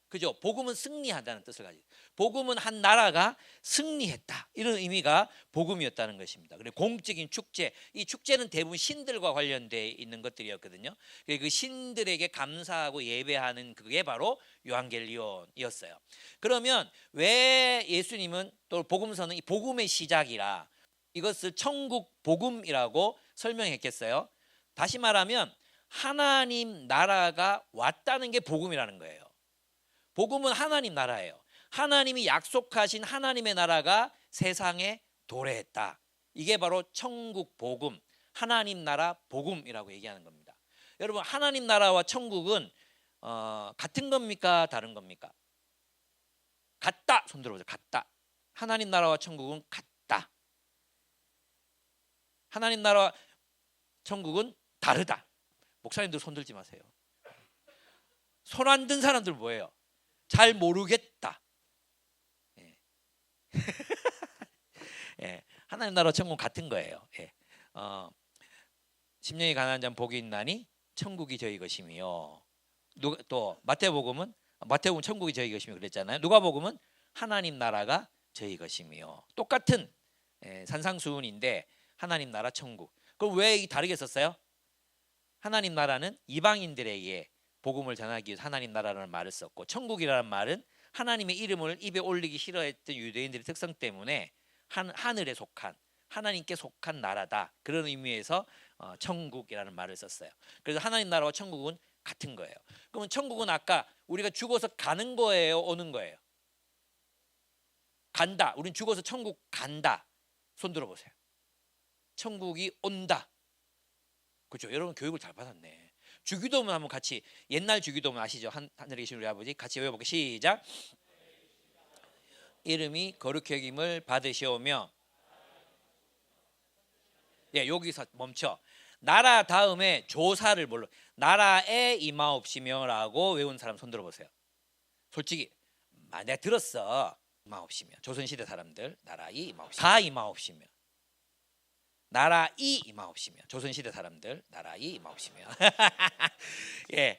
그죠? 복음은 승리한다는 뜻을 가지고, 복음은 한 나라가 승리했다, 이런 의미가 복음이었다는 것입니다. 그리고 공적인 축제, 이 축제는 대부분 신들과 관련되어 있는 것들이었거든요. 그 신들에게 감사하고 예배하는 그게 바로 유앙겔리온이었어요. 그러면 왜 예수님은 또 복음서는 이 복음의 시작이라 이것을 천국 복음이라고 설명했겠어요? 다시 말하면 하나님 나라가 왔다는 게 복음이라는 거예요. 복음은 하나님 나라예요. 하나님이 약속하신 하나님의 나라가 세상에 도래했다. 이게 바로 천국 복음, 하나님 나라 복음이라고 얘기하는 겁니다. 여러분, 하나님 나라와 천국은 같은 겁니까? 다른 겁니까? 같다. 손 들어보세요. 같다. 하나님 나라와 천국은 같다. 하나님 나라와 천국은 다르다. 목사님들 손 들지 마세요. 손 안 든 사람들 뭐예요? 잘 모르겠다. 예. 예. 하나님 나라 천국 같은 거예요. 예. 심령이 가난한 자는 복이 있나니 천국이 저희 것이며, 또 마태복음은 천국이 저희 것이며 그랬잖아요. 누가복음은 하나님 나라가 저희 것이며, 똑같은 산상수훈인데 하나님 나라 천국. 그럼 왜 다르게 썼어요? 하나님 나라는 이방인들에게 복음을 전하기 위해서 하나님 나라라는 말을 썼고, 천국이라는 말은 하나님의 이름을 입에 올리기 싫어했던 유대인들의 특성 때문에 하늘에 속한, 하나님께 속한 나라다, 그런 의미에서 천국이라는 말을 썼어요. 그래서 하나님 나라와 천국은 같은 거예요. 그러면 천국은 아까 우리가 죽어서 가는 거예요, 오는 거예요? 간다. 우린 죽어서 천국 간다. 손 들어보세요. 천국이 온다. 그렇죠? 여러분 교육을 잘 받았네. 주기도문 한번 같이, 옛날 주기도문 아시죠? 하늘에 계신 우리 아버지 같이 외워볼게요. 시작. 이름이 거룩히 여김을 받으시오며. 예, 여기서 멈춰. 나라 다음에 조사를 뭘로? 나라에 임하옵시며라고 외운 사람 손 들어보세요. 솔직히 내가 들었어. 임하옵시며. 조선시대 사람들 나라에 임하옵시며. 다 임하옵시며. 나라이 임하옵시며. 조선시대 사람들 나라이 임하옵시며. 예,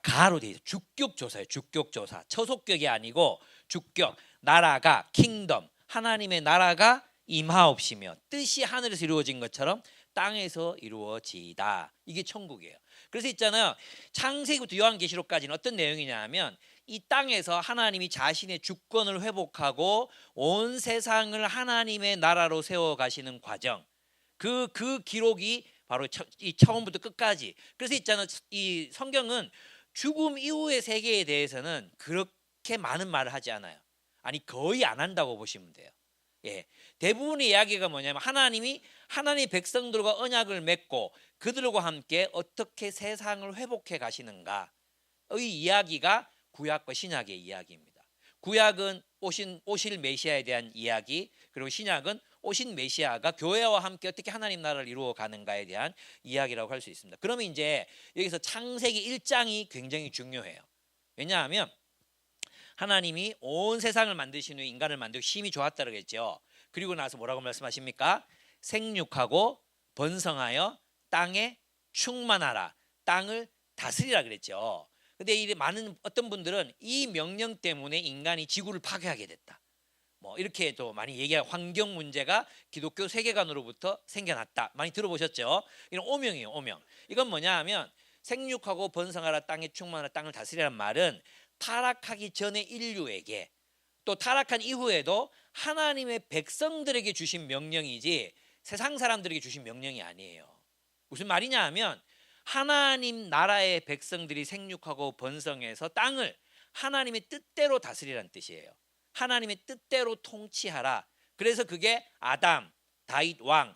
가로 돼 있어. 주격조사예요. 주격조사. 처속격이 아니고 주격. 나라가 킹덤. 하나님의 나라가 임하옵시며. 뜻이 하늘에서 이루어진 것처럼 땅에서 이루어지다. 이게 천국이에요. 그래서 있잖아요. 창세기부터 요한계시록까지는 어떤 내용이냐면 이 땅에서 하나님이 자신의 주권을 회복하고 온 세상을 하나님의 나라로 세워가시는 과정. 그 기록이 바로 이 처음부터 끝까지. 그래서 있잖아요. 이 성경은 죽음 이후의 세계에 대해서는 그렇게 많은 말을 하지 않아요. 아니 거의 안 한다고 보시면 돼요. 예, 대부분의 이야기가 뭐냐면 하나님이 하나님의 백성들과 언약을 맺고 그들과 함께 어떻게 세상을 회복해 가시는가의 이야기가 구약과 신약의 이야기입니다. 구약은 오실 메시아에 대한 이야기, 그리고 신약은 오신 메시아가 교회와 함께 어떻게 하나님 나라를 이루어 가는가에 대한 이야기라고 할 수 있습니다. 그러면 이제 여기서 창세기 1장이 굉장히 중요해요. 왜냐하면 하나님이 온 세상을 만드신 후에 인간을 만들고 힘이 좋았다 그랬죠. 그리고 나서 뭐라고 말씀하십니까? 생육하고 번성하여 땅에 충만하라. 땅을 다스리라 그랬죠. 근데 이 많은 어떤 분들은 이 명령 때문에 인간이 지구를 파괴하게 됐다. 뭐 이렇게 또 많이 얘기하고 환경 문제가 기독교 세계관으로부터 생겨났다. 많이 들어보셨죠? 이런 오명이에요, 오명. 이건 뭐냐 하면 생육하고 번성하라 땅에 충만하라 땅을 다스리라는 말은 타락하기 전에 인류에게 또 타락한 이후에도 하나님의 백성들에게 주신 명령이지 세상 사람들에게 주신 명령이 아니에요. 무슨 말이냐 하면 하나님 나라의 백성들이 생육하고 번성해서 땅을 하나님의 뜻대로 다스리라는 뜻이에요. 하나님의 뜻대로 통치하라. 그래서 그게 아담, 다윗 왕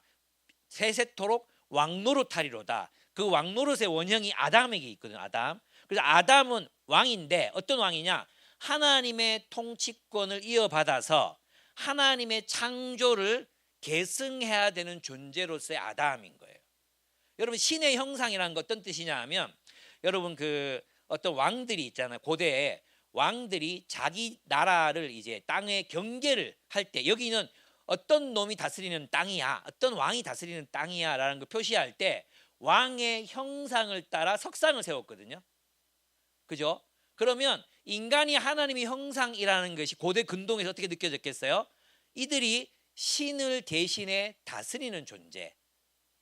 세세토록 왕노릇하리로다. 그 왕노릇의 원형이 아담에게 있거든요. 아담. 그래서 아담은 왕인데 어떤 왕이냐? 하나님의 통치권을 이어받아서 하나님의 창조를 계승해야 되는 존재로서의 아담인 거예요. 여러분 신의 형상이라는 건 어떤 뜻이냐 하면 여러분 그 어떤 왕들이 있잖아요. 고대에 왕들이 자기 나라를 이제 땅의 경계를 할 때 여기는 어떤 놈이 다스리는 땅이야, 어떤 왕이 다스리는 땅이야라는 걸 표시할 때 왕의 형상을 따라 석상을 세웠거든요. 그죠? 그러면 인간이 하나님의 형상이라는 것이 고대 근동에서 어떻게 느껴졌겠어요? 이들이 신을 대신해 다스리는 존재.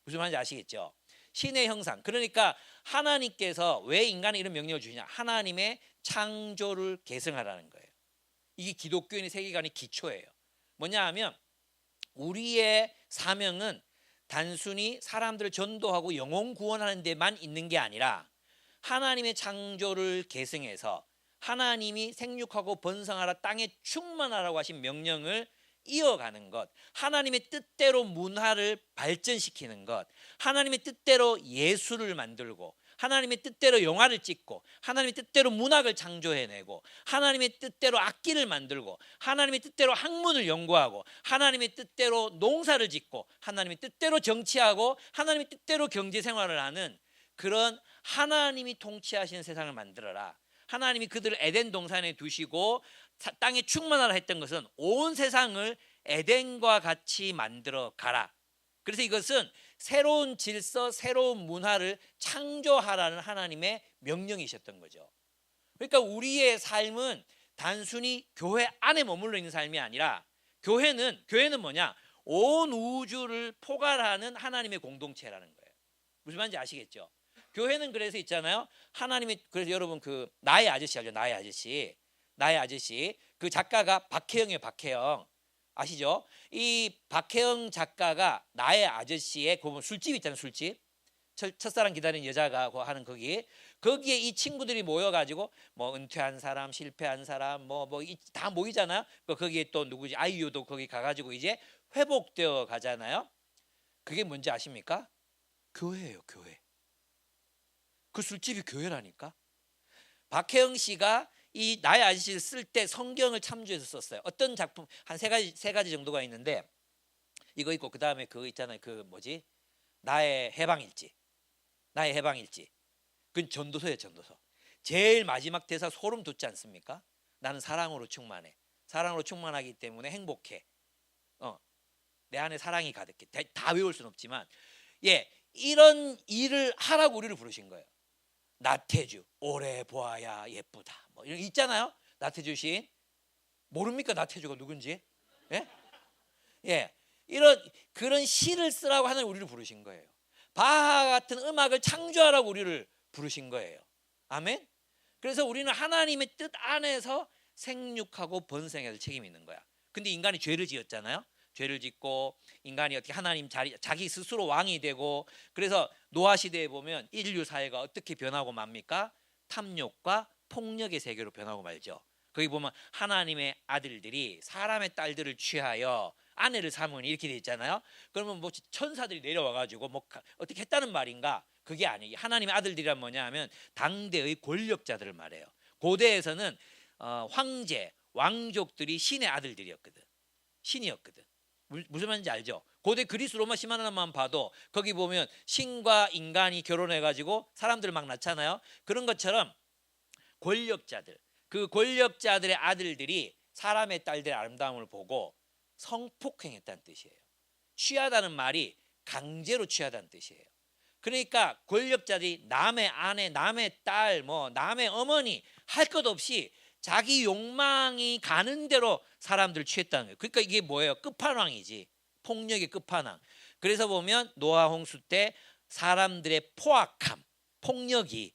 무슨 말인지 아시겠죠? 신의 형상. 그러니까 하나님께서 왜 인간에 이런 명령을 주시냐? 하나님의 창조를 계승하라는 거예요. 이게 기독교인의 세계관의 기초예요. 뭐냐 하면 우리의 사명은 단순히 사람들을 전도하고 영혼 구원하는 데만 있는 게 아니라 하나님의 창조를 계승해서 하나님이 생육하고 번성하라 땅에 충만하라고 하신 명령을 이어가는 것, 하나님의 뜻대로 문화를 발전시키는 것, 하나님의 뜻대로 예술을 만들고 하나님의 뜻대로 영화를 찍고 하나님의 뜻대로 문학을 창조해내고 하나님의 뜻대로 악기를 만들고 하나님의 뜻대로 학문을 연구하고 하나님의 뜻대로 농사를 짓고 하나님의 뜻대로 정치하고 하나님의 뜻대로 경제생활을 하는 그런 하나님이 통치하시는 세상을 만들어라. 하나님이 그들을 에덴 동산에 두시고 땅에 충만하라 했던 것은 온 세상을 에덴과 같이 만들어 가라. 그래서 이것은 새로운 질서, 새로운 문화를 창조하라는 하나님의 명령이셨던 거죠. 그러니까 우리의 삶은 단순히 교회 안에 머물러 있는 삶이 아니라 교회는 뭐냐? 온 우주를 포괄하는 하나님의 공동체라는 거예요. 무슨 말인지 아시겠죠? 교회는 그래서 있잖아요. 하나님이 그래서 여러분 그 나의 아저씨 알죠? 나의 아저씨 그 작가가 박혜영이에요. 박혜영. 아시죠? 이 박혜영 작가가 나의 아저씨의 그 술집 있잖아요. 술집. 첫사랑 기다리는 여자가 하는 거기에 이 친구들이 모여가지고 뭐 은퇴한 사람, 실패한 사람, 뭐 다 모이잖아요. 거기에 또 누구지? 아이유도 거기 가가지고 이제 회복되어 가잖아요. 그게 뭔지 아십니까? 교회예요, 교회. 그 술집이 교회라니까. 박혜영 씨가 이 나의 아저씨를 쓸 때 성경을 참조해서 썼어요. 어떤 작품 한 세 가지 정도가 있는데 이거 있고 그 다음에 그거 있잖아요. 그 뭐지? 나의 해방일지. 나의 해방일지. 그건 전도서예요, 전도서. 제일 마지막 대사 소름 돋지 않습니까? 나는 사랑으로 충만해. 사랑으로 충만하기 때문에 행복해. 내 안에 사랑이 가득해. 다 외울 수는 없지만, 예, 이런 일을 하라고 우리를 부르신 거예요. 나태주, 오래 보아야 예쁘다. 뭐 이런 거 있잖아요. 나태주 시인. 모릅니까 나태주가 누군지? 예? 예, 그런 시를 쓰라고 하는 우리를 부르신 거예요. 바하 같은 음악을 창조하라고 우리를 부르신 거예요. 아멘. 그래서 우리는 하나님의 뜻 안에서 생육하고 번성해야 책임이 있는 거야. 근데 인간이 죄를 지었잖아요. 죄를 짓고 인간이 어떻게 하나님 자기 스스로 왕이 되고, 그래서 노아 시대에 보면 인류 사회가 어떻게 변하고 맙니까? 탐욕과 폭력의 세계로 변하고 말죠. 거기 보면 하나님의 아들들이 사람의 딸들을 취하여 아내를 삼으니 이렇게 돼 있잖아요. 그러면 뭐 천사들이 내려와 가지고 뭐 어떻게 했다는 말인가? 그게 아니에요. 하나님의 아들들이란 뭐냐면 당대의 권력자들을 말해요. 고대에서는 황제, 왕족들이 신의 아들들이었거든. 신이었거든. 무슨 말인지 알죠? 고대 그리스 로마 신화만 봐도 거기 보면 신과 인간이 결혼해 가지고 사람들 막 낳잖아요. 그런 것처럼 권력자들, 그 권력자들의 아들들이 사람의 딸들의 아름다움을 보고 성폭행했다는 뜻이에요. 취하다는 말이 강제로 취하다는 뜻이에요. 그러니까 권력자들이 남의 아내, 남의 딸, 뭐 남의 어머니 할 것 없이 자기 욕망이 가는 대로 사람들을 취했다는 거예요. 그러니까 이게 뭐예요? 끝판왕이지. 폭력의 끝판왕. 그래서 보면 노아 홍수 때 사람들의 포악함, 폭력이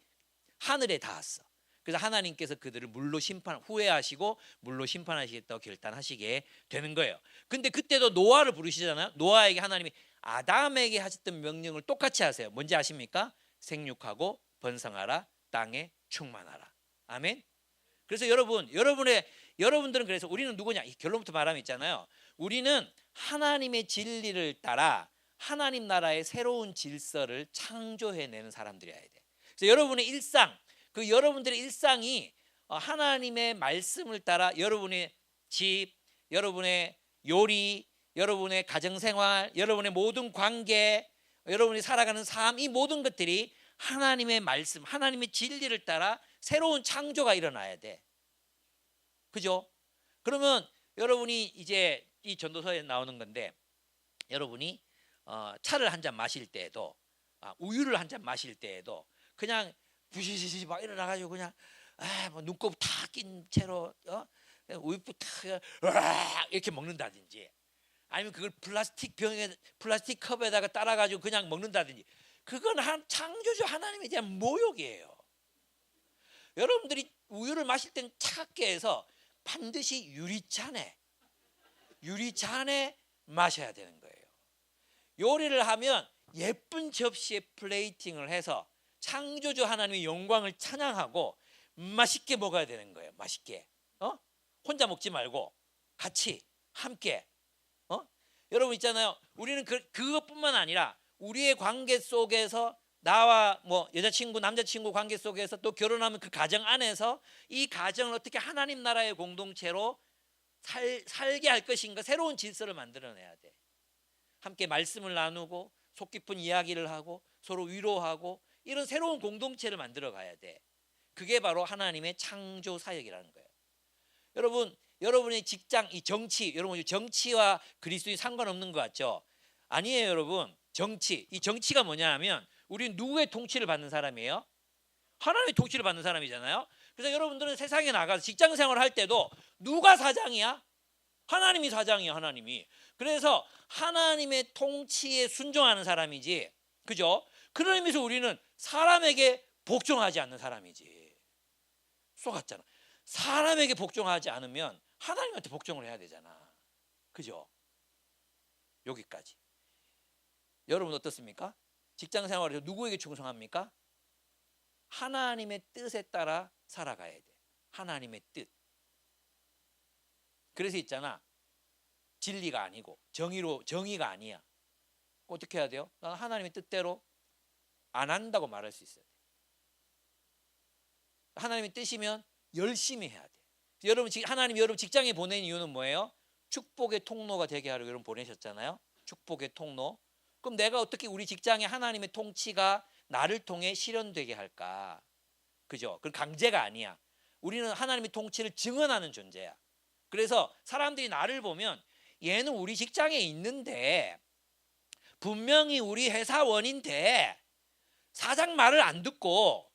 하늘에 닿았어. 그래서 하나님께서 그들을 물로 후회하시고 물로 심판하시겠다고 결단하시게 되는 거예요. 근데 그때도 노아를 부르시잖아요. 노아에게 하나님이 아담에게 하셨던 명령을 똑같이 하세요. 뭔지 아십니까? 생육하고 번성하라, 땅에 충만하라. 아멘. 그래서 여러분들은 그래서 우리는 누구냐? 이 결론부터 말하면 있잖아요. 우리는 하나님의 진리를 따라 하나님 나라의 새로운 질서를 창조해내는 사람들이어야 돼. 그래서 여러분의 일상, 여러분들의 일상이 하나님의 말씀을 따라 여러분의 집, 여러분의 요리, 여러분의 가정생활, 여러분의 모든 관계, 여러분이 살아가는 삶, 이 모든 것들이 하나님의 말씀, 하나님의 진리를 따라 새로운 창조가 일어나야 돼. 그죠? 그러면 여러분이 이제 이 전도서에 나오는 건데, 여러분이 차를 한 잔 마실 때에도, 우유를 한 잔 마실 때에도 그냥 부시시시 막 일어나가지고 그냥 뭐 눈곱 다 낀 채로 우유부 탁 이렇게 먹는다든지, 아니면 그걸 플라스틱 컵에다가 따라가지고 그냥 먹는다든지, 그건 창조주 하나님에 대한 모욕이에요. 여러분들이 우유를 마실 땐 차갑게 해서 반드시 유리잔에 마셔야 되는 거예요. 요리를 하면 예쁜 접시에 플레이팅을 해서 창조주 하나님의 영광을 찬양하고 맛있게 먹어야 되는 거예요. 맛있게. 혼자 먹지 말고 같이 함께. 여러분 있잖아요. 우리는 그것뿐만 아니라 우리의 관계 속에서 나와 뭐 여자친구, 남자친구 관계 속에서 또 결혼하면 그 가정 안에서 이 가정을 어떻게 하나님 나라의 공동체로 살게 할 것인가, 새로운 질서를 만들어내야 돼. 함께 말씀을 나누고 속 깊은 이야기를 하고 서로 위로하고 이런 새로운 공동체를 만들어 가야 돼. 그게 바로 하나님의 창조 사역이라는 거예요. 여러분의 직장, 이 정치, 여러분 정치와 그리스도인 상관없는 것 같죠? 아니에요, 여러분. 이 정치가 뭐냐 하면 우리는 누구의 통치를 받는 사람이에요? 하나님의 통치를 받는 사람이잖아요. 그래서 여러분들은 세상에 나가서 직장 생활을 할 때도 누가 사장이야? 하나님이 사장이야, 하나님이. 그래서 하나님의 통치에 순종하는 사람이지, 그죠? 그런 의미에서 우리는 사람에게 복종하지 않는 사람이지. 쏘갔잖아. 사람에게 복종하지 않으면 하나님한테 복종을 해야 되잖아. 그죠? 여기까지. 여러분 어떻습니까? 직장 생활에서 누구에게 충성합니까? 하나님의 뜻에 따라 살아가야 돼. 하나님의 뜻. 그래서 있잖아. 진리가 아니고 정의가 아니야. 어떻게 해야 돼요? 나는 하나님의 뜻대로 안 한다고 말할 수 있어야 돼. 하나님의 뜻이면 열심히 해야 돼. 하나님이 여러분 직장에 보낸 이유는 뭐예요? 축복의 통로가 되게 하려고 여러분 보내셨잖아요. 축복의 통로. 그럼 내가 어떻게 우리 직장에 하나님의 통치가 나를 통해 실현되게 할까? 그죠? 그건 강제가 아니야. 우리는 하나님의 통치를 증언하는 존재야. 그래서 사람들이 나를 보면 얘는 우리 직장에 있는데 분명히 우리 회사원인데 사장 말을 안 듣고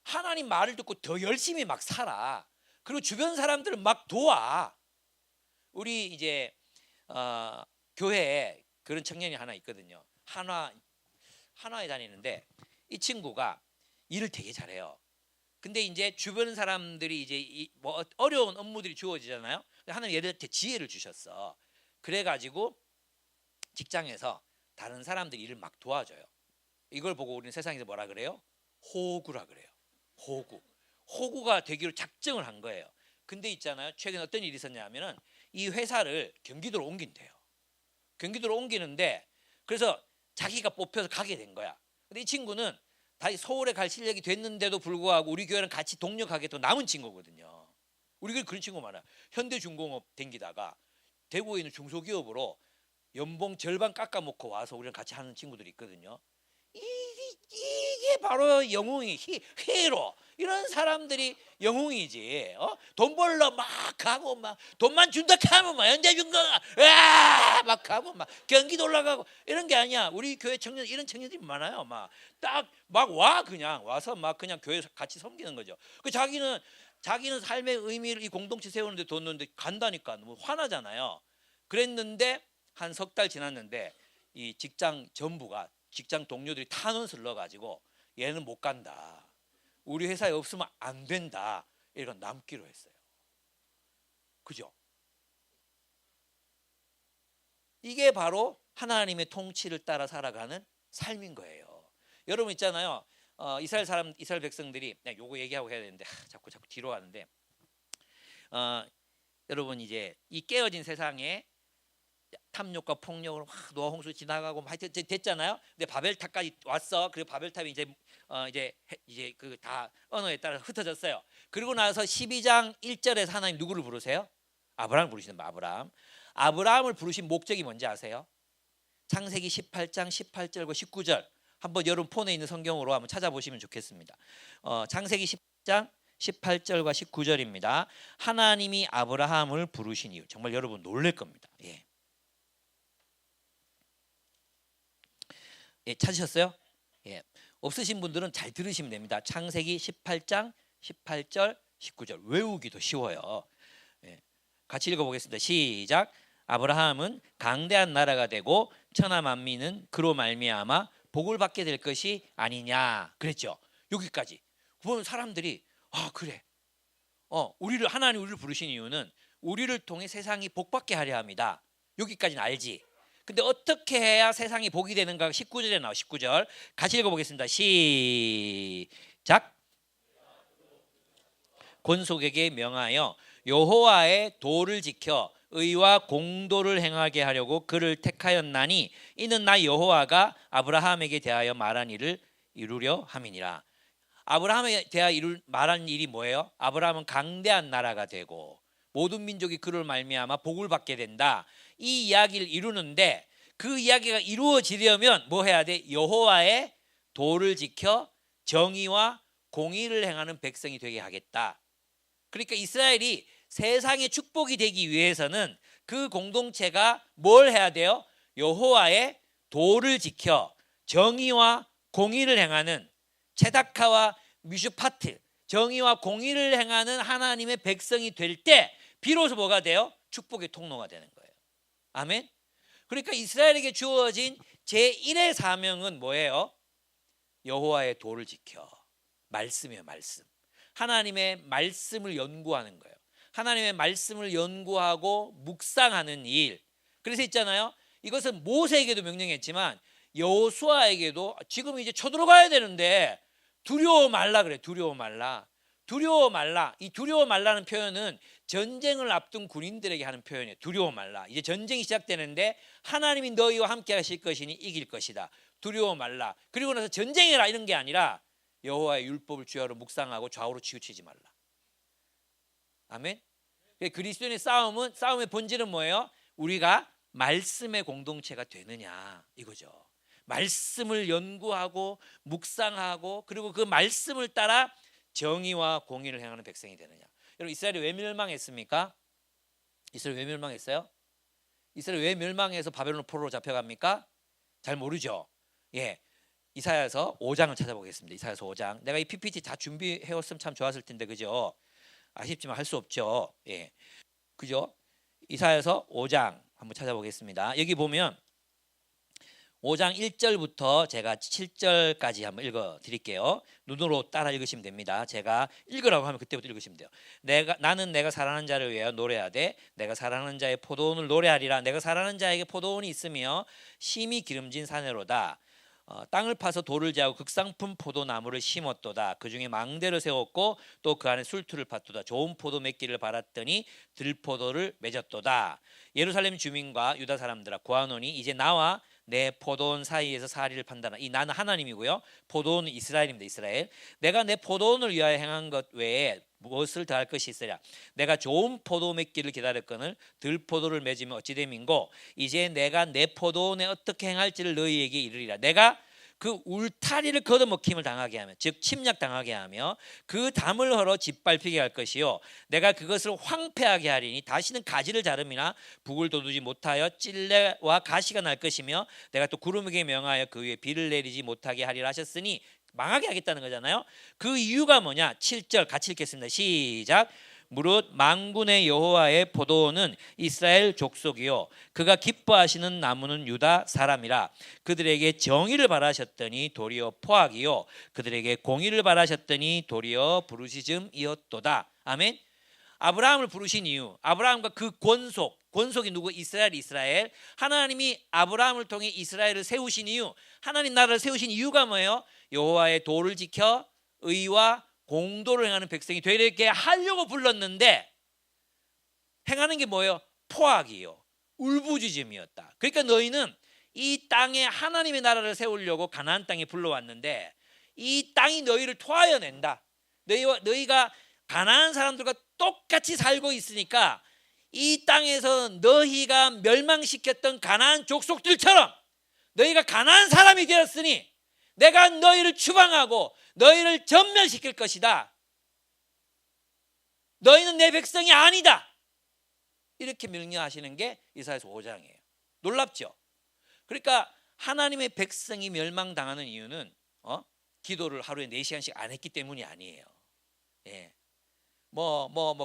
하나님 말을 듣고 더 열심히 막 살아. 그리고 주변 사람들을 막 도와. 우리 이제 교회에 그런 청년이 하나 있거든요. 한화에 다니는데 이 친구가 일을 되게 잘해요. 근데 이제 주변 사람들이 이제 뭐 어려운 업무들이 주어지잖아요. 하나님 얘들한테 지혜를 주셨어. 그래가지고 직장에서 다른 사람들이 일을 막 도와줘요. 이걸 보고 우리는 세상에서 뭐라 그래요? 호구라 그래요. 호구가 되기로 작정을 한 거예요. 근데 있잖아요. 최근에 어떤 일이 있었냐면은 이 회사를 경기도로 옮긴대요. 경기도로 옮기는데 그래서 자기가 뽑혀서 가게 된 거야. 근데 이 친구는 다시 서울에 갈 실력이 됐는데도 불구하고 우리 교회랑 같이 동력하게 또 남은 친구거든요. 우리 교회 그런 친구 많아. 현대중공업 댕기다가 대구에 있는 중소기업으로 연봉 절반 깎아먹고 와서 우리랑 같이 하는 친구들이 있거든요. 이게 바로 영웅이 히로. 이런 사람들이 영웅이지. 돈 벌러 막 가고 막 돈만 준다 하면 막 현대중공업 막 가고 막 경기도 올라가고 이런 게 아니야. 우리 교회 청년 이런 청년들이 많아요. 막 딱 막 와 그냥 와서 막 그냥 교회 같이 섬기는 거죠. 그 자기는 삶의 의미를 이 공동체 세우는데 뒀는데 간다니까 너무 화나잖아요. 그랬는데 한 석 달 지났는데 이 직장 전부가 직장 동료들이 탄원서를 넣어가지고 얘는 못 간다. 우리 회사에 없으면 안 된다. 이런 남기로 했어요. 그죠? 이게 바로 하나님의 통치를 따라 살아가는 삶인 거예요. 여러분 있잖아요. 이스라엘 백성들이 요거 얘기하고 해야 되는데 자꾸 뒤로 가는데 여러분 이제 이 깨어진 세상에 탐욕과 폭력으로 노아 홍수 지나가고 하여튼 됐잖아요. 근데 바벨탑까지 왔어. 그리고 바벨탑이 이제 그 다 언어에 따라 흩어졌어요. 그리고 나서 12장 1절에서 하나님 누구를 부르세요? 아브라함을 부르시는 거예요. 아브라함을 부르신 목적이 뭔지 아세요? 창세기 18장 18절과 19절 한번 여러분 폰에 있는 성경으로 한번 찾아보시면 좋겠습니다. 창세기 10장 18절과 19절입니다. 하나님이 아브라함을 부르신 이유 정말 여러분 놀랄 겁니다. 찾으셨어요? 없으신 분들은 잘 들으시면 됩니다. 창세기 18장 18절 19절 외우기도 쉬워요. 같이 읽어보겠습니다. 시작. 아브라함은 강대한 나라가 되고 천하 만민은 그로 말미암아 복을 받게 될 것이 아니냐 그랬죠. 여기까지 보면 사람들이 그래. 하나님 우리를 부르신 이유는 우리를 통해 세상이 복받게 하려 합니다. 여기까지는 알지. 근데 어떻게 해야 세상이 복이 되는가 19절에 나와. 19절 같이 읽어보겠습니다. 시작. 권속에게 명하여 여호와의 도를 지켜 의와 공도를 행하게 하려고 그를 택하였나니 이는 나 여호와가 아브라함에게 대하여 말한 일을 이루려 함이니라. 아브라함에 대하여 말한 일이 뭐예요? 아브라함은 강대한 나라가 되고 모든 민족이 그를 말미암아 복을 받게 된다. 이 이야기를 이루는데 그 이야기가 이루어지려면 뭐 해야 돼? 여호와의 도를 지켜 정의와 공의를 행하는 백성이 되게 하겠다. 그러니까 이스라엘이 세상의 축복이 되기 위해서는 그 공동체가 뭘 해야 돼요? 여호와의 도를 지켜 정의와 공의를 행하는 체다카와 미슈파트 정의와 공의를 행하는 하나님의 백성이 될 때 비로소 뭐가 돼요? 축복의 통로가 되는 거예요. 아멘. 그러니까 이스라엘에게 주어진 제1의 사명은 뭐예요? 여호와의 도를 지켜. 말씀이에요. 말씀. 하나님의 말씀을 연구하는 거예요. 하나님의 말씀을 연구하고 묵상하는 일. 그래서 있잖아요. 이것은 모세에게도 명령했지만 여호수아에게도 지금 이제 쳐들어가야 되는데 두려워 말라 그래. 두려워 말라. 두려워 말라. 이 두려워 말라는 표현은 전쟁을 앞둔 군인들에게 하는 표현이에요. 두려워 말라. 이제 전쟁이 시작되는데 하나님이 너희와 함께 하실 것이니 이길 것이다. 두려워 말라. 그리고 나서 전쟁해라 이런 게 아니라 여호와의 율법을 주야로 묵상하고 좌우로 치우치지 말라. 아멘. 그리스도인의 싸움의 본질은 뭐예요? 우리가 말씀의 공동체가 되느냐 이거죠. 말씀을 연구하고 묵상하고 그리고 그 말씀을 따라 정의와 공의를 행하는 백성이 되느냐. 여러분 이스라엘이 왜 멸망했습니까? 이스라엘 왜 멸망했어요? 이스라엘 왜 멸망해서 바벨론 포로로 잡혀갑니까? 잘 모르죠. 예, 이사야서 5장을 찾아보겠습니다. 이사야서 5장. 내가 이 PPT 다 준비해왔으면 참 좋았을 텐데 그죠? 아쉽지만 할 수 없죠. 예, 그죠? 이사야서 5장 한번 찾아보겠습니다. 여기 보면 5장 1절부터 제가 7절까지 한번 읽어 드릴게요. 눈으로 따라 읽으시면 됩니다. 제가 읽으라고 하면 그때부터 읽으시면 돼요. 나는 내가 사랑하는 자를 위하여 노래하되 내가 사랑하는 자의 포도원을 노래하리라. 내가 사랑하는 자에게 포도원이 있으며 심히 기름진 사내로다. 땅을 파서 돌을 재하고 극상품 포도나무를 심었도다. 그 중에 망대를 세웠고 또 그 안에 술투를 팠도다. 좋은 포도 맺기를 바랐더니 들포도를 맺었도다. 예루살렘 주민과 유다 사람들아 구하노니 이제 나와 내 포도원 사이에서 사리를 판단하라. 이 나는 하나님이고요. 포도원은 이스라엘입니다. 이스라엘. 내가 내 포도원을 위하여 행한 것 외에 무엇을 더할 것이 있으랴. 내가 좋은 포도 맺기를 기다렸거늘 들포도를 맺으면 어찌 됨인고 이제 내가 내 포도원에 어떻게 행할지를 너희에게 이르리라. 내가 그 울타리를 걷어먹힘을 당하게 하며 즉 침략당하게 하며 그 담을 헐어 짓밟히게 할 것이요 내가 그것을 황폐하게 하리니 다시는 가지를 자름이나 북을 돋우지 못하여 찔레와 가시가 날 것이며 내가 또 구름에게 명하여 그 위에 비를 내리지 못하게 하리라 하셨으니 망하게 하겠다는 거잖아요. 그 이유가 뭐냐? 7절 같이 읽겠습니다. 시작. 무릇 만군의 여호와의 포도원은 이스라엘 족속이요 그가 기뻐하시는 나무는 유다 사람이라. 그들에게 정의를 바라셨더니 도리어 포악이요 그들에게 공의를 바라셨더니 도리어 부르시즘이었도다. 아멘. 아브라함을 부르신 이유, 아브라함과 그 권속이 누구? 이스라엘. 하나님이 아브라함을 통해 이스라엘을 세우신 이유, 하나님 나라를 세우신 이유가 뭐예요? 여호와의 도를 지켜 의와 공도를 행하는 백성이 되게 하려고 불렀는데 행하는 게 뭐예요? 포악이요 울부짖음이었다. 그러니까 너희는 이 땅에 하나님의 나라를 세우려고 가나안 땅에 불러왔는데 이 땅이 너희를 토하여 낸다. 너희가 가나안 사람들과 똑같이 살고 있으니까 이 땅에서 너희가 멸망시켰던 가나안 족속들처럼 너희가 가나안 사람이 되었으니 내가 너희를 추방하고 너희를 전멸시킬 것이다. 너희는 내 백성이 아니다. 이렇게 명령하시는 게 이사야서 5장이에요. 놀랍죠? 그러니까 하나님의 백성이 멸망당하는 이유는 기도를 하루에 4시간씩 안 했기 때문이 아니에요. 예.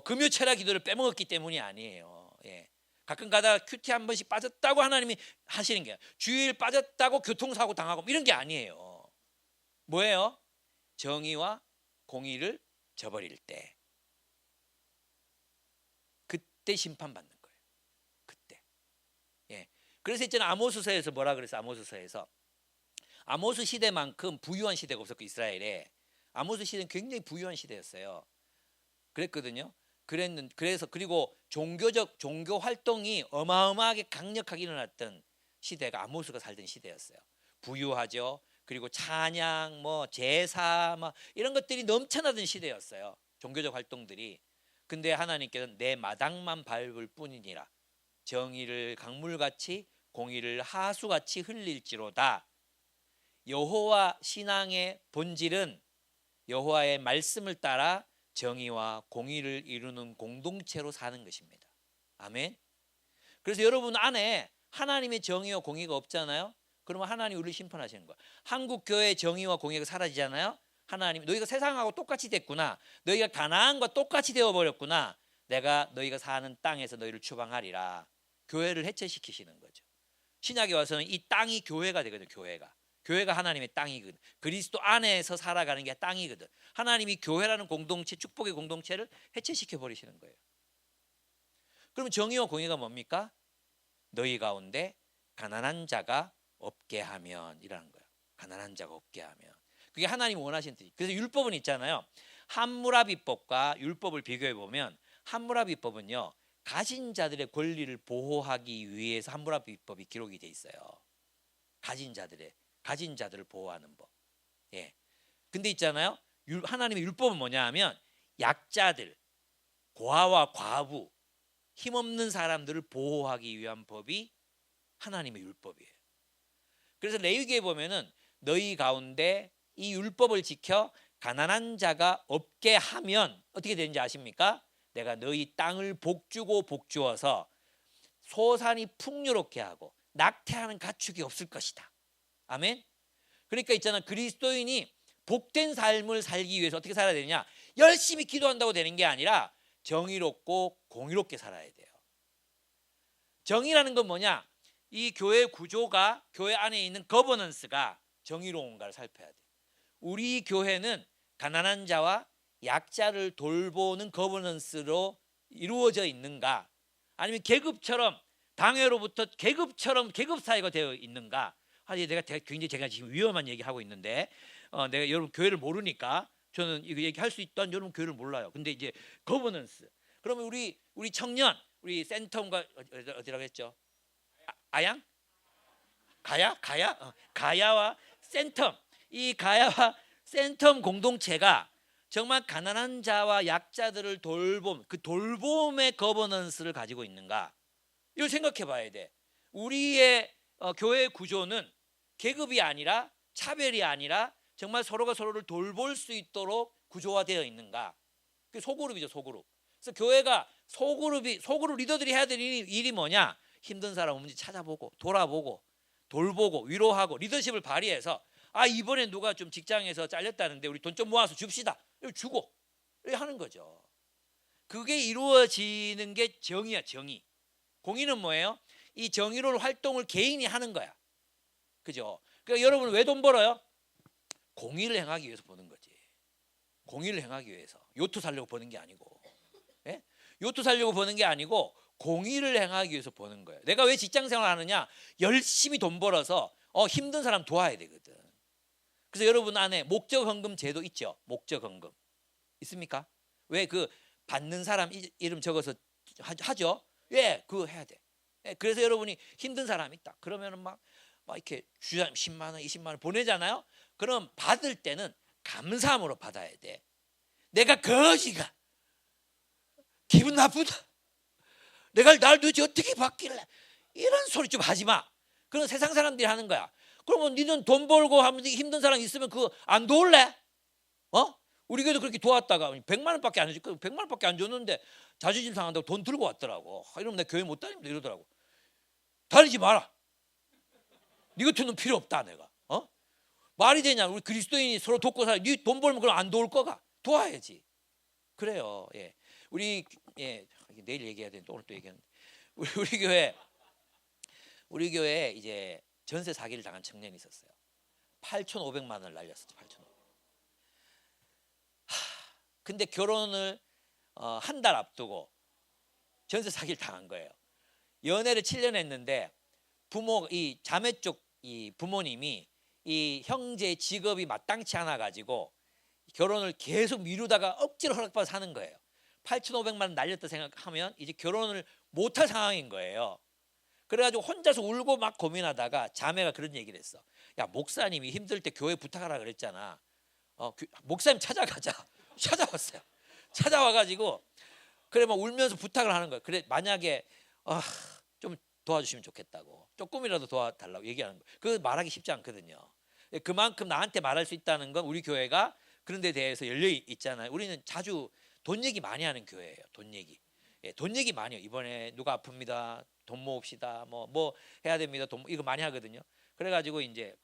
금요철야 기도를 빼먹었기 때문이 아니에요. 예. 가끔 가다가 큐티 한 번씩 빠졌다고 하나님이 하시는 게 주일 빠졌다고 교통사고 당하고 이런 게 아니에요. 뭐예요? 정의와 공의를 저버릴 때 그때 심판받는 거예요. 그때. 예. 그래서 있잖아요. 아모스서에서 뭐라 그랬어요? 아모스서에서 아모스 시대만큼 부유한 시대가 없었고 이스라엘에 아모스 시대는 굉장히 부유한 시대였어요. 그랬거든요. 그래서 그리고 종교 활동이 어마어마하게 강력하게 일어났던 시대가 아모스가 살던 시대였어요. 부유하죠. 그리고 찬양, 제사, 이런 것들이 넘쳐나던 시대였어요. 종교적 활동들이. 근데 하나님께서는 내 마당만 밟을 뿐이니라. 정의를 강물같이 공의를 하수같이 흘릴지로다. 여호와 신앙의 본질은 여호와의 말씀을 따라 정의와 공의를 이루는 공동체로 사는 것입니다. 아멘. 그래서 여러분 안에 하나님의 정의와 공의가 없잖아요. 그러면 하나님 우리를 심판하시는 거야. 한국 교회의 정의와 공의가 사라지잖아요. 하나님 너희가 세상하고 똑같이 됐구나. 너희가 가나안과 똑같이 되어버렸구나. 내가 너희가 사는 땅에서 너희를 추방하리라. 교회를 해체시키시는 거죠. 신약에 와서는 이 땅이 교회가 되거든요. 교회가 하나님의 땅이거든. 그리스도 안에서 살아가는 게 땅이거든. 하나님이 교회라는 공동체, 축복의 공동체를 해체시켜 버리시는 거예요. 그러면 정의와 공의가 뭡니까? 너희 가운데 가난한 자가 없게 하면 이라는 거예요. 가난한 자가 없게 하면. 그게 하나님 원하시는 뜻이에요. 그래서 율법은 있잖아요. 함무라비법과 율법을 비교해 보면 함무라비법은요, 가진 자들의 권리를 보호하기 위해서 함무라비법이 기록이 돼 있어요. 가진 자들을 보호하는 법. 예. 근데 있잖아요. 하나님의 율법은 뭐냐 하면 약자들, 고아와 과부, 힘없는 사람들을 보호하기 위한 법이 하나님의 율법이에요. 그래서 레위기에 보면은 너희 가운데 이 율법을 지켜 가난한 자가 없게 하면 어떻게 되는지 아십니까? 내가 너희 땅을 복주고 복주어서 소산이 풍요롭게 하고 낙태하는 가축이 없을 것이다. 아멘. 그러니까 있잖아, 그리스도인이 복된 삶을 살기 위해서 어떻게 살아야 되느냐? 열심히 기도한다고 되는 게 아니라 정의롭고 공의롭게 살아야 돼요. 정의라는 건 뭐냐? 이 교회 구조가, 교회 안에 있는 거버넌스가 정의로운가를 살펴야 돼요. 우리 교회는 가난한 자와 약자를 돌보는 거버넌스로 이루어져 있는가? 아니면 계급처럼, 당회로부터 계급처럼 계급 사회가 되어 있는가? 내가 굉장히 제가 지금 위험한 얘기하고 있는데, 내가 여러분 교회를 모르니까 저는 이거 얘기할 수 있던, 여러분 교회를 몰라요. 근데 이제 거버넌스. 그러면 우리 청년, 우리 센텀과 어디라고 했죠? 아양? 가야와 센텀. 이 가야와 센텀 공동체가 정말 가난한 자와 약자들을 그 돌봄의 거버넌스를 가지고 있는가? 이걸 생각해 봐야 돼. 우리의 교회 구조는 계급이 아니라, 차별이 아니라 정말 서로가 서로를 돌볼 수 있도록 구조화되어 있는가? 그게 소그룹이죠, 소그룹. 그래서 교회가 소그룹 리더들이 해야 될 일이 뭐냐? 힘든 사람 없는지 찾아보고, 돌아보고, 돌보고, 위로하고, 리더십을 발휘해서, 이번에 누가 좀 직장에서 잘렸다는데 우리 돈 좀 모아서 줍시다. 이걸 주고 이렇게 하는 거죠. 그게 이루어지는 게 정의야, 정의. 공의는 뭐예요? 이 정의로운 활동을 개인이 하는 거야. 그죠? 그러니까 여러분 왜 돈 벌어요? 공의를 행하기 위해서 버는 거지. 공의를 행하기 위해서. 요트 살려고 버는 게 아니고. 예? 요트 살려고 버는 게 아니고 공의를 행하기 위해서 버는 거예요. 내가 왜 직장 생활을 하느냐? 열심히 돈 벌어서 힘든 사람 도와야 되거든. 그래서 여러분 안에 목적 헌금 제도 있죠? 목적 헌금. 있습니까? 왜 그 받는 사람 이름 적어서 하죠? 예, 그거 해야 돼. 예, 그래서 여러분이 힘든 사람 있다. 그러면은 막 이렇게 주장 10만 원, 20만 원 보내잖아요. 그럼 받을 때는 감사함으로 받아야 돼. 내가 거지가 기분 나쁘다. 내가 날 도대체 어떻게 받길래 이런 소리 좀 하지 마. 그런 세상 사람들이 하는 거야. 그러면 니는 돈 벌고 하면서 힘든 사람 있으면 그거 안 도울래? 우리 교회도 그렇게 도왔다가 100만 원밖에 안 줬고 100만 원밖에 안 줬는데 자존심 상한다고 돈 들고 왔더라고. 이러면 내 교회 못 다닙니다 이러더라고. 다니지 마라. 니 같은 놈 필요 없다 내가. 말이 되냐? 우리 그리스도인이 서로 돕고 살아. 니 돈 벌면 그럼 안 도울 거가? 도와야지. 그래요. 예. 내일 얘기해야 되는데 오늘 또 얘기하는데 우리 교회 이제 전세 사기를 당한 청년이 있었어요. 8,500만 원을 날렸었죠. 8,500. 근데 결혼을 한 달 앞두고 전세 사기를 당한 거예요. 연애를 7년 했는데 이 자매 쪽 이 부모님이 이 형제의 직업이 마땅치 않아 가지고 결혼을 계속 미루다가 억지로 허락받아 사는 거예요. 8,500만 원 날렸다 생각하면 이제 결혼을 못할 상황인 거예요. 그래가지고 혼자서 울고 막 고민하다가 자매가 그런 얘기를 했어. 야, 목사님이 힘들 때 교회 부탁하라 그랬잖아. 목사님 찾아가자. 찾아왔어요. 찾아와가지고 그래 막 울면서 부탁을 하는 거예요. 그래 만약에 좀 도와주시면 좋겠다고, 조금이라도 도와달라고 얘기하는 거예요. 그 말하기 쉽지 않거든요. 그만큼 나한테 말할 수 있다는 건 우리 교회가 그런 데 대해서 열려 있잖아요. 우리는 자주 돈 얘기 많이 하는 교회예요. 돈 얘기. 돈 얘기 많이 해요. 이번에 누가 아픕니다. 돈 모읍시다. 뭐 해야 됩니다. 이거 많이 하거든요. 그래가지고 이제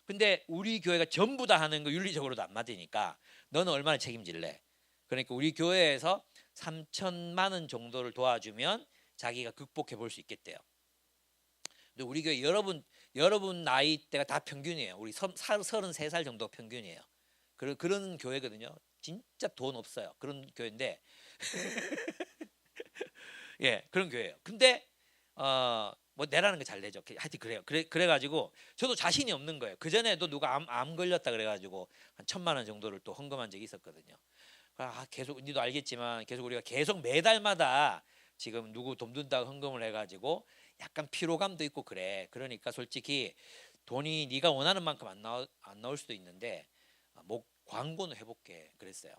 근데 우리 교회가 전부 다 하는 거 윤리적으로도 안 맞으니까 너는 얼마나 책임질래? 그러니까 우리 교회에서 3천만 원 정도를 도와주면 자기가 극복해 볼 수 있겠대요. 근데 우리 교회 여러분 나이대가 다 평균이에요. 우리 33살 정도 평균이에요. 그런 교회거든요. 진짜 돈 없어요. 그런 교회인데 예, 그런 교회예요. 근데 뭐 내라는 거 잘 내죠. 하여튼 그래요. 그래가지고 저도 자신이 없는 거예요. 그 전에도 누가 암 걸렸다 그래가지고 한 1,000만 원 정도를 또 헌금한 적이 있었거든요. 계속 니도 알겠지만 계속 우리가 계속 매달마다 지금 누구 돈 든다고 헌금을 해가지고 약간 피로감도 있고 그래. 그러니까 솔직히 돈이 네가 원하는 만큼 안 나올 수도 있는데 뭐 광고는 해볼게 그랬어요.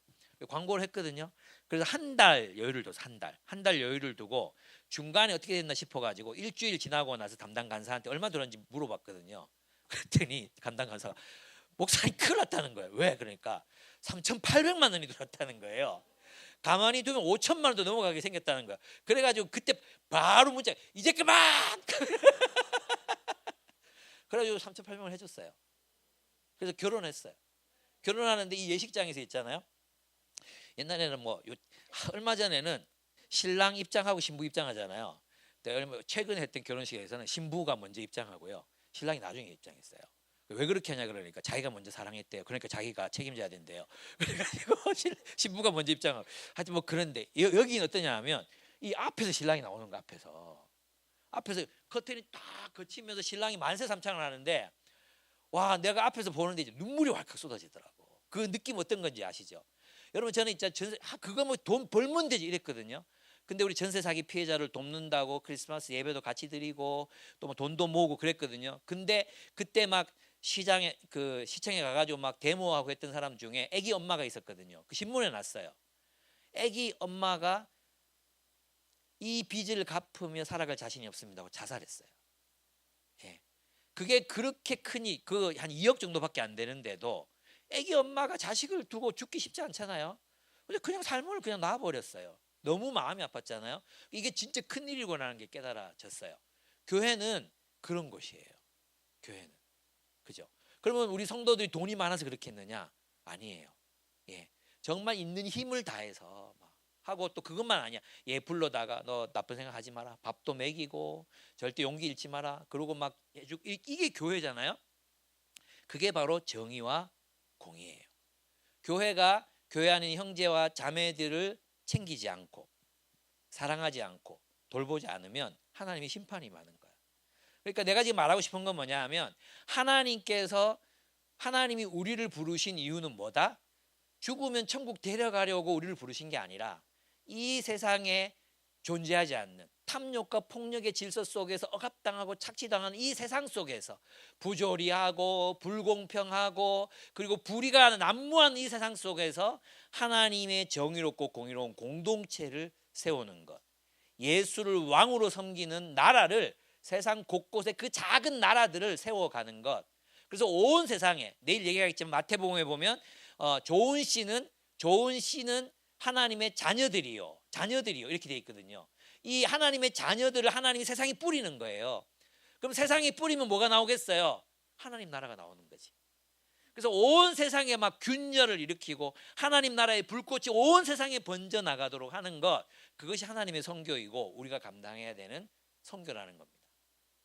광고를 했거든요. 그래서 한 달 여유를 둬서 한 달 여유를 두고 중간에 어떻게 됐나 싶어가지고 일주일 지나고 나서 담당 간사한테 얼마 들었는지 물어봤거든요. 그랬더니 담당 간사가 목사님 큰일 났다는 거예요. 왜? 그러니까 3,800만 원이 들었다는 거예요. 가만히 두면 5천만 원도 넘어가게 생겼다는 거야. 그래가지고 그때 바로 문자 이제 그만. 그래가지고 3,800만 원 해줬어요. 그래서 결혼했어요. 결혼하는데 이 예식장에서 있잖아요. 옛날에는 얼마 전에는 신랑 입장하고 신부 입장하잖아요. 최근에 했던 결혼식에서는 신부가 먼저 입장하고요. 신랑이 나중에 입장했어요. 왜 그렇게 하냐 그러니까 자기가 먼저 사랑했대요. 그러니까 자기가 책임져야 된대요. 그래가지고 신부가 먼저 입장하고 하여튼 뭐 그런데 여기는 어떠냐 하면 이 앞에서 신랑이 나오는 거 앞에서 커튼이 딱 거치면서 신랑이 만세삼창을 하는데 와 내가 앞에서 보는데 이제 눈물이 왈칵 쏟아지더라고. 그 느낌 어떤 건지 아시죠? 여러분 저는 진짜 그거 뭐 돈 벌면 되지 이랬거든요. 근데 우리 전세 사기 피해자를 돕는다고 크리스마스 예배도 같이 드리고 또 뭐 돈도 모으고 그랬거든요. 근데 그때 막 시청에 가가지고 막 데모하고 했던 사람 중에 아기 엄마가 있었거든요. 그 신문에 났어요. 아기 엄마가 이 빚을 갚으며 살아갈 자신이 없습니다 하고 자살했어요. 예. 그게 그렇게 크니 한 2억 정도밖에 안 되는데도 아기 엄마가 자식을 두고 죽기 쉽지 않잖아요. 근데 그냥 삶을 그냥 놔버렸어요. 너무 마음이 아팠잖아요. 이게 진짜 큰일이구나라는 게 깨달아졌어요. 교회는 그런 곳이에요. 교회는. 그죠? 그러면 우리 성도들이 돈이 많아서 그렇게 했느냐? 아니에요. 예. 정말 있는 힘을 다해서 막 하고 또 그것만 아니야. 불러다가 너 나쁜 생각하지 마라. 밥도 먹이고 절대 용기 잃지 마라. 그러고 막 해주고 이게 교회잖아요. 그게 바로 정의와 공의예요. 교회가 교회 안에 형제와 자매들을 챙기지 않고 사랑하지 않고 돌보지 않으면 하나님의 심판이 많은 거야. 그러니까 내가 지금 말하고 싶은 건 뭐냐 하면 하나님이 우리를 부르신 이유는 뭐다? 죽으면 천국 데려가려고 우리를 부르신 게 아니라 이 세상에 존재하지 않는 탐욕과 폭력의 질서 속에서 억압당하고 착취당하는 이 세상 속에서 부조리하고 불공평하고 그리고 불의가 난무한 이 세상 속에서 하나님의 정의롭고 공의로운 공동체를 세우는 것, 예수를 왕으로 섬기는 나라를 세상 곳곳에 그 작은 나라들을 세워가는 것. 그래서 온 세상에 내일 얘기하겠지만 마태복음에 보면 좋은 씨는 하나님의 자녀들이요 이렇게 돼 있거든요. 이 하나님의 자녀들을 하나님이 세상에 뿌리는 거예요. 그럼 세상에 뿌리면 뭐가 나오겠어요? 하나님 나라가 나오는 거지. 그래서 온 세상에 막 균열을 일으키고 하나님 나라의 불꽃이 온 세상에 번져나가도록 하는 것, 그것이 하나님의 선교이고 우리가 감당해야 되는 선교라는 겁니다.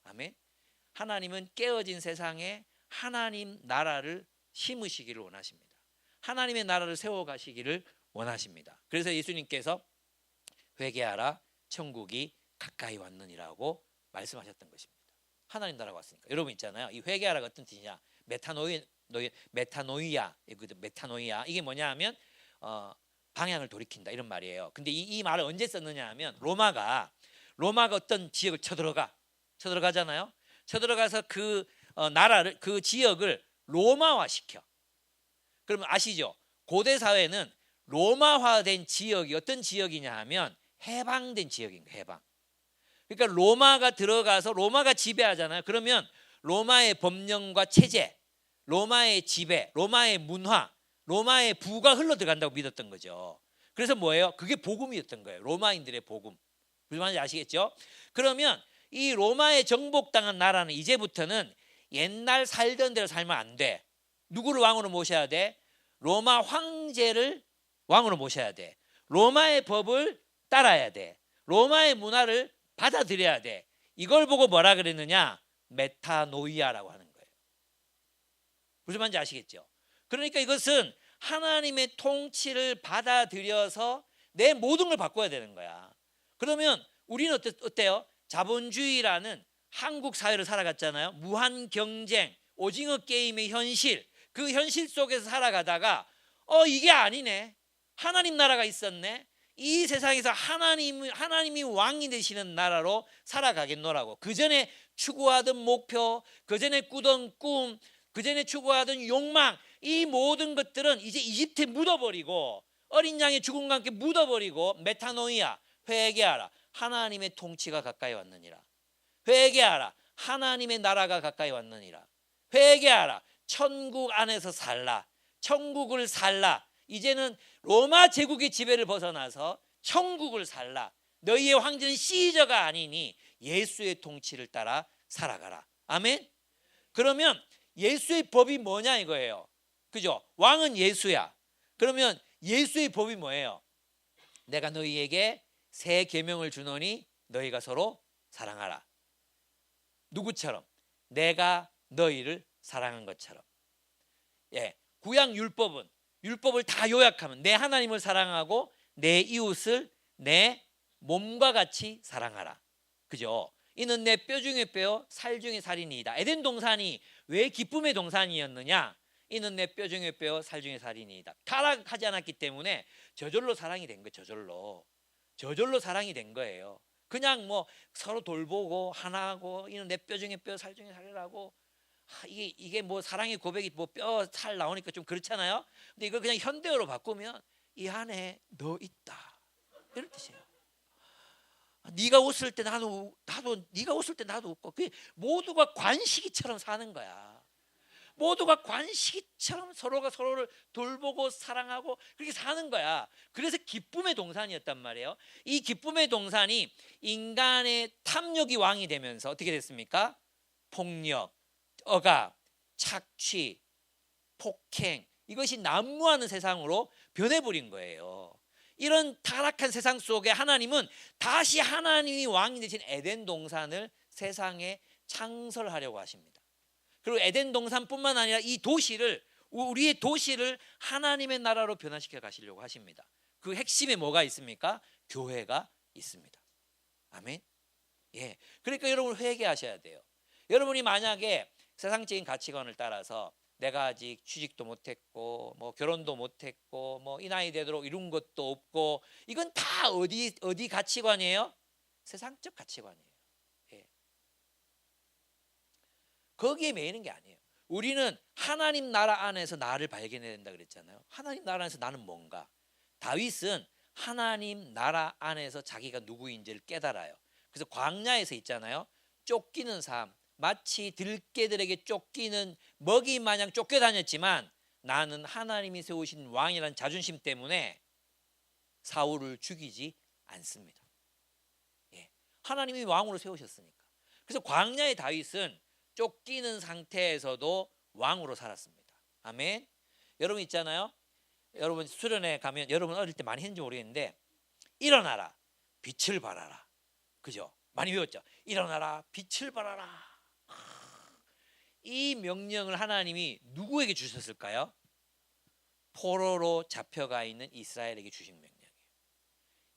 아멘. 하나님은 깨어진 세상에 하나님 나라를 심으시기를 원하십니다. 하나님의 나라를 세워가시기를 원하십니다. 그래서 예수님께서 회개하라 천국이 가까이 왔느니라고 말씀하셨던 것입니다. 하나님 나라가 왔으니까. 여러분 있잖아요. 이 회개하라가 어떤 뜻이냐? 메타노이아 이게 뭐냐 하면 방향을 돌이킨다 이런 말이에요. 근데 이 말을 언제 썼느냐 하면 로마가 어떤 지역을 쳐들어가잖아요. 쳐들어가서 그 나라를 그 지역을 로마화시켜. 그러면 아시죠? 고대 사회는 로마화된 지역이 어떤 지역이냐 하면 해방된 지역인 거예요. 해방. 그러니까 로마가 들어가서 로마가 지배하잖아요. 그러면 로마의 법령과 체제, 로마의 지배, 로마의 문화, 로마의 부가 흘러 들어간다고 믿었던 거죠. 그래서 뭐예요? 그게 복음이었던 거예요. 로마인들의 복음. 무슨 말인지 아시겠죠? 그러면 이 로마에 정복당한 나라는 이제부터는 옛날 살던 대로 살면 안 돼. 누구를 왕으로 모셔야 돼? 로마 황제를 왕으로 모셔야 돼. 로마의 법을 따라야 돼. 로마의 문화를 받아들여야 돼. 이걸 보고 뭐라 그랬느냐? 메타노이아라고 하는 거예요. 무슨 말인지 아시겠죠? 그러니까 이것은 하나님의 통치를 받아들여서 내 모든 걸 바꿔야 되는 거야. 그러면 우리는 어때요? 자본주의라는 한국 사회를 살아갔잖아요. 무한 경쟁, 오징어 게임의 현실, 그 현실 속에서 살아가다가 이게 아니네. 하나님 나라가 있었네. 이 세상에서 하나님이 왕이 되시는 나라로 살아가겠노라고. 그 전에 추구하던 목표, 그 전에 꾸던 꿈, 그 전에 추구하던 욕망, 이 모든 것들은 이제 이집트에 묻어버리고, 어린 양의 죽음과 함께 묻어버리고, 메타노이아, 회개하라. 하나님의 통치가 가까이 왔느니라. 회개하라. 하나님의 나라가 가까이 왔느니라. 회개하라. 천국 안에서 살라. 천국을 살라. 이제는 로마 제국의 지배를 벗어나서 천국을 살라. 너희의 황제는 시저가 아니니 예수의 통치를 따라 살아가라. 아멘. 그러면 예수의 법이 뭐냐 이거예요. 그죠? 왕은 예수야. 그러면 예수의 법이 뭐예요? 내가 너희에게 새 계명을 주노니 너희가 서로 사랑하라. 누구처럼? 내가 너희를 사랑한 것처럼. 예, 구약 율법을 다 요약하면 내 하나님을 사랑하고 내 이웃을 내 몸과 같이 사랑하라. 그죠? 이는 내 뼈 중에 뼈, 살 중에 살이니이다. 에덴 동산이 왜 기쁨의 동산이었느냐? 이는 내 뼈 중에 뼈, 살 중에 살이니이다. 타락하지 않았기 때문에 저절로 사랑이 된 거예요. 저절로 사랑이 된 거예요. 그냥 뭐 서로 돌보고 하나하고 이는 내 뼈 중에 뼈, 살 중에 살이라고, 이게 뭐 사랑의 고백이 뭐 뼈, 살 나오니까 좀 그렇잖아요. 근데 이걸 그냥 현대어로 바꾸면 이 안에 너 있다, 이런 뜻이에요. 네가 웃을 때 나도 네가 웃을 때 나도 웃고, 그게 모두가 관식이처럼 사는 거야. 모두가 관식이처럼 서로가 서로를 돌보고 사랑하고 그렇게 사는 거야. 그래서 기쁨의 동산이었단 말이에요. 이 기쁨의 동산이 인간의 탐욕이 왕이 되면서 어떻게 됐습니까? 폭력, 억압, 착취, 폭행, 이것이 난무하는 세상으로 변해버린 거예요. 이런 타락한 세상 속에 하나님은 다시 하나님이 왕이 되신 에덴 동산을 세상에 창설하려고 하십니다. 그리고 에덴 동산뿐만 아니라 이 도시를, 우리의 도시를 하나님의 나라로 변화시켜 가시려고 하십니다. 그 핵심에 뭐가 있습니까? 교회가 있습니다. 아멘. 예. 그러니까 여러분 회개하셔야 돼요. 여러분이 만약에 세상적인 가치관을 따라서 내가 아직 취직도 못했고 뭐 결혼도 못했고 뭐 이 나이 되도록 이룬 것도 없고, 이건 다 어디 가치관이에요? 세상적 가치관이에요. 예. 거기에 매이는 게 아니에요. 우리는 하나님 나라 안에서 나를 발견해야 된다 그랬잖아요. 하나님 나라 안에서 나는 뭔가. 다윗은 하나님 나라 안에서 자기가 누구인지를 깨달아요. 그래서 광야에서 있잖아요. 쫓기는 삶, 마치 들깨들에게 쫓기는 먹이 마냥 쫓겨다녔지만 나는 하나님이 세우신 왕이라는 자존심 때문에 사울을 죽이지 않습니다. 예. 하나님이 왕으로 세우셨으니까. 그래서 광야의 다윗은 쫓기는 상태에서도 왕으로 살았습니다. 아멘. 여러분 있잖아요. 여러분 수련회 가면 여러분 어릴 때 많이 했는지 모르겠는데, 일어나라, 빛을 발하라. 그죠? 많이 배웠죠? 일어나라, 빛을 발하라. 이 명령을 하나님이 누구에게 주셨을까요? 포로로 잡혀가 있는 이스라엘에게 주신 명령이에요.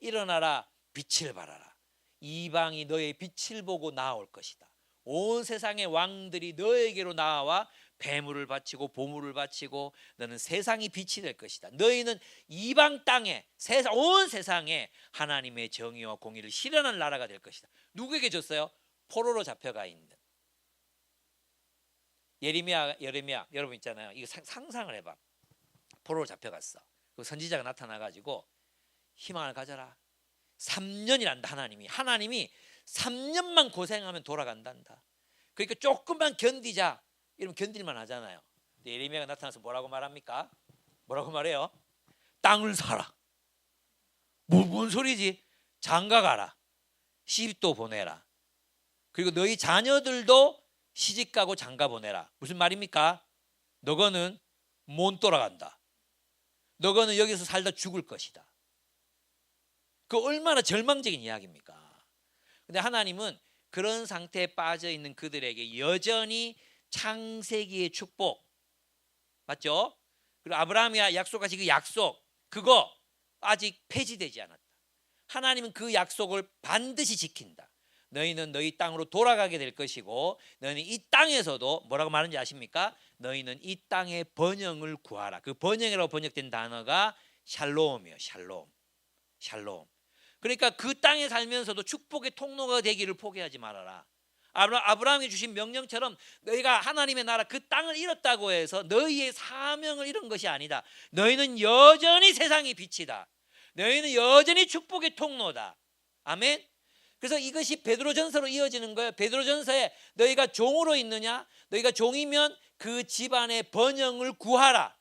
일어나라, 빛을 발하라. 이방이 너의 빛을 보고 나아올 것이다. 온 세상의 왕들이 너에게로 나와 배물을 바치고 보물을 바치고 너는 세상이 빛이 될 것이다. 너희는 이방 땅에, 온 세상에 하나님의 정의와 공의를 실현할 나라가 될 것이다. 누구에게 줬어요? 포로로 잡혀가 있는 예레미야. 여러분 있잖아요. 이거 상상을 해봐. 포로로 잡혀갔어. 그 선지자가 나타나가지고 희망을 가져라. 3년이란다. 하나님이 3년만 고생하면 돌아간단다. 그러니까 조금만 견디자. 이러면 견딜만 하잖아요. 근데 예레미야가 나타나서 뭐라고 말합니까? 뭐라고 말해요? 땅을 사라. 뭔 소리지? 장가 가라. 시집도 보내라. 그리고 너희 자녀들도 시집가고 장가 보내라. 무슨 말입니까? 너거는 못 돌아간다. 너거는 여기서 살다 죽을 것이다. 그 얼마나 절망적인 이야기입니까? 근데 하나님은 그런 상태에 빠져 있는 그들에게 여전히 창세기의 축복, 맞죠? 그리고 아브라함이 약속하신 그 약속, 그거 아직 폐지되지 않았다. 하나님은 그 약속을 반드시 지킨다. 너희는 너희 땅으로 돌아가게 될 것이고 너희는 이 땅에서도 뭐라고 말하는지 아십니까? 너희는 이 땅의 번영을 구하라. 그 번영이라고 번역된 단어가 샬롬이에요. 샬롬. 그러니까 그 땅에 살면서도 축복의 통로가 되기를 포기하지 말아라. 아브라함이 주신 명령처럼 너희가 하나님의 나라 그 땅을 잃었다고 해서 너희의 사명을 잃은 것이 아니다. 너희는 여전히 세상의 빛이다. 너희는 여전히 축복의 통로다. 아멘. 그래서 이것이 베드로전서로 이어지는 거예요. 베드로전서에 너희가 종으로 있느냐? 너희가 종이면 그 집안의 번영을 구하라.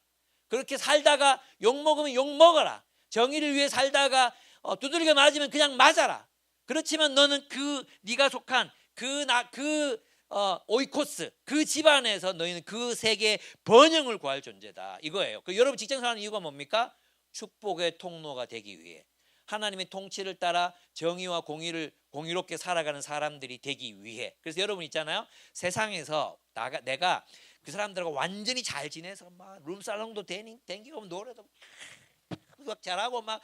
그렇게 살다가 욕 먹으면 욕 먹어라. 정의를 위해 살다가 두들겨 맞으면 그냥 맞아라. 그렇지만 너는 네가 속한 오이코스 그 집안에서 너희는 그 세계의 번영을 구할 존재다. 이거예요. 여러분 직장 사는 이유가 뭡니까? 축복의 통로가 되기 위해 하나님의 통치를 따라 정의와 공의롭게 살아가는 사람들이 되기 위해. 그래서 여러분 있잖아요. 세상에서 내가 그 사람들하고 완전히 잘 지내서 막 룸살롱도 댕기고 노래도 막 잘하고 막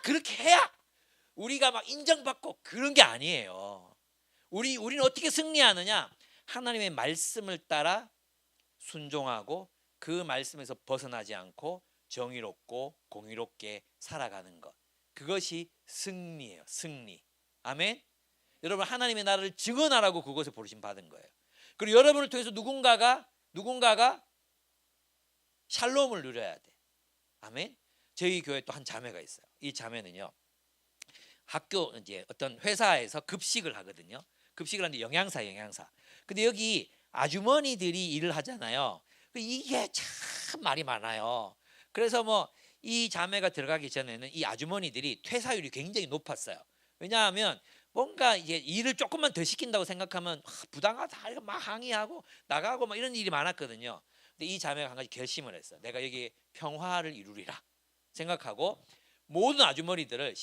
그렇게 해야 우리가 막 인정받고 그런 게 아니에요. 우리는 어떻게 승리하느냐? 하나님의 말씀을 따라 순종하고 그 말씀에서 벗어나지 않고 정의롭고 공의롭게 살아가는 것. 그것이 승리예요. 승리. 아멘. 여러분 하나님의 나라를 증언하라고 그것을 부르심 받은 거예요. 그리고 여러분을 통해서 누군가가 샬롬을 누려야 돼. 아멘. 저희 교회에 또 한 자매가 있어요. 이 자매는요. 학교 이제 어떤 회사에서 급식을 하거든요. 급식을 하는데 영양사. 근데 여기 아주머니들이 일을 하잖아요. 이게 참 말이 많아요. 그래서 이 자매가 들어가기 전에는 이 아주머니들이 퇴사율이 굉장히 높았어요. 왜냐하면 뭔가 이제 일을 조금만 더 시킨다고 생각하면 부당하다 이거 막 항의하고 나가고 막 이런 일이 많았거든요. 근데 이 자매가 한 가지 결심을 했어요. 내가 여기 평화를 이루리라 생각하고 모든 아주머니들을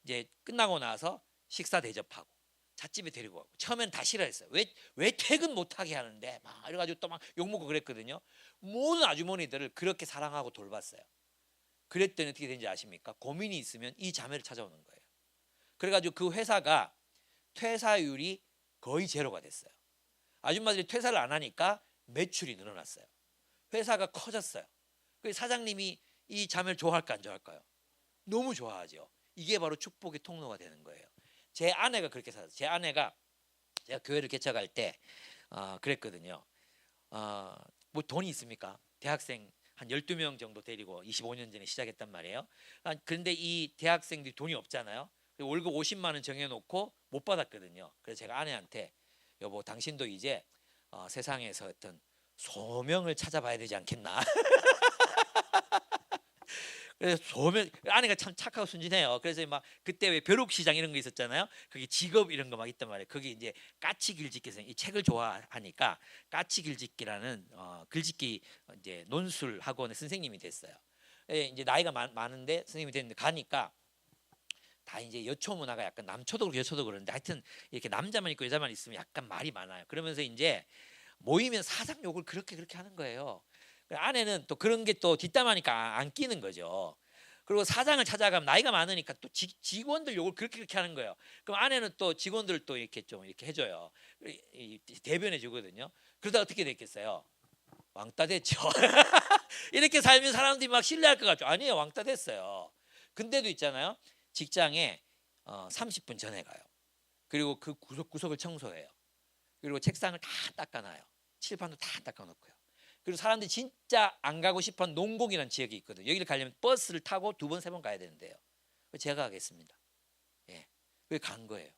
이제 끝나고 나서 식사 대접하고 찻집에 데리고 가고 처음엔 다 싫어했어요. 왜 퇴근 못하게 하는데 막 이래가지고 또 막 욕먹고 그랬거든요. 모든 아주머니들을 그렇게 사랑하고 돌봤어요. 그랬더니 어떻게 된지 아십니까? 고민이 있으면 이 자매를 찾아오는 거예요. 그래가지고 그 회사가 퇴사율이 거의 제로가 됐어요. 아줌마들이 퇴사를 안 하니까 매출이 늘어났어요. 회사가 커졌어요. 그래서 사장님이 이 자매를 좋아할까 안 좋아할까요? 너무 좋아하죠. 이게 바로 축복의 통로가 되는 거예요. 제 아내가 그렇게 살았어요. 제 아내가 제가 교회를 개척할 때 그랬거든요. 뭐 돈이 있습니까? 대학생 한 12명 정도 데리고 25년 전에 시작했단 말이에요. 그런데 이 대학생들이 돈이 없잖아요. 월급 50만 원 정해놓고 못 받았거든요. 그래서 제가 아내한테 여보 당신도 이제 세상에서 어떤 소명을 찾아봐야 되지 않겠나. 그래서 아내가 참 착하고 순진해요. 그래서 막 그때 왜 벼룩시장 이런 거 있었잖아요. 거기 직업 이런 거 막 있단 말이에요. 거기 이제 까치길짓기에서 이 책을 좋아하니까 까치길짓기라는 글짓기 이제 논술 학원의 선생님이 됐어요. 이제 나이가 많은데 선생님이 됐는데 가니까 다 이제 여초 문화가 약간 남초도 그렇고 여초도 그런데 하여튼 이렇게 남자만 있고 여자만 있으면 약간 말이 많아요. 그러면서 이제 모이면 사장 욕을 그렇게 하는 거예요. 아내는 또 그런 게 또 뒷담화니까 안 끼는 거죠. 그리고 사장을 찾아가면 나이가 많으니까 또 직원들 욕을 그렇게 하는 거예요. 그럼 아내는 또 직원들 또 이렇게 좀 이렇게 해줘요. 대변해 주거든요. 그러다 어떻게 됐겠어요? 왕따 됐죠. 이렇게 살면 사람들이 막 신뢰할 것 같죠. 아니에요, 왕따 됐어요. 근데도 있잖아요. 직장에 30분 전에 가요. 그리고 그 구석구석을 청소해요. 그리고 책상을 다 닦아놔요. 칠판도 다 닦아놓고요. 그리고 사람들이 진짜 안 가고 싶은 농곡이라는 지역이 있거든요. 여기를 가려면 버스를 타고 2번, 3번 가야 되는데요. 제가 가겠습니다. 예, 그게 간 거예요.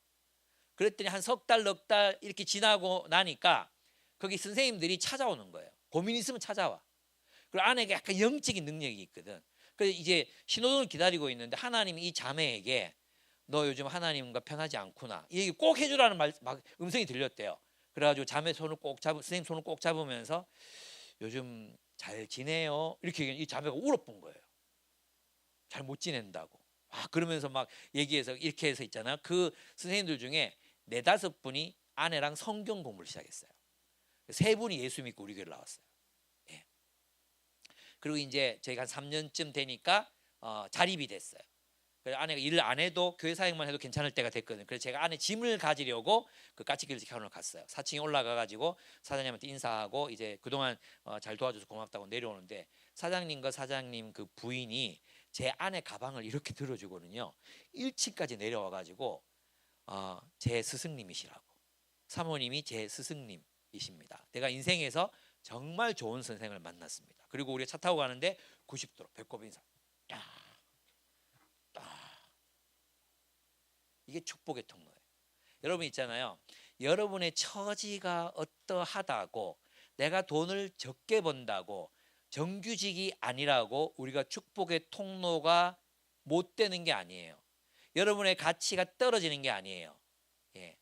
그랬더니 한 석 달, 넉 달 이렇게 지나고 나니까 거기 선생님들이 찾아오는 거예요. 고민 있으면 찾아와. 그리고 아내가 약간 영적인 능력이 있거든. 그래서 이제 신호등을 기다리고 있는데 하나님이 이 자매에게 너 요즘 하나님과 편하지 않구나. 이 얘기 꼭 해주라는 음성이 들렸대요. 그래가지고 자매 손을 선생님 손을 꼭 잡으면서 요즘 잘 지내요? 이렇게 이 자매가 울어본 거예요. 잘 못 지낸다고. 그러면서 막 얘기해서 이렇게 해서 있잖아요. 그 선생님들 중에 4-5분이 아내랑 성경 공부를 시작했어요. 3분이 예수 믿고 우리 교회를 나왔어요. 예. 그리고 이제 저희가 한 3년쯤 되니까 자립이 됐어요. 그래서 아내가 일을 안 해도 교회 사역만 해도 괜찮을 때가 됐거든요. 그래서 제가 아내 짐을 가지려고 그 까치길 직원을 갔어요. 4층에 올라가 가지고 사장님한테 인사하고 이제 그동안 잘 도와줘서 고맙다고 내려오는데 사장님과 사장님 그 부인이 제 아내 가방을 이렇게 들어주거든요. 1층까지 내려와 가지고 제 스승님이시라고. 사모님이 제 스승님이십니다. 내가 인생에서 정말 좋은 선생을 만났습니다. 그리고 우리가 차 타고 가는데 90도로 배꼽 인사. 이게 축복의 통로예요. 여러분 있잖아요. 여러분의 처지가 어떠하다고 내가 돈을 적게 번다고 정규직이 아니라고 우리가 축복의 통로가 못 되는 게 아니에요. 여러분의 가치가 떨어지는 게 아니에요. 예.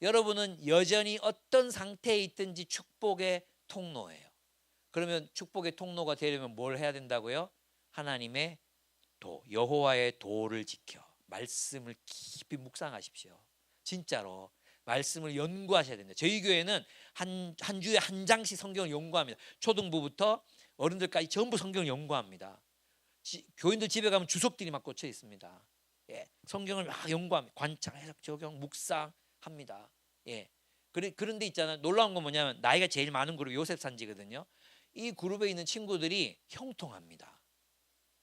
여러분은 여전히 어떤 상태에 있든지 축복의 통로예요. 그러면 축복의 통로가 되려면 뭘 해야 된다고요? 하나님의 도, 여호와의 도를 지켜 말씀을 깊이 묵상하십시오. 진짜로 말씀을 연구하셔야 됩니다. 저희 교회는 한 주에 한 장씩 성경을 연구합니다. 초등부부터 어른들까지 전부 성경을 연구합니다. 교인들 집에 가면 주석들이 막 꽂혀 있습니다. 예, 성경을 막 연구합니다. 관찰, 해석, 적용, 묵상합니다. 예, 그런데 있잖아요. 놀라운 건 뭐냐면 나이가 제일 많은 그룹이 요셉 산지거든요. 이 그룹에 있는 친구들이 형통합니다.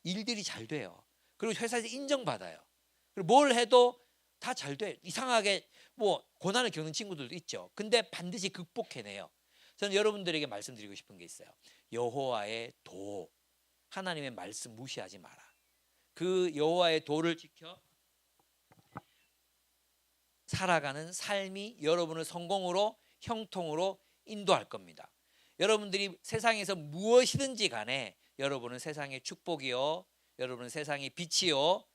일들이 잘 돼요. 그리고 회사에서 인정받아요. 그리고 뭘 해도 다 잘 돼. 이상하게 뭐 고난을 겪는 친구들도 있죠. 근데 반드시 극복해내요. 저는 여러분들에게 말씀드리고 싶은 게 있어요. 여호와의 도, 하나님의 말씀 무시하지 마라. 그 여호와의 도를 지켜 살아가는 삶이 여러분을 성공으로 형통으로 인도할 겁니다. 여러분들이 세상에서 무엇이든지 간에 여러분은 세상의 축복이요, 여러분은 세상의 빛이요,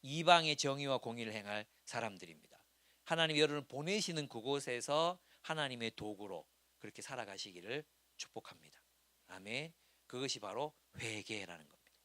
이방의 정의와 공의를 행할 사람들입니다. 하나님이 여러분을 보내시는 그곳에서 하나님의 도구로 그렇게 살아가시기를 축복합니다. 아멘. 그것이 바로 회개라는 겁니다.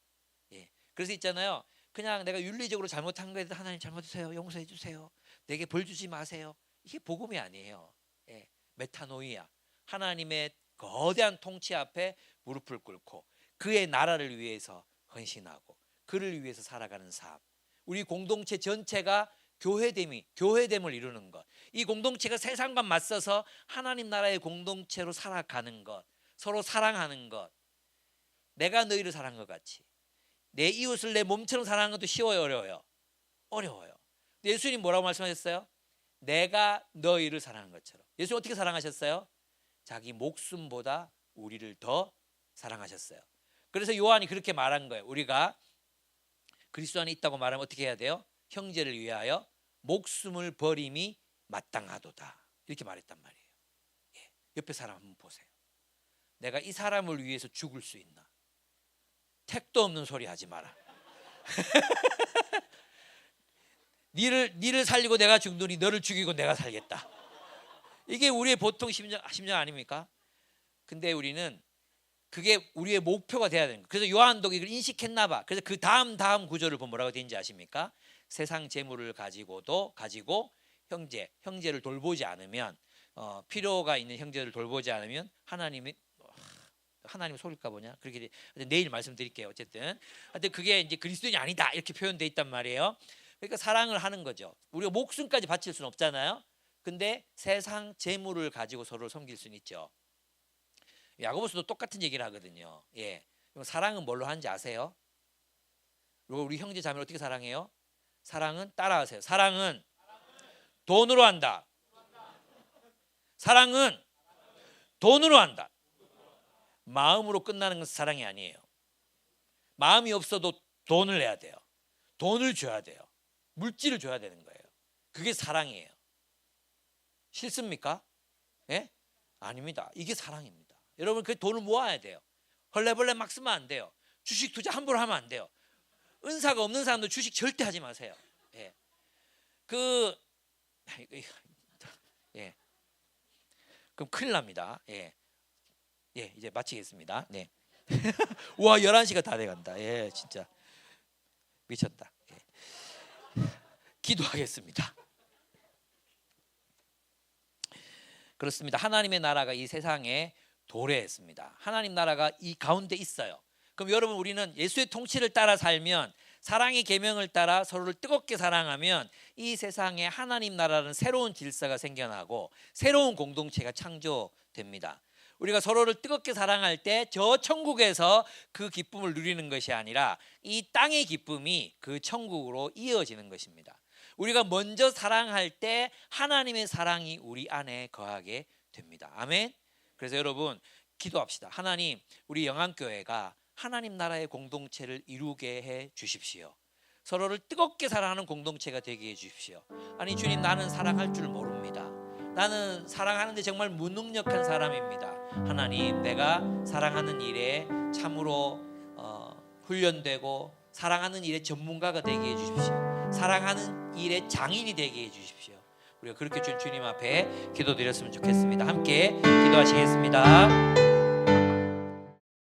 예. 그래서 있잖아요. 그냥 내가 윤리적으로 잘못한 거에 대해서 하나님 잘못했어요, 용서해 주세요, 내게 벌 주지 마세요. 이게 복음이 아니에요. 예. 메타노이아. 하나님의 거대한 통치 앞에 무릎을 꿇고 그의 나라를 위해서 헌신하고 그를 위해서 살아가는 삶. 우리 공동체 전체가 교회됨을 이루는 것. 이 공동체가 세상과 맞서서 하나님 나라의 공동체로 살아가는 것. 서로 사랑하는 것. 내가 너희를 사랑한 것 같이 내 이웃을 내 몸처럼 사랑하는 것도 쉬워요, 어려워요? 어려워요. 예수님 뭐라고 말씀하셨어요? 내가 너희를 사랑한 것처럼. 예수님 어떻게 사랑하셨어요? 자기 목숨보다 우리를 더 사랑하셨어요. 그래서 요한이 그렇게 말한 거예요. 우리가 그리스도 안에 있다고 말하면 어떻게 해야 돼요? 형제를 위하여 목숨을 버림이 마땅하도다. 이렇게 말했단 말이에요. 예. 옆에 사람 한번 보세요. 내가 이 사람을 위해서 죽을 수 있나? 택도 없는 소리 하지 마라. 니를 살리고 내가 죽느니 너를 죽이고 내가 살겠다. 이게 우리의 보통 심정 아닙니까? 근데 우리는 그게 우리의 목표가 돼야 되는 거예요. 그래서 요한도 이걸 인식했나 봐. 그래서 그 다음 구절을 보면 뭐라고 되는지 아십니까? 세상 재물을 가지고 형제를 돌보지 않으면 필요가 있는 형제를 돌보지 않으면 하나님 속일까 보냐? 그렇게 내일 말씀드릴게요. 어쨌든 그게 이제 그리스도인이 아니다 이렇게 표현돼 있단 말이에요. 그러니까 사랑을 하는 거죠. 우리가 목숨까지 바칠 수는 없잖아요. 근데 세상 재물을 가지고 서로를 섬길 수는 있죠. 야고보서도 똑같은 얘기를 하거든요. 예. 사랑은 뭘로 하는지 아세요? 그리고 우리 형제 자매를 어떻게 사랑해요? 사랑은 따라하세요. 사랑은 돈으로 한다. 사랑은 돈으로 한다. 마음으로 끝나는 것은 사랑이 아니에요. 마음이 없어도 돈을 내야 돼요. 돈을 줘야 돼요. 물질을 줘야 되는 거예요. 그게 사랑이에요. 싫습니까? 예? 아닙니다. 이게 사랑입니다. 여러분 그 돈을 모아야 돼요. 헐레벌레 막 쓰면 안 돼요. 주식 투자 함부로 하면 안 돼요. 은사가 없는 사람도 주식 절대 하지 마세요. 예. 예. 그럼 큰일 납니다. 예. 예, 이제 마치겠습니다. 네. 와, 11시가 다 돼간다. 예, 진짜 미쳤다. 예. 기도하겠습니다. 그렇습니다. 하나님의 나라가 이 세상에 도래했습니다. 하나님 나라가 이 가운데 있어요. 그럼 여러분 우리는 예수의 통치를 따라 살면 사랑의 계명을 따라 서로를 뜨겁게 사랑하면 이 세상에 하나님 나라는 새로운 질서가 생겨나고 새로운 공동체가 창조됩니다. 우리가 서로를 뜨겁게 사랑할 때 저 천국에서 그 기쁨을 누리는 것이 아니라 이 땅의 기쁨이 그 천국으로 이어지는 것입니다. 우리가 먼저 사랑할 때 하나님의 사랑이 우리 안에 거하게 됩니다. 아멘. 그래서 여러분 기도합시다. 하나님, 우리 영안교회가 하나님 나라의 공동체를 이루게 해 주십시오. 서로를 뜨겁게 사랑하는 공동체가 되게 해 주십시오. 아니 주님, 나는 사랑할 줄 모릅니다. 나는 사랑하는데 정말 무능력한 사람입니다. 하나님, 내가 사랑하는 일에 참으로 훈련되고 사랑하는 일의 전문가가 되게 해 주십시오. 사랑하는 일의 장인이 되게 해 주십시오. 우리가 그렇게 주님 앞에 기도드렸으면 좋겠습니다. 함께 기도하시겠습니다.